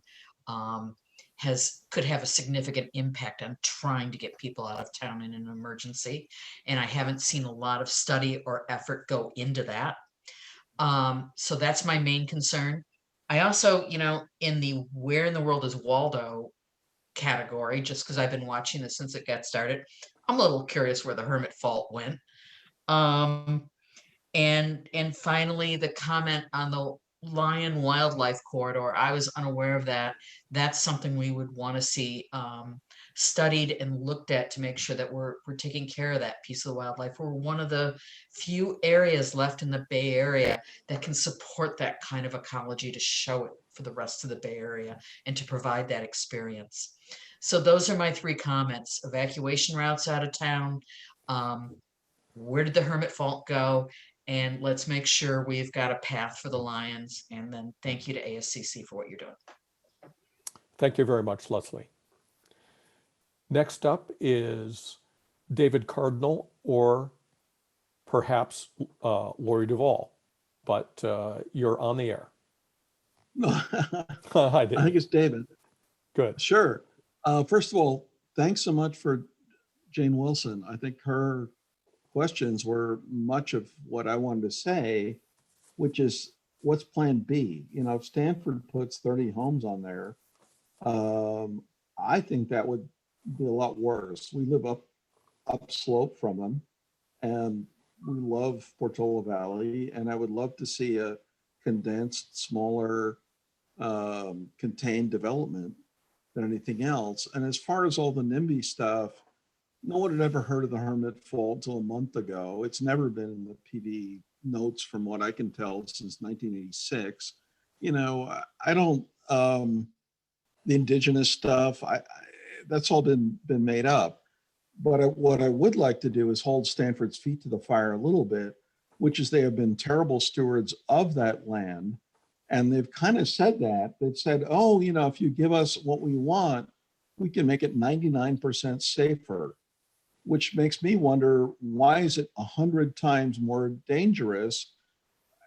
could have a significant impact on trying to get people out of town in an emergency. And I haven't seen a lot of study or effort go into that. So that's my main concern. I also, in the where in the world is Waldo category, just because I've been watching this since it got started, I'm a little curious where the Hermit Fault went. And finally, the comment on the Lion Wildlife Corridor, I was unaware of that. That's something we would want to see studied and looked at to make sure that we're taking care of that piece of the wildlife. We're one of the few areas left in the Bay Area that can support that kind of ecology to show it for the rest of the Bay Area and to provide that experience. So those are my three comments: evacuation routes out of town, where did the Hermit Fault go, And let's make sure we've got a path for the Lions. And then thank you to ASCC for what you're doing. Thank you very much, Leslie. Next up is David Cardinal or perhaps Lori Duvall, but you're on the air. Hi, David. I think it's David. Good. Sure. First of all, thanks so much for Jane Wilson. I think her questions were much of what I wanted to say, which is what's plan B? You know, if Stanford puts 30 homes on there, I think that would be a lot worse. We live upslope from them, and we love Portola Valley, and I would love to see a condensed, smaller, contained development than anything else. And as far as all the NIMBY stuff, no one had ever heard of the Hermit Fault until a month ago. It's never been in the PD notes from what I can tell since 1986. You know, I don't, the indigenous stuff, that's all been made up. But what I would like to do is hold Stanford's feet to the fire a little bit, which is they have been terrible stewards of that land. And they've kind of said that. They've said, oh, you know, if you give us what we want, we can make it 99% safer, which makes me wonder, why is it 100 times more dangerous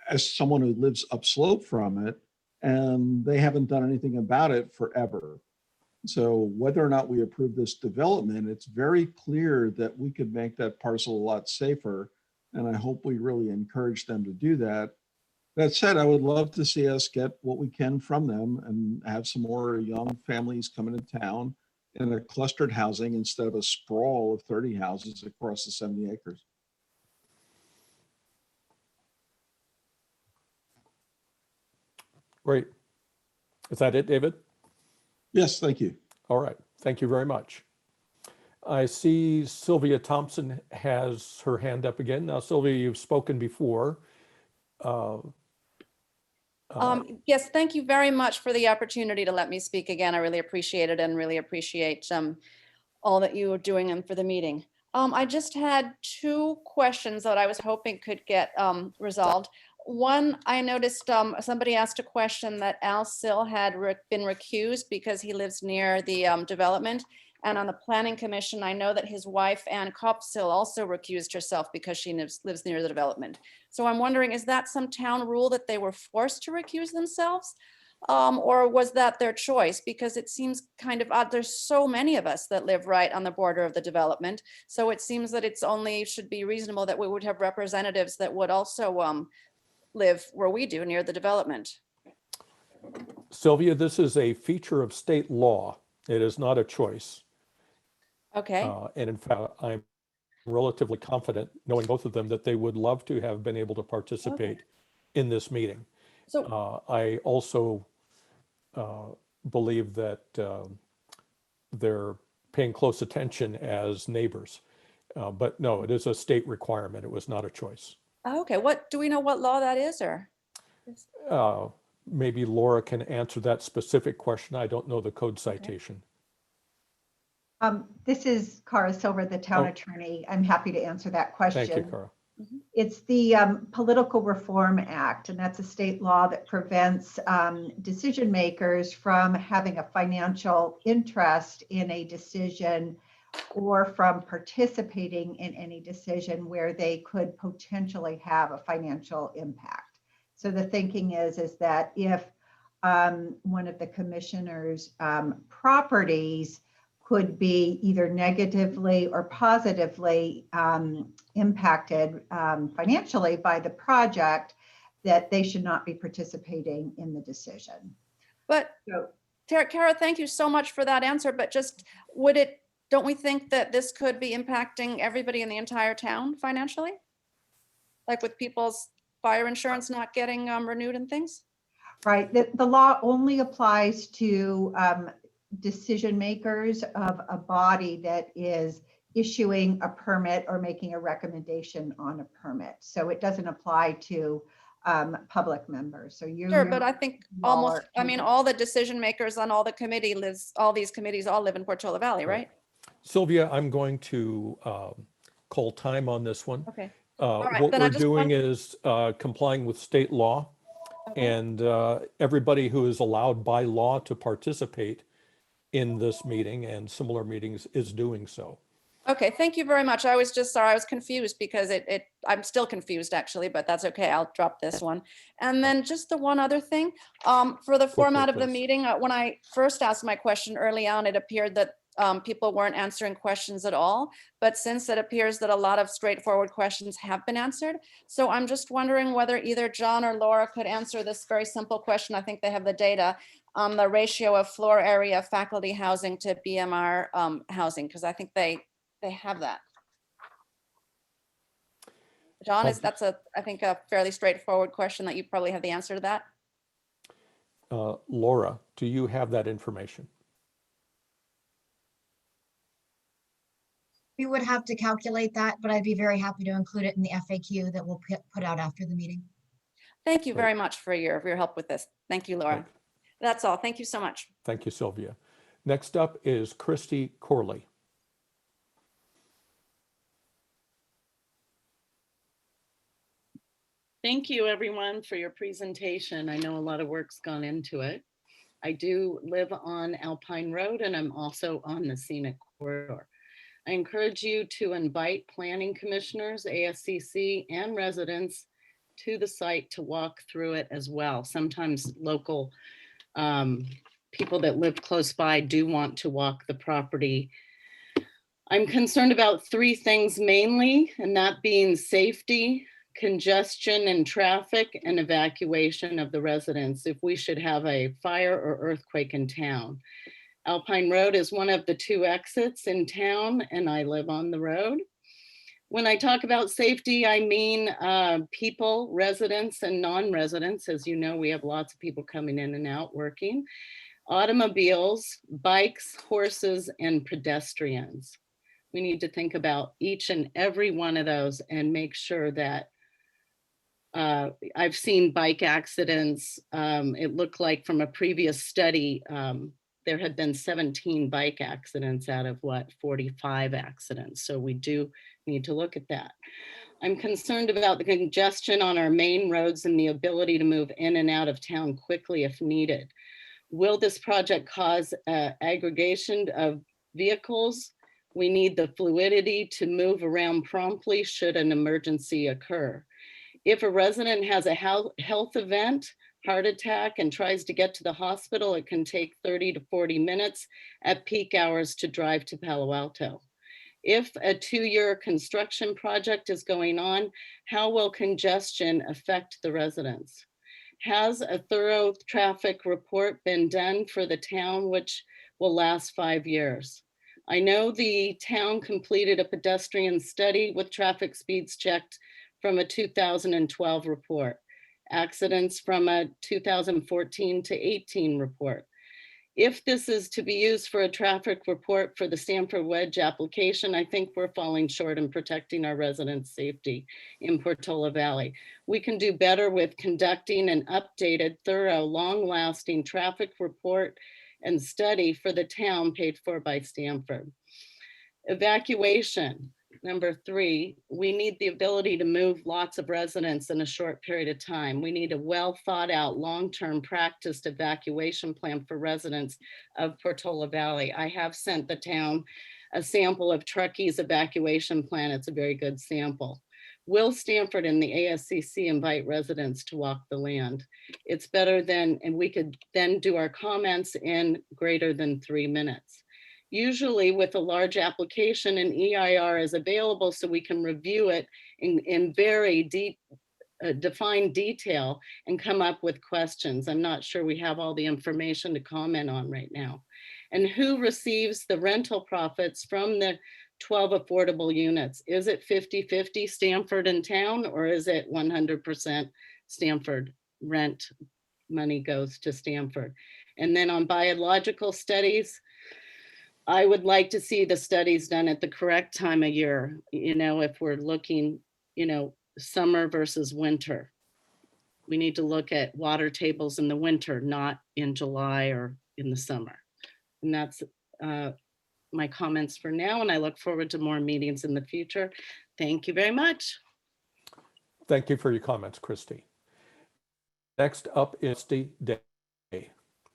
as someone who lives upslope from it, and they haven't done anything about it forever. So whether or not we approve this development, it's very clear that we could make that parcel a lot safer. And I hope we really encourage them to do that. That said, I would love to see us get what we can from them and have some more young families coming to town in a clustered housing instead of a sprawl of 30 houses across the 70 acres. Great. Is that it, David? Yes, thank you. All right. Thank you very much. I see Sylvia Thompson has her hand up again. Now, Sylvia, you've spoken before. Yes, thank you very much for the opportunity to let me speak again. I really appreciate it and really appreciate all that you are doing and for the meeting. I just had two questions that I was hoping could get resolved. One, I noticed somebody asked a question that Al Sill had been recused because he lives near the development. And on the Planning Commission, I know that his wife, Ann Kopsill, also recused herself because she lives near the development. So I'm wondering, is that some town rule that they were forced to recuse themselves? Or was that their choice? Because it seems kind of odd. There's so many of us that live right on the border of the development. So it seems that it's only should be reasonable that we would have representatives that would also live where we do, near the development. Sylvia, this is a feature of state law. It is not a choice. Okay. And in fact, I'm relatively confident, knowing both of them, that they would love to have been able to participate in this meeting. So I also believe that they're paying close attention as neighbors. But no, it is a state requirement. It was not a choice. okay, what do we know what law that is, or? Maybe Laura can answer that specific question. I don't know the code citation. This is Cara Silver, the town attorney. I'm happy to answer that question. Thank you, Cara. It's the Political Reform Act, and that's a state law that prevents decision makers from having a financial interest in a decision or from participating in any decision where they could potentially have a financial impact. So the thinking is that if one of the commissioners' properties could be either negatively or positively impacted financially by the project, that they should not be participating in the decision. But Cara, thank you so much for that answer. But just don't we think that this could be impacting everybody in the entire town financially? Like with people's fire insurance not getting renewed and things? Right. The law only applies to decision makers of a body that is issuing a permit or making a recommendation on a permit. So it doesn't apply to public members. So Sure, but I think almost, I mean, all the decision makers on all the committee all these committees all live in Portola Valley, right? Sylvia, I'm going to call time on this one. Okay. right, What then I we're just doing want- is complying with state law, and everybody who is allowed by law to participate in this meeting and similar meetings is doing so. Okay, thank you very much. I was just sorry, I was confused because I'm still confused actually, but that's okay. I'll drop this one. And then just the one other thing, for the format of the please. meeting, when I first asked my question early on, it appeared that people weren't answering questions at all. But since it appears that a lot of straightforward questions have been answered, so I'm just wondering whether either John or Laura could answer this very simple question. I think they have the data on the ratio of floor area faculty housing to BMR housing, because I think they have that. John, that's I think a fairly straightforward question that you probably have the answer to that. Laura, do you have that information? We would have to calculate that, but I'd be very happy to include it in the FAQ that we'll put out after the meeting. Thank you very much for your help with this. Thank you, Laura. Okay. That's all. Thank you so much. Thank you, Sylvia. Next up is Christy Corley. Thank you, everyone, for your presentation. I know a lot of work's gone into it. I do live on Alpine Road, and I'm also on the scenic corridor. I encourage you to invite planning commissioners, ASCC, and residents to the site to walk through it as well. Sometimes local people that live close by do want to walk the property. I'm concerned about three things mainly, and that being safety, congestion and traffic, and evacuation of the residents if we should have a fire or earthquake in town. Alpine Road is one of the two exits in town, and I live on the road. When I talk about safety, I mean people, residents and non-residents. As you know, we have lots of people coming in and out working. Automobiles, bikes, horses, and pedestrians. We need to think about each and every one of those and make sure that I've seen bike accidents. It looked like from a previous study, there had been 17 bike accidents out of 45 accidents. So we do need to look at that. I'm concerned about the congestion on our main roads and the ability to move in and out of town quickly if needed. Will this project cause aggregation of vehicles? We need the fluidity to move around promptly should an emergency occur. If a resident has a health event, heart attack, and tries to get to the hospital, it can take 30 to 40 minutes at peak hours to drive to Palo Alto. If a 2-year construction project is going on, how will congestion affect the residents? Has a thorough traffic report been done for the town, which will last 5 years? I know the town completed a pedestrian study with traffic speeds checked from a 2012 report, accidents from a 2014 to 18 report. If this is to be used for a traffic report for the Stanford Wedge application, I think we're falling short in protecting our residents' safety in Portola Valley. We can do better with conducting an updated, thorough, long-lasting traffic report and study for the town paid for by Stanford. Evacuation. Number 3, we need the ability to move lots of residents in a short period of time. We need a well thought out, long-term practiced evacuation plan for residents of Portola Valley. I have sent the town a sample of Truckey's evacuation plan. It's a very good sample. Will Stanford and the ASCC invite residents to walk the land? It's better than, and we could then do our comments in greater than 3 minutes. Usually with a large application, an EIR is available so we can review it in very deep, defined detail and come up with questions. I'm not sure we have all the information to comment on right now. And who receives the rental profits from the 12 affordable units? Is it 50-50 Stanford and town, or is it 100% Stanford rent money goes to Stanford? And then on biological studies, I would like to see the studies done at the correct time of year. You know, if we're looking, you know, summer versus winter, we need to look at water tables in the winter, not in July or in the summer. And that's my comments for now. And I look forward to more meetings in the future. Thank you very much. Thank you for your comments, Christy. Next up is Rusty Day.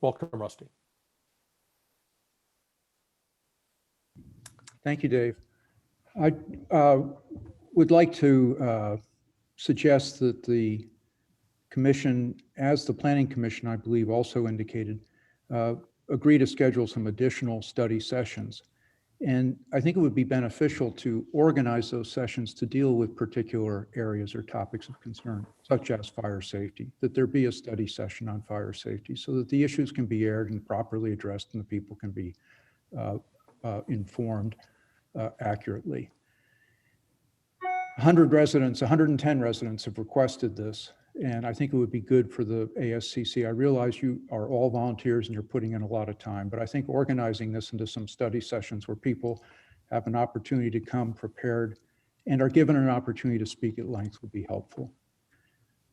Welcome, Rusty. Thank you, Dave. I would like to suggest that the commission, as the Planning Commission, I believe, also indicated, agree to schedule some additional study sessions. And I think it would be beneficial to organize those sessions to deal with particular areas or topics of concern, such as fire safety, that there be a study session on fire safety so that the issues can be aired and properly addressed and the people can be informed accurately. 110 residents have requested this, and I think it would be good for the ASCC. I realize you are all volunteers and you're putting in a lot of time, but I think organizing this into some study sessions where people have an opportunity to come prepared and are given an opportunity to speak at length would be helpful.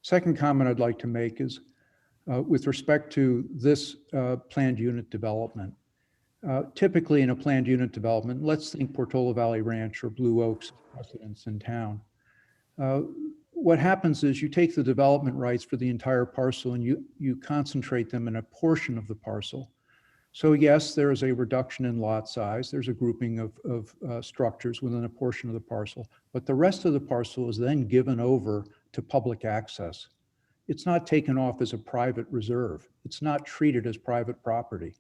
Second comment I'd like to make is with respect to this planned unit development. Typically in a planned unit development, let's think Portola Valley Ranch or Blue Oaks residents in town. What happens is you take the development rights for the entire parcel and you concentrate them in a portion of the parcel. So yes, there is a reduction in lot size. There's a grouping of structures within a portion of the parcel, but the rest of the parcel is then given over to public access. It's not taken off as a private reserve. It's not treated as private property.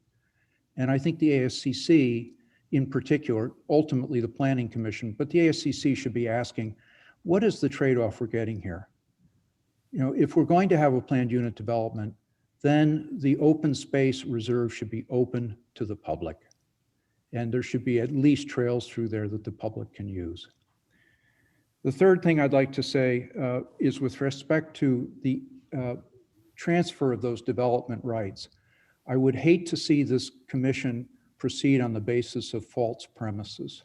And I think the ASCC in particular, ultimately the Planning Commission, but the ASCC should be asking, what is the trade-off we're getting here? You know, if we're going to have a planned unit development, then the open space reserve should be open to the public. And there should be at least trails through there that the public can use. The third thing I'd like to say is with respect to the transfer of those development rights. I would hate to see this commission proceed on the basis of false premises.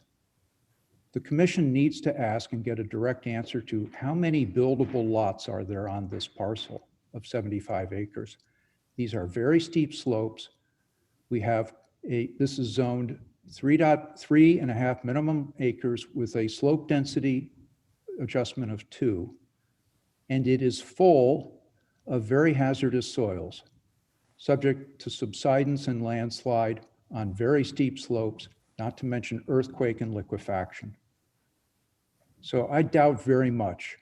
The commission needs to ask and get a direct answer to how many buildable lots are there on this parcel of 75 acres. These are very steep slopes. We have this is zoned 3.5 minimum acres with a slope density adjustment of 2. And it is full of very hazardous soils, subject to subsidence and landslide on very steep slopes, not to mention earthquake and liquefaction. So I doubt very much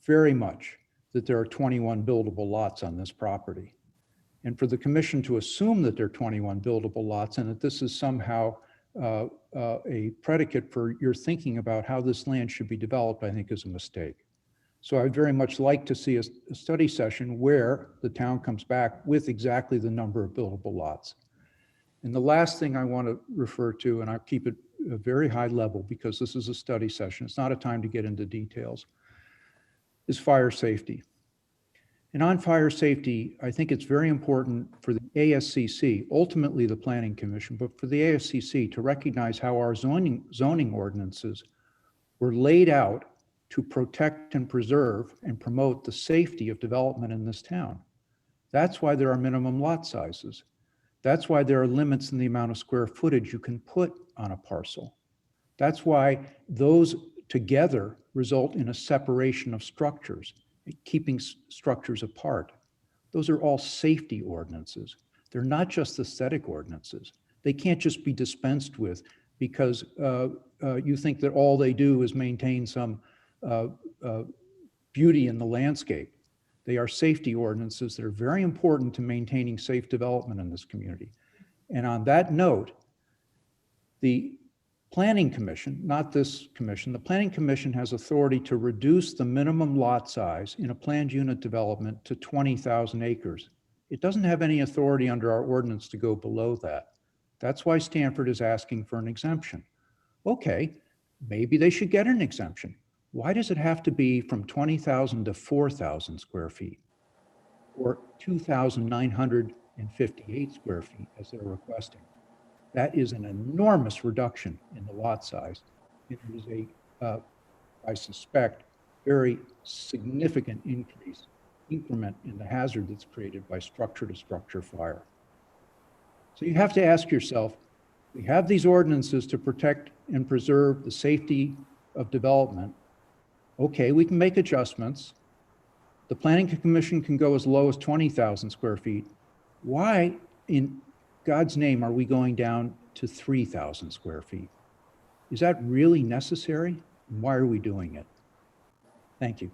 that there are 21 buildable lots on this property. And for the commission to assume that there are 21 buildable lots and that this is somehow a predicate for your thinking about how this land should be developed, I think is a mistake. So I'd very much like to see a study session where the town comes back with exactly the number of buildable lots. And the last thing I want to refer to, and I'll keep it a very high level because this is a study session, it's not a time to get into details, is fire safety. And on fire safety, I think it's very important for the ASCC, ultimately the Planning Commission, but for the ASCC to recognize how our zoning ordinances were laid out to protect and preserve and promote the safety of development in this town. That's why there are minimum lot sizes. That's why there are limits in the amount of square footage you can put on a parcel. That's why those together result in a separation of structures, keeping structures apart. Those are all safety ordinances. They're not just aesthetic ordinances. They can't just be dispensed with because you think that all they do is maintain some beauty in the landscape. They are safety ordinances that are very important to maintaining safe development in this community. And on that note, the Planning Commission, not this commission, the Planning Commission has authority to reduce the minimum lot size in a planned unit development to 20,000 acres. It doesn't have any authority under our ordinance to go below that. That's why Stanford is asking for an exemption. Okay, maybe they should get an exemption. Why does it have to be from 20,000 to 4,000 square feet or 2,958 square feet as they're requesting? That is an enormous reduction in the lot size. It is I suspect, very significant increment in the hazard that's created by structure to structure fire. So you have to ask yourself, we have these ordinances to protect and preserve the safety of development. Okay, we can make adjustments. The Planning Commission can go as low as 20,000 square feet. Why in God's name are we going down to 3,000 square feet? Is that really necessary? Why are we doing it? Thank you.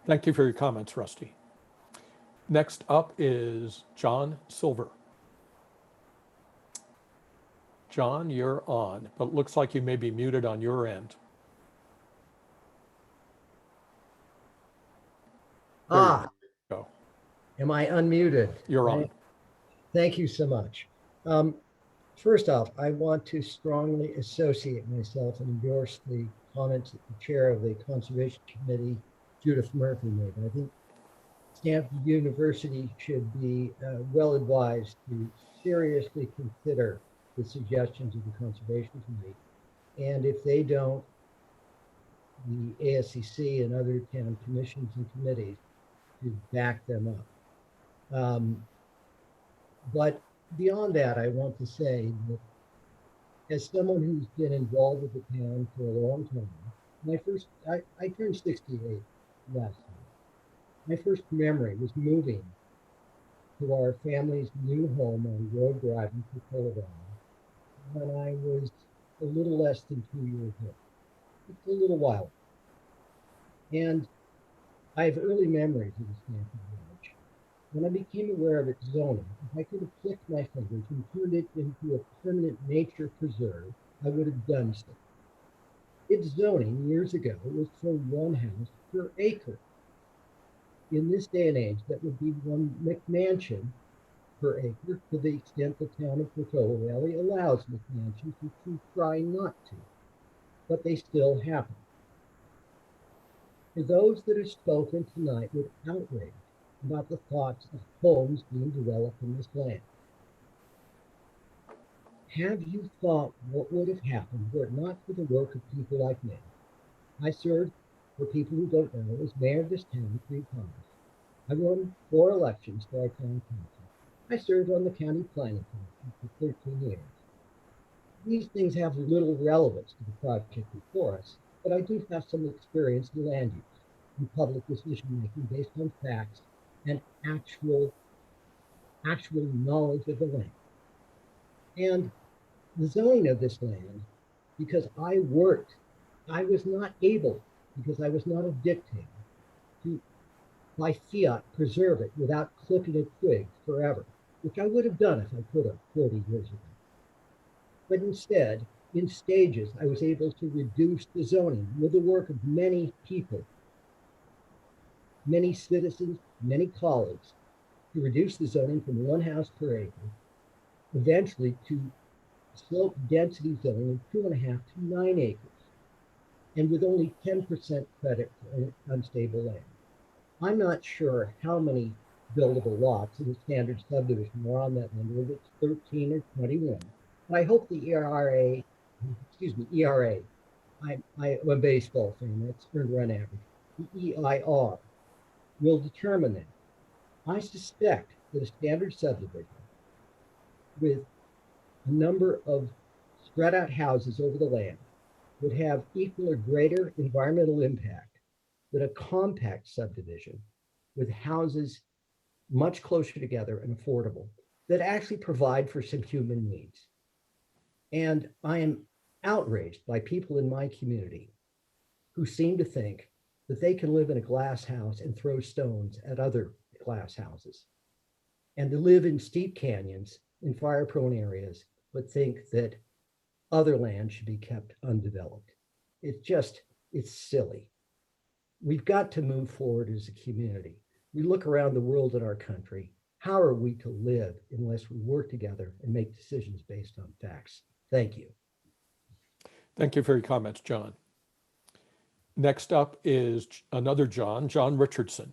Thank you for your comments, Rusty. Next up is John Silver. John, you're on, but it looks like you may be muted on your end. There you Ah, go. am I unmuted? You're on. Thank you so much. First off, I want to strongly associate myself and endorse the comments that the chair of the Conservation Committee, Judith Murphy, made. I think Stanford University should be well advised to seriously consider the suggestions of the Conservation Committee. And if they don't, the ASCC and other town commissions and committees to back them up. But beyond that, I want to say that as someone who's been involved with the town for a long time, I turned 68 last year. My first memory was moving to our family's new home on Road Drive in Portola Valley when I was a little less than 2 years old. It's a little while. And I have early memories of the Stanford Village. When I became aware of its zoning, if I could have clicked my fingers and turned it into a permanent nature preserve, I would have done so. Its zoning years ago was for one house per acre. In this day and age, that would be one McMansion per acre to the extent the town of Portola Valley allows McMansions to try not to, but they still happen. For those that have spoken tonight with outrage about the thoughts of homes being developed in this land, have you thought what would have happened were it not for the work of people like me? I served, for people who don't know, as mayor of this town 3 times. I won 4 elections for our town council. I served on the county planning commission for 13 years. These things have little relevance to the project before us, but I do have some experience in land use and public decision-making based on facts and actual knowledge of the land. And the zoning of this land, because I was not able, because I was not a dictator, to by fiat preserve it without clipping a twig forever, which I would have done if I could have 40 years ago. But instead, in stages, I was able to reduce the zoning with the work of many people, many citizens, many colleagues, to reduce the zoning from 1 house per acre, eventually to slope density zoning of 2.5 to 9 acres, and with only 10% credit for unstable land. I'm not sure how many buildable lots in the standard subdivision are on that number, whether it's 13 or 21. But I hope the ERA, I'm a baseball fan, that's earned run average, the EIR will determine that. I suspect that a standard subdivision with a number of spread out houses over the land would have equal or greater environmental impact than a compact subdivision with houses much closer together and affordable that actually provide for some human needs. And I am outraged by people in my community who seem to think that they can live in a glass house and throw stones at other glass houses, and to live in steep canyons in fire-prone areas, but think that other land should be kept undeveloped. It's silly. We've got to move forward as a community. We look around the world in our country. How are we to live unless we work together and make decisions based on facts? Thank you. Thank you for your comments, John. Next up is another John Richardson.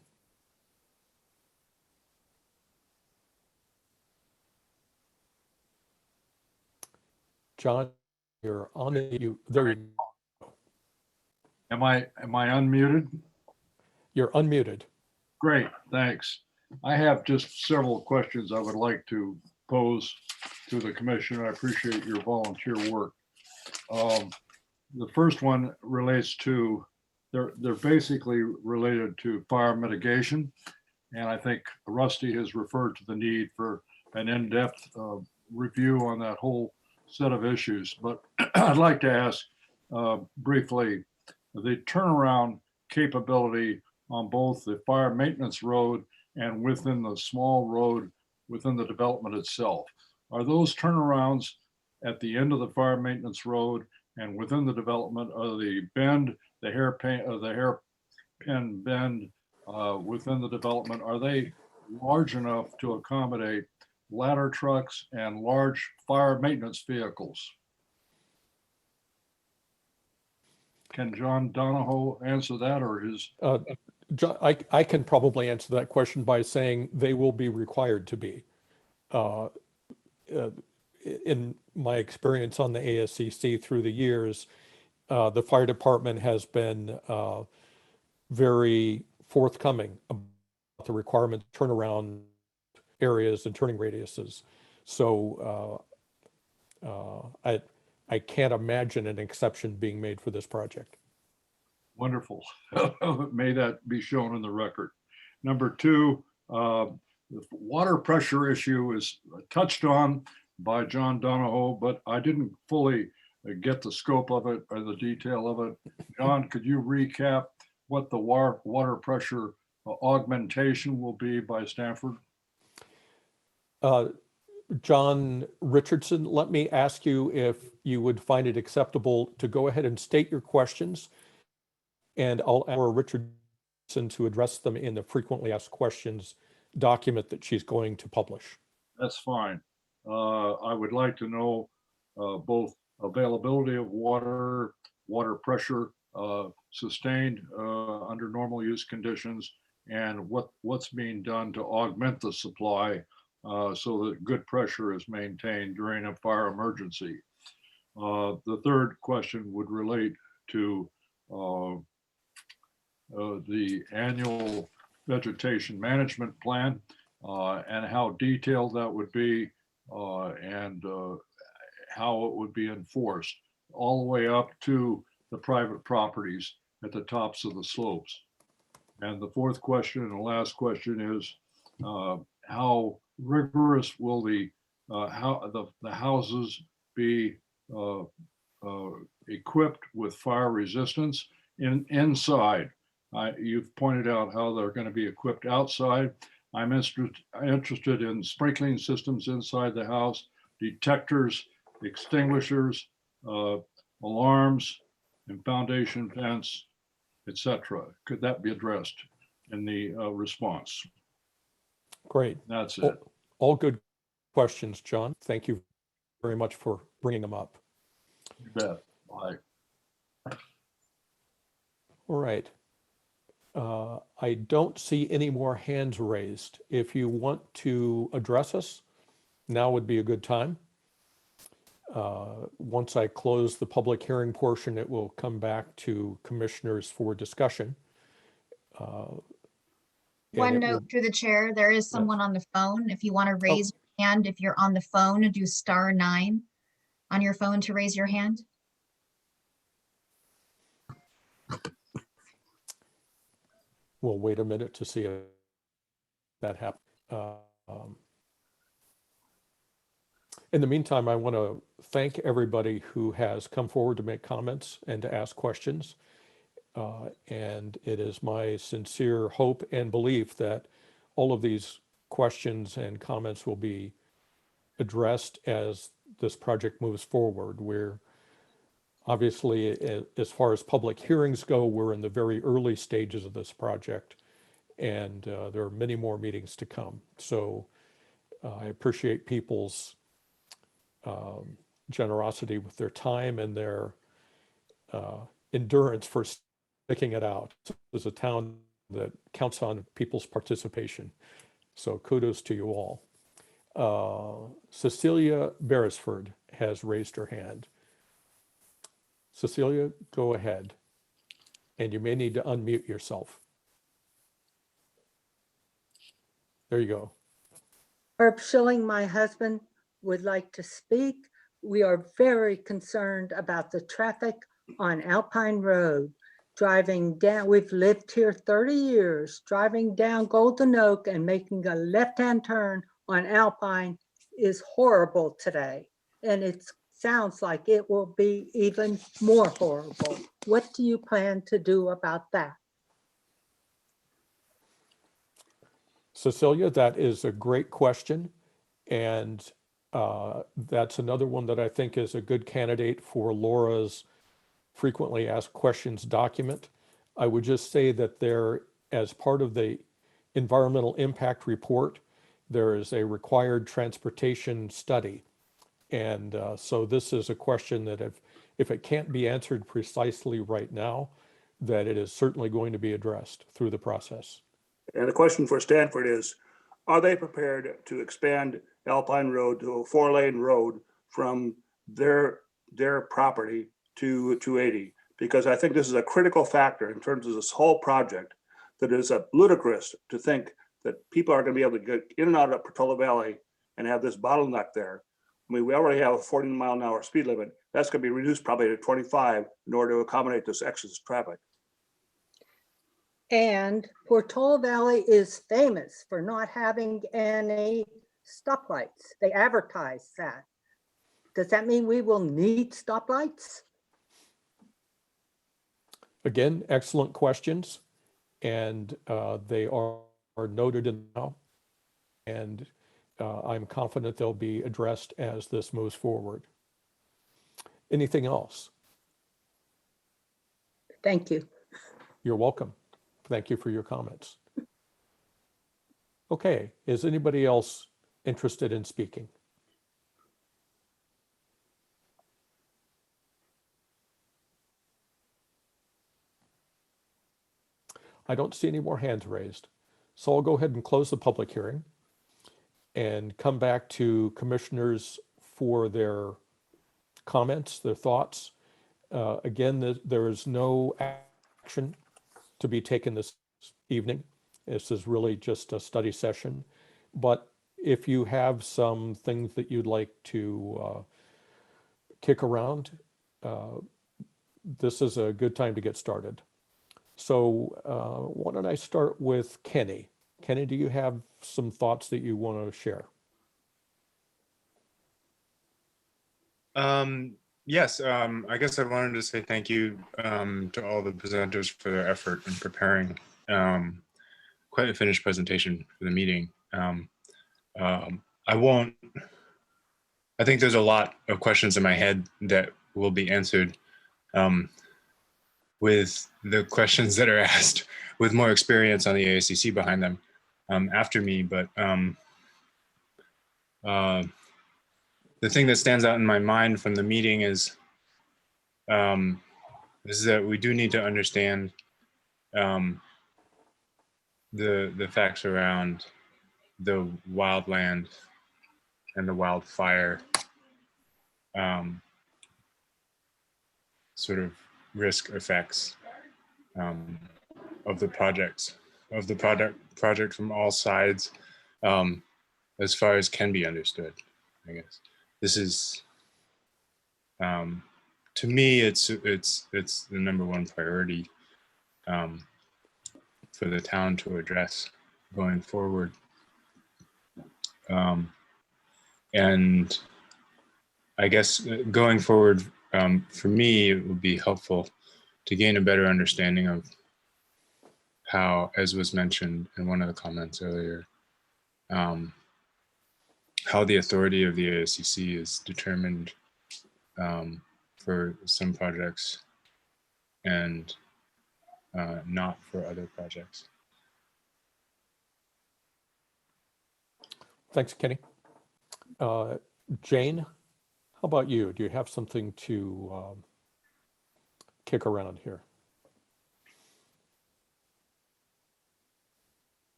John, you're on the, there you go. Am I unmuted? You're unmuted. Great, thanks. I have just several questions I would like to pose to the commission. I appreciate your volunteer work. The first one relates to they're basically related to fire mitigation. And I think Rusty has referred to the need for an in-depth review on that whole set of issues. But I'd like to ask briefly, the turnaround capability on both the fire maintenance road and within the small road within the development itself. Are those turnarounds at the end of the fire maintenance road and within the development of the bend, the hairpin bend within the development, are they large enough to accommodate ladder trucks and large fire maintenance vehicles? Can John Donahoe answer that, or his? John, I can probably answer that question by saying they will be required to be. In my experience on the ASCC through the years, the fire department has been very forthcoming about the requirement to turn around areas and turning radiuses. So I can't imagine an exception being made for this project. Wonderful. May that be shown in the record. Number two, the water pressure issue is touched on by John Donahoe, but I didn't fully get the scope of it or the detail of it. John, could you recap what the water pressure augmentation will be by Stanford? John Richardson, let me ask you if you would find it acceptable to go ahead and state your questions, and I'll ask Richardson to address them in the frequently asked questions document that she's going to publish. That's fine. I would like to know both availability of water, water pressure sustained under normal use conditions, and what's being done to augment the supply so that good pressure is maintained during a fire emergency. The third question would relate to the annual vegetation management plan and how detailed that would be and how it would be enforced all the way up to the private properties at the tops of the slopes. And the fourth question and the last question is how rigorous will the houses be equipped with fire resistance inside? You've pointed out how they're going to be equipped outside. I'm interested in sprinkling systems inside the house, detectors, extinguishers, alarms, and foundation vents, etc. Could that be addressed in the response? Great. That's it. All good questions, John. Thank you very much for bringing them up. You bet. Bye. All right. I don't see any more hands raised. If you want to address us, now would be a good time. Once I close the public hearing portion, it will come back to commissioners for discussion. One note through the chair, there is someone on the phone. If you want to raise your hand, if you're on the phone, do *9 on your phone to raise your hand. We'll wait a minute to see if that happens. In the meantime, I want to thank everybody who has come forward to make comments and to ask questions. And it is my sincere hope and belief that all of these questions and comments will be addressed as this project moves forward. We're obviously, as far as public hearings go, we're in the very early stages of this project, and there are many more meetings to come. So I appreciate people's generosity with their time and their endurance for sticking it out. It's a town that counts on people's participation. So kudos to you all. Cecilia Beresford has raised her hand. Cecilia, go ahead. And you may need to unmute yourself. There you go. Herb Schilling, my husband, would like to speak. We are very concerned about the traffic on Alpine Road driving down, we've lived here 30 years, driving down Golden Oak and making a left-hand turn on Alpine is horrible today. And it sounds like it will be even more horrible. What do you plan to do about that? Cecilia, that is a great question. And that's another one that I think is a good candidate for Laura's frequently asked questions document. I would just say that there, as part of the environmental impact report, there is a required transportation study. And so this is a question that if it can't be answered precisely right now, that it is certainly going to be addressed through the process. And the question for Stanford is, are they prepared to expand Alpine Road to a 4-lane road from their property to 280? Because I think this is a critical factor in terms of this whole project, that it is ludicrous to think that people are going to be able to get in and out of Portola Valley and have this bottleneck there. I mean, we already have a 40-mile-an-hour speed limit. That's going to be reduced probably to 25 in order to accommodate this excess traffic. And Portola Valley is famous for not having any stoplights. They advertise that. Does that mean we will need stoplights? Again, excellent questions. And they are noted in now. And I'm confident they'll be addressed as this moves forward. Anything else? Thank you. You're welcome. Thank you for your comments. Okay, is anybody else interested in speaking? I don't see any more hands raised. So I'll go ahead and close the public hearing and come back to commissioners for their comments, their thoughts. Again, there is no action to be taken this evening. This is really just a study session. But if you have some things that you'd like to kick around, this is a good time to get started. So why don't I start with Kenny? Kenny, do you have some thoughts that you want to share? Yes, I guess I wanted to say thank you to all the presenters for their effort in preparing quite a finished presentation for the meeting. I think there's a lot of questions in my head that will be answered with the questions that are asked with more experience on the ASCC behind them after me. But the thing that stands out in my mind from the meeting is that we do need to understand the facts around the wildland and the wildfire sort of risk effects of the project from all sides, as far as can be understood, I guess. This is, to me, it's the number one priority for the town to address going forward. And I guess going forward, for me, it would be helpful to gain a better understanding of how, as was mentioned in one of the comments earlier, how the authority of the ASCC is determined for some projects and not for other projects. Thanks, Kenny. Jane, how about you? Do you have something to kick around here?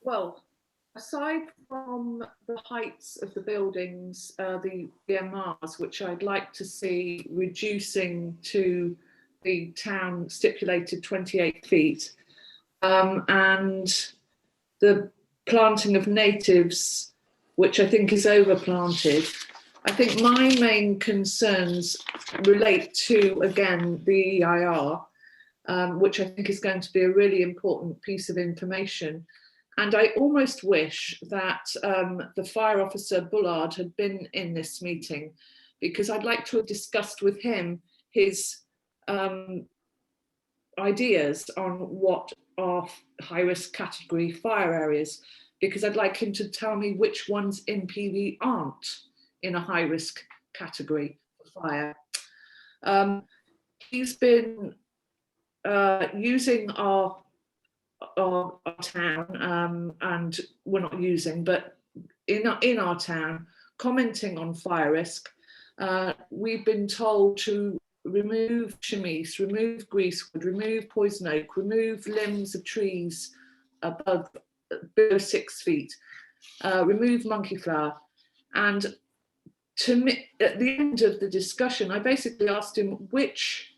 Well, aside from the heights of the buildings, the BMRs, which I'd like to see reducing to the town stipulated 28 feet, and the planting of natives, which I think is overplanted, I think my main concerns relate to, again, the EIR, which I think is going to be a really important piece of information. And I almost wish that the fire officer Bullard had been in this meeting, because I'd like to have discussed with him his ideas on what are high-risk category fire areas, because I'd like him to tell me which ones in PV aren't in a high-risk category for fire. He's been using our town, and we're not using, but in our town, commenting on fire risk. We've been told to remove chamise, remove greasewood, remove poison oak, remove limbs of trees below 6 feet, remove monkey flower. And to me, at the end of the discussion, I basically asked him which,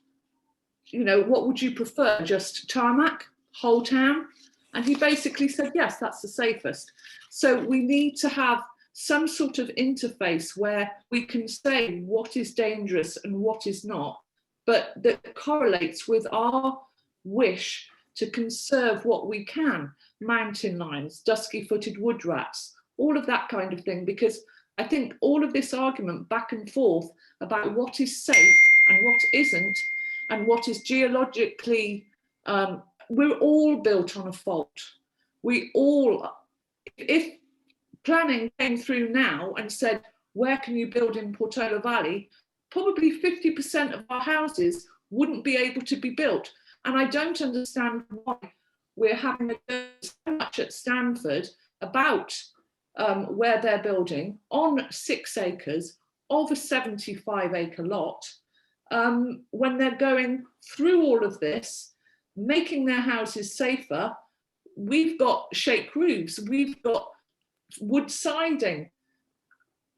what would you prefer, just tarmac, whole town? And he basically said, yes, that's the safest. So we need to have some sort of interface where we can say what is dangerous and what is not, but that correlates with our wish to conserve what we can, mountain lions, dusky-footed wood rats, all of that kind of thing, because I think all of this argument back and forth about what is safe and what isn't, and what is geologically, we're all built on a fault. We all, if planning came through now and said, where can you build in Portola Valley? Probably 50% of our houses wouldn't be able to be built. And I don't understand why we're having a go so much at Stanford about where they're building on 6 acres of a 75-acre lot, when they're going through all of this, making their houses safer. We've got shake roofs, we've got wood siding.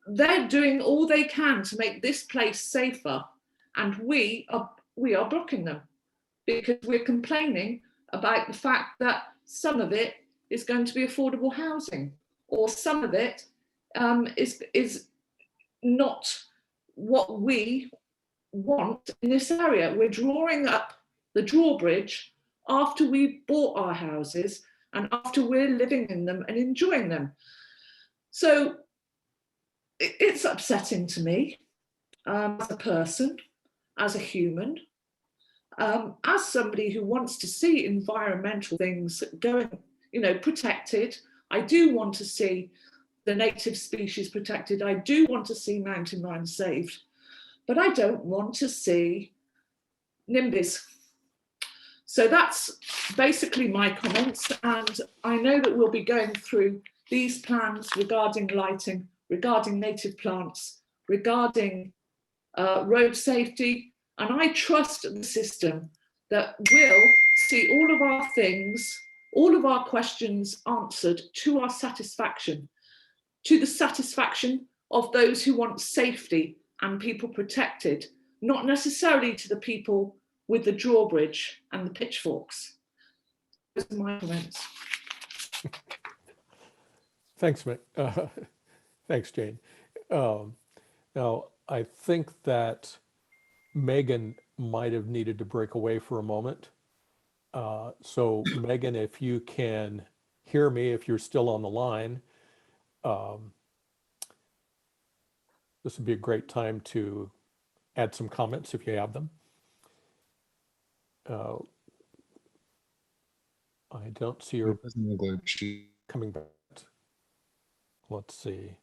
They're doing all they can to make this place safer, and we are blocking them because we're complaining about the fact that some of it is going to be affordable housing, or some of it is not what we want in this area. We're drawing up the drawbridge after we've bought our houses and after we're living in them and enjoying them. So it's upsetting to me as a person, as a human, as somebody who wants to see environmental things going, protected. I do want to see the native species protected. I do want to see mountain lions saved, but I don't want to see NIMBYs. So that's basically my comments. And I know that we'll be going through these plans regarding lighting, regarding native plants, regarding road safety. And I trust the system that will see all of our things, all of our questions answered to our satisfaction, to the satisfaction of those who want safety and people protected, not necessarily to the people with the drawbridge and the pitchforks. Those are my comments. Thanks, thanks, Jane. Now, I think that Megan might have needed to break away for a moment. So Megan, if you can hear me, if you're still on the line, this would be a great time to add some comments if you have them. I don't see her coming back. Let's see.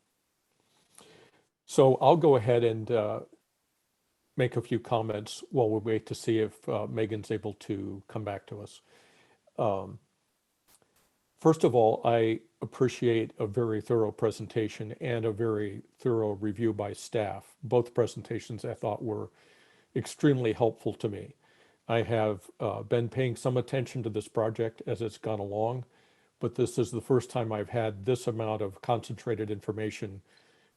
So I'll go ahead and make a few comments while we wait to see if Megan's able to come back to us. First of all, I appreciate a very thorough presentation and a very thorough review by staff. Both presentations I thought were extremely helpful to me. I have been paying some attention to this project as it's gone along, but this is the first time I've had this amount of concentrated information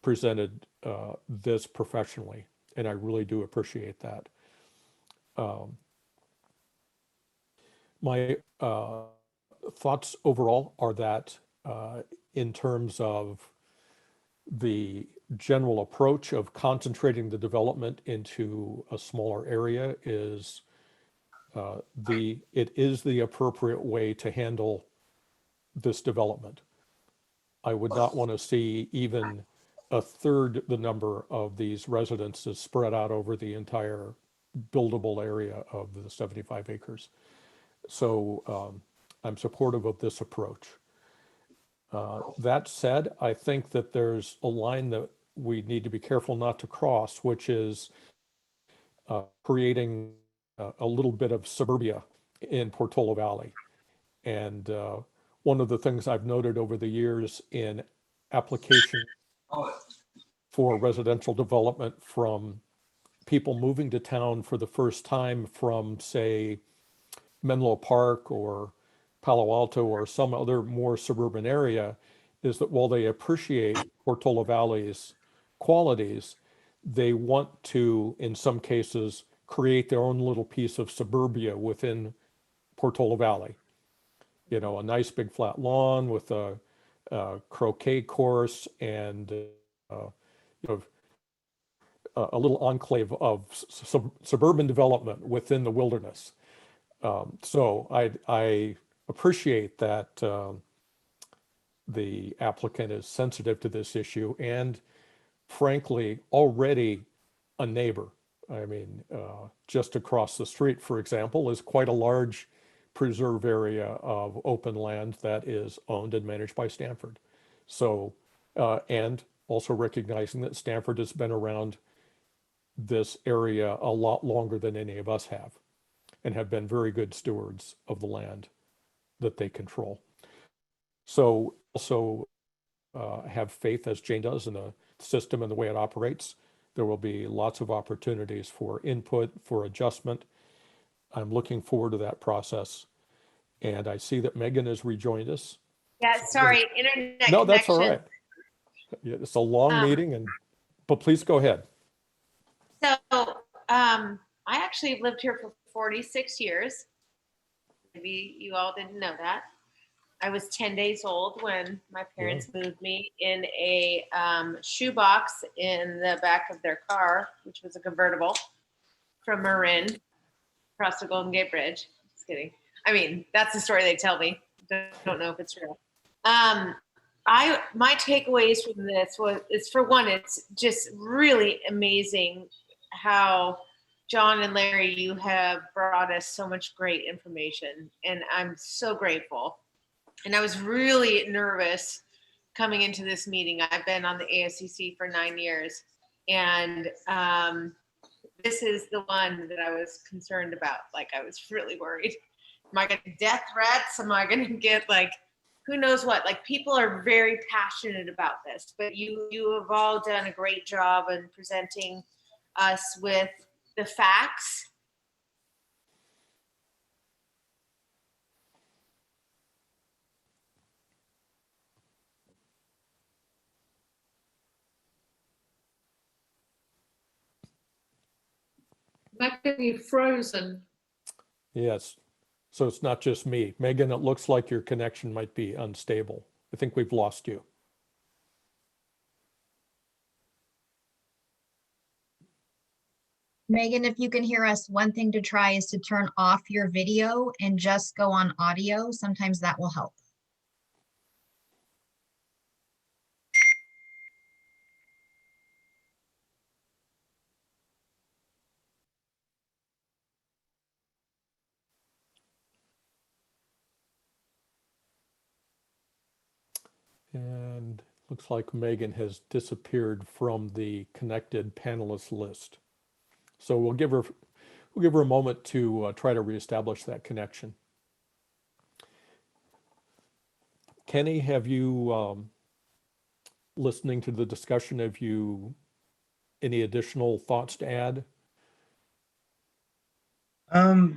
presented this professionally, and I really do appreciate that. My thoughts overall are that in terms of The general approach of concentrating the development into a smaller area is it is the appropriate way to handle this development. I would not want to see even a third the number of these residences spread out over the entire buildable area of the 75 acres. So I'm supportive of this approach. That said, I think that there's a line that we need to be careful not to cross, which is creating a little bit of suburbia in Portola Valley. And one of the things I've noted over the years in application for residential development from people moving to town for the first time from, say, Menlo Park or Palo Alto or some other more suburban area, is that while they appreciate Portola Valley's qualities, they want to, in some cases, create their own little piece of suburbia within Portola Valley. You know, a nice big flat lawn with a croquet course and you know, a little enclave of suburban development within the wilderness. So I appreciate that the applicant is sensitive to this issue and frankly already a neighbor. I mean, just across the street, for example, is quite a large preserve area of open land that is owned and managed by Stanford. So, and also recognizing that Stanford has been around this area a lot longer than any of us have and have been very good stewards of the land that they control. So also have faith, as Jane does, in the system and the way it operates. There will be lots of opportunities for input, for adjustment. I'm looking forward to that process. And I see that Megan has rejoined us. Yeah, sorry, internet No, that's all connection. right. Yeah, it's a long meeting, but please go ahead. So I actually have lived here for 46 years. Maybe you all didn't know that. I was 10 days old when my parents moved me in a shoebox in the back of their car, which was a convertible, from Marin across the Golden Gate Bridge. Just kidding. I mean, that's the story they tell me. Don't know if it's real. My takeaways from this is, for one, it's just really amazing how John and Larry, you have brought us so much great information, and I'm so grateful. And I was really nervous coming into this meeting. I've been on the Ascc for 9 years, and this is the one that I was concerned about. Like, I was really worried. Am I going to get death threats? Am I going to get, like, who knows what? Like, people are very passionate about this, but you have all done a great job in presenting us with the facts. Megan, you've frozen. Yes. So it's not just me. Megan, it looks like your connection might be unstable. I think we've lost you. Megan, if you can hear us, one thing to try is to turn off your video and just go on audio. Sometimes that will help. And looks like Megan has disappeared from the connected panelist list. So we'll give her a moment to try to reestablish that connection. Kenny, have you, listening to the discussion, have you any additional thoughts to add? I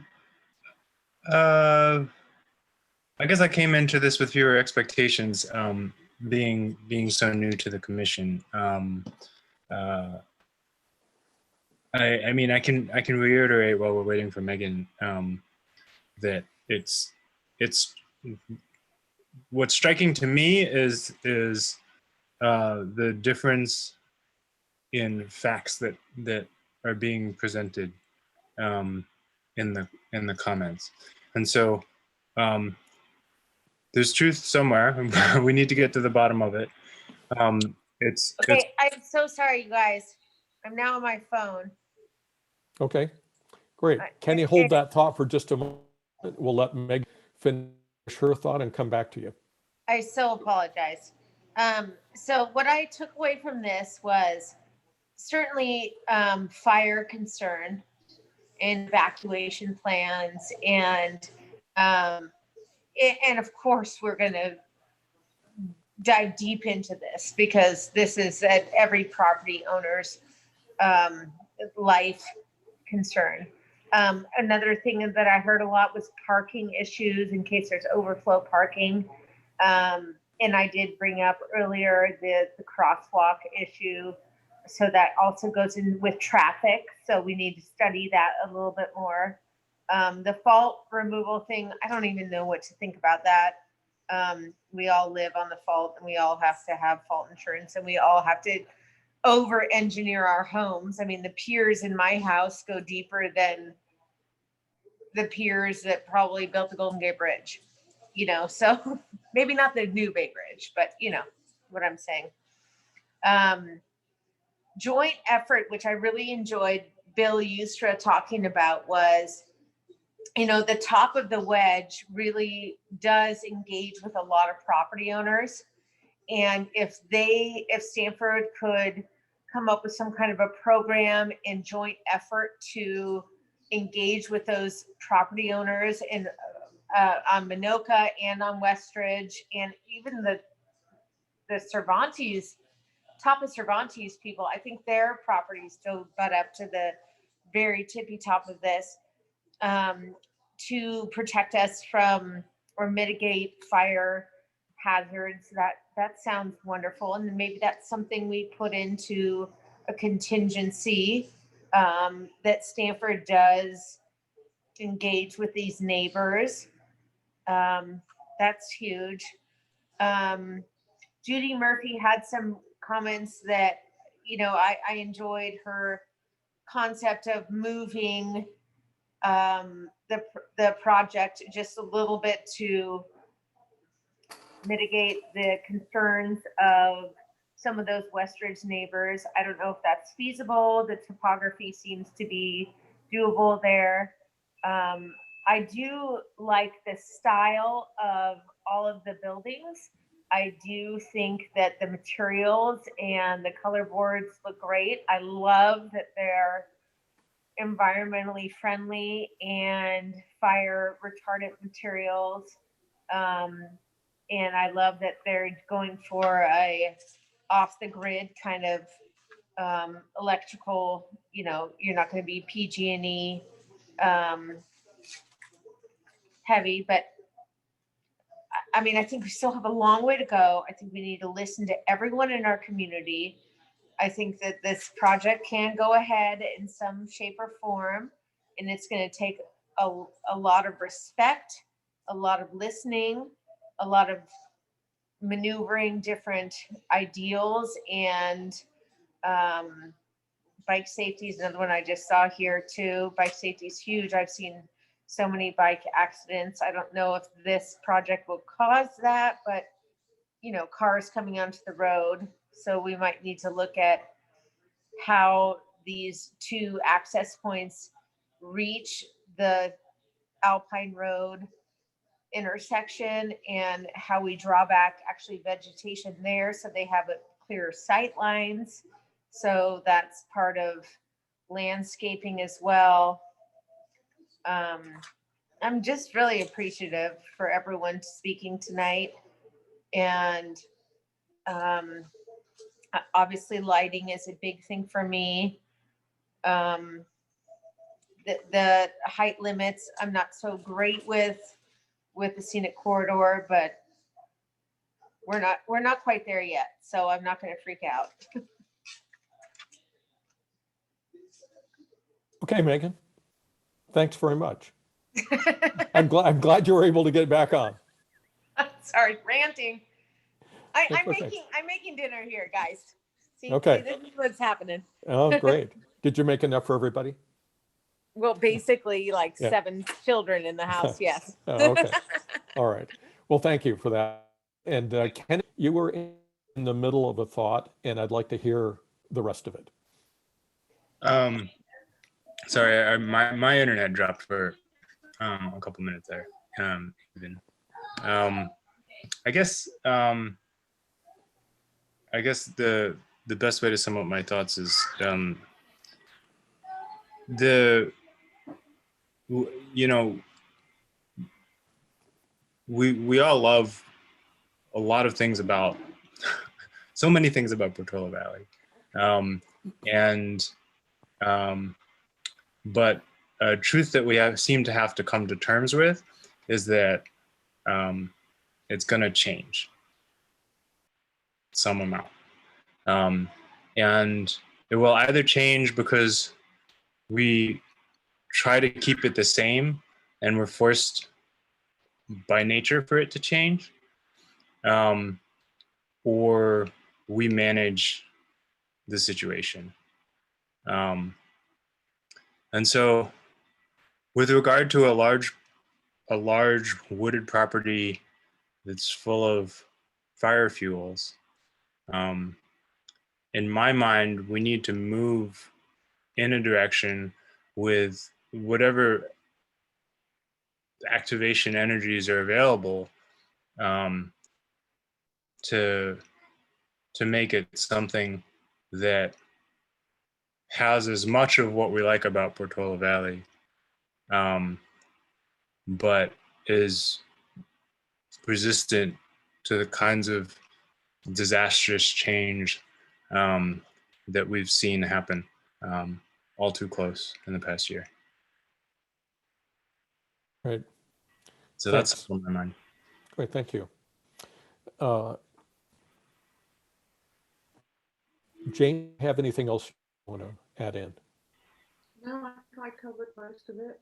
guess I came into this with fewer expectations, being so new to the commission. I mean, I can reiterate while we're waiting for Megan that it's what's striking to me is the difference in facts that are being presented in the comments. And so there's truth somewhere. We need to get to the bottom of it. It's Okay, I'm so sorry, you guys. I'm now on my phone. Okay, great. Can you hold that thought for just a moment? We'll let Meg finish her thought and come back to you. I so apologize. So what I took away from this was certainly fire concern and evacuation plans, and of course we're going to dive deep into this because this is at every property owner's life concern. Another thing that I heard a lot was parking issues in case there's overflow parking. And I did bring up earlier the crosswalk issue. So that also goes in with traffic. So we need to study that a little bit more. The fault removal thing, I don't even know what to think about that. We all live on the fault and we all have to have fault insurance and we all have to over engineer our homes. I mean, the piers in my house go deeper than the piers that probably built the Golden Gate Bridge, you know, so maybe not the new Bay Bridge, but you know what I'm saying. Joint effort, which I really enjoyed Bill Ustra talking about, was, you know, the top of the wedge really does engage with a lot of property owners. And if Stanford could come up with some kind of a program and joint effort to engage with those property owners in on Minoka and on Westridge, and even the Cervantes, top of Cervantes people, I think their properties still butt up to the very tippy top of this, to protect us from or mitigate fire hazards. That sounds wonderful. And maybe that's something we put into a contingency, that Stanford does engage with these neighbors. That's huge. Judy Murphy had some comments that, you know, I enjoyed her concept of moving the project just a little bit to mitigate the concerns of some of those Westridge neighbors. I don't know if that's feasible. The topography seems to be doable there. I do like the style of all of the buildings. I do think that the materials and the color boards look great. I love that they're environmentally friendly and fire retardant materials. And I love that they're going for a off the grid kind of electrical, you know, you're not going to be PG&E heavy, but I mean, I think we still have a long way to go. I think we need to listen to everyone in our community. I think that this project can go ahead in some shape or form, and it's going to take a lot of respect, a lot of listening, a lot of maneuvering different ideals, and bike safety is another one I just saw here too. Bike safety is huge. I've seen so many bike accidents. I don't know if this project will cause that, but you know, cars coming onto the road. So we might need to look at how these two access points reach the Alpine Road intersection and how we draw back actually vegetation there so they have a clearer sight lines. So that's part of landscaping as well. I'm just really appreciative for everyone speaking tonight. And obviously lighting is a big thing for me. The height limits, I'm not so great with the scenic corridor, but we're not quite there yet. So I'm not going to freak out. Okay, Megan. Thanks very much. I'm glad you were able to get back on. Sorry, ranting. That's I'm okay. making dinner here, guys. See, Okay. this is what's happening. Oh, great. Did you make enough for everybody? Well, basically like Yeah. 7 children in the house, yes. Oh, okay. All right. Well, thank you for that. And Ken, you were in the middle of a thought, and I'd like to hear the rest of it. Sorry, my internet dropped for a couple minutes there. I guess the best way to sum up my thoughts is we all love a lot of things about so many things about Portola Valley, but a truth that we seem to have to come to terms with is that it's going to change some amount, and it will either change because we try to keep it the same and we're forced by nature for it to change, or we manage the situation. And so with regard to a large wooded property that's full of fire fuels, in my mind, we need to move in a direction with whatever activation energies are available, to make it something that has as much of what we like about Portola Valley, but is resistant to the kinds of disastrous change that we've seen happen all too close in the past year. Right. So Thanks. that's on my mind. Great, thank you. Jane, have anything else you want to add in? No, I think I covered most of it.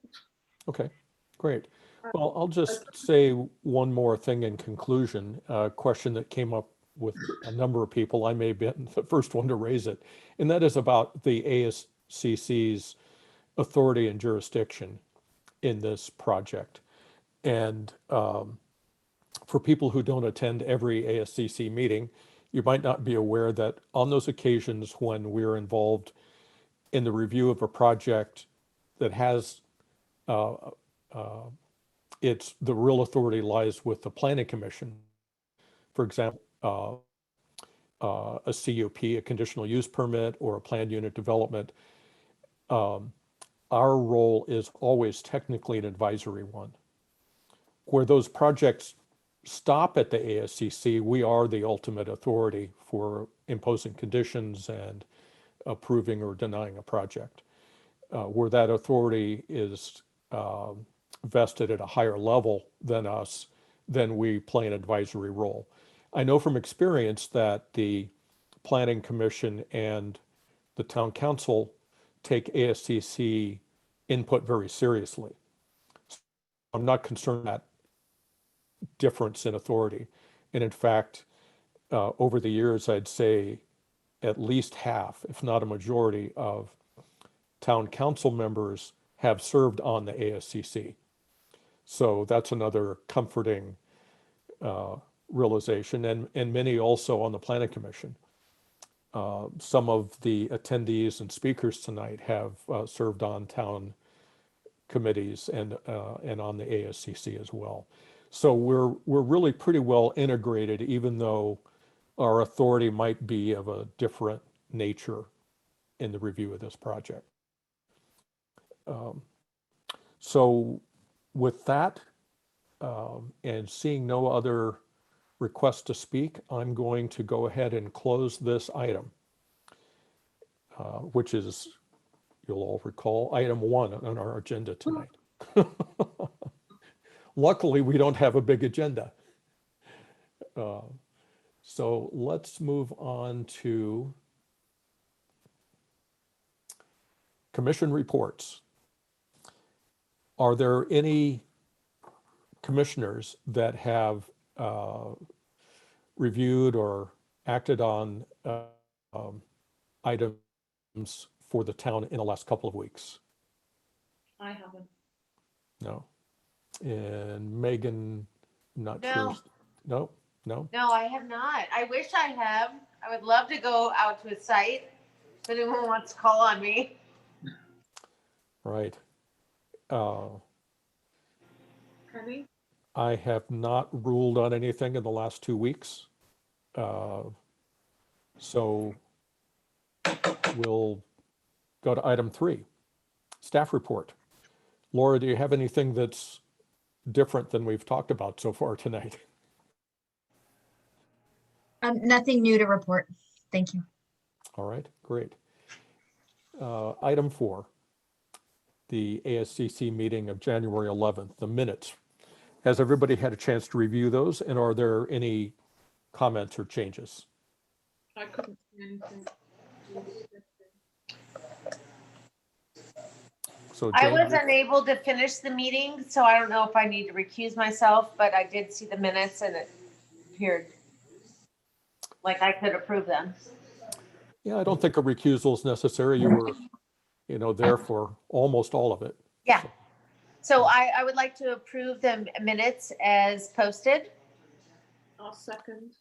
Okay, great. Well, I'll just say one more thing in conclusion, a question that came up with a number of people. I may have been the first one to raise it, and that is about the ASCC's authority and jurisdiction in this project. And for people who don't attend every ASCC meeting, you might not be aware that on those occasions when we're involved in the review of a project that has the real authority lies with the Planning Commission. For example, a CUP, a conditional use permit, or a planned unit development, our role is always technically an advisory one. Where those projects stop at the ASCC, we are the ultimate authority for imposing conditions and approving or denying a project. Where that authority is vested at a higher level than us, then we play an advisory role. I know from experience that the Planning Commission and the Town Council take ASCC input very seriously. I'm not concerned with that difference in authority. And in fact, over the years, I'd say at least half, if not a majority, of Town Council members have served on the ASCC. So that's another comforting realization, and many also on the Planning Commission. Some of the attendees and speakers tonight have served on town committees and on the ASCC as well. So we're really pretty well integrated, even though our authority might be of a different nature in the review of this project. So with that, and seeing no other requests to speak, I'm going to go ahead and close this item, which is, you'll all recall, item 1 on our agenda tonight. Luckily, we don't have a big agenda. So let's move on to commission reports. Are there any commissioners that have reviewed or acted on items for the town in the last couple of weeks? I haven't. No. And Megan, not sure. No. No, no. No, I have not. I wish I have. I would love to go out to a site. If anyone wants to call on me. Right. Penny? I have not ruled on anything in the last 2 weeks. So we'll go to item 3, staff report. Laura, do you have anything that's different than we've talked about so far tonight? Nothing new to report. Thank you. All right, great. Item 4, the ASCC meeting of January 11th, the minutes. Has everybody had a chance to review those, and are there any comments or changes? I couldn't see anything. So I Jane, was unable to finish the meeting, so I don't know if I need to recuse myself, but I did see the minutes and it appeared like I could approve them. yeah, I don't think a recusal is necessary. You were, there for almost all of it. Yeah. So I would like to approve the minutes as posted. I'll second.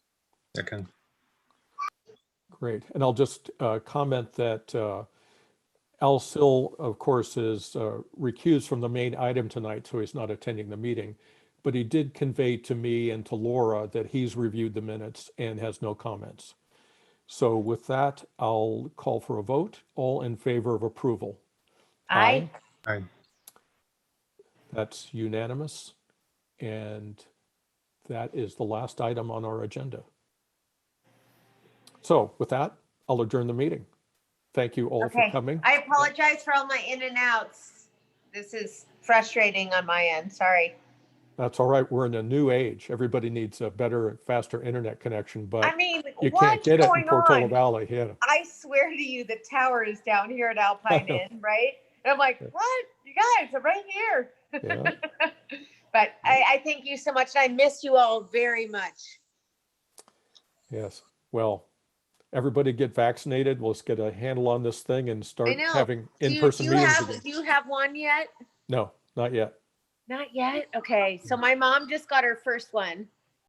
Second. Great. And I'll just comment that Al Sill, of course, is recused from the main item tonight, so he's not attending the meeting. But he did convey to me and to Laura that he's reviewed the minutes and has no comments. So with that, I'll call for a vote. All in favor of approval? Aye. Aye. That's unanimous. And that is the last item on our agenda. So with that, I'll adjourn the meeting. Thank you all for coming. I apologize for all my in and outs. This is frustrating on my end. Sorry. That's all right. We're in a new age. Everybody needs a better, faster internet connection, but I mean, you can't what's get it in going Portola on? Valley. Yeah. I swear to you, the tower is down here at Alpine Inn, right? And I'm like, what? You guys are right here. Yeah. But I thank you so much. And I miss you all very much. Yes. Well, everybody get vaccinated. Let's get a handle on this thing and I start know. having Do you in-person meetings have, again. do you have one yet? No, not yet. Not yet. Okay. So my mom just got her first one.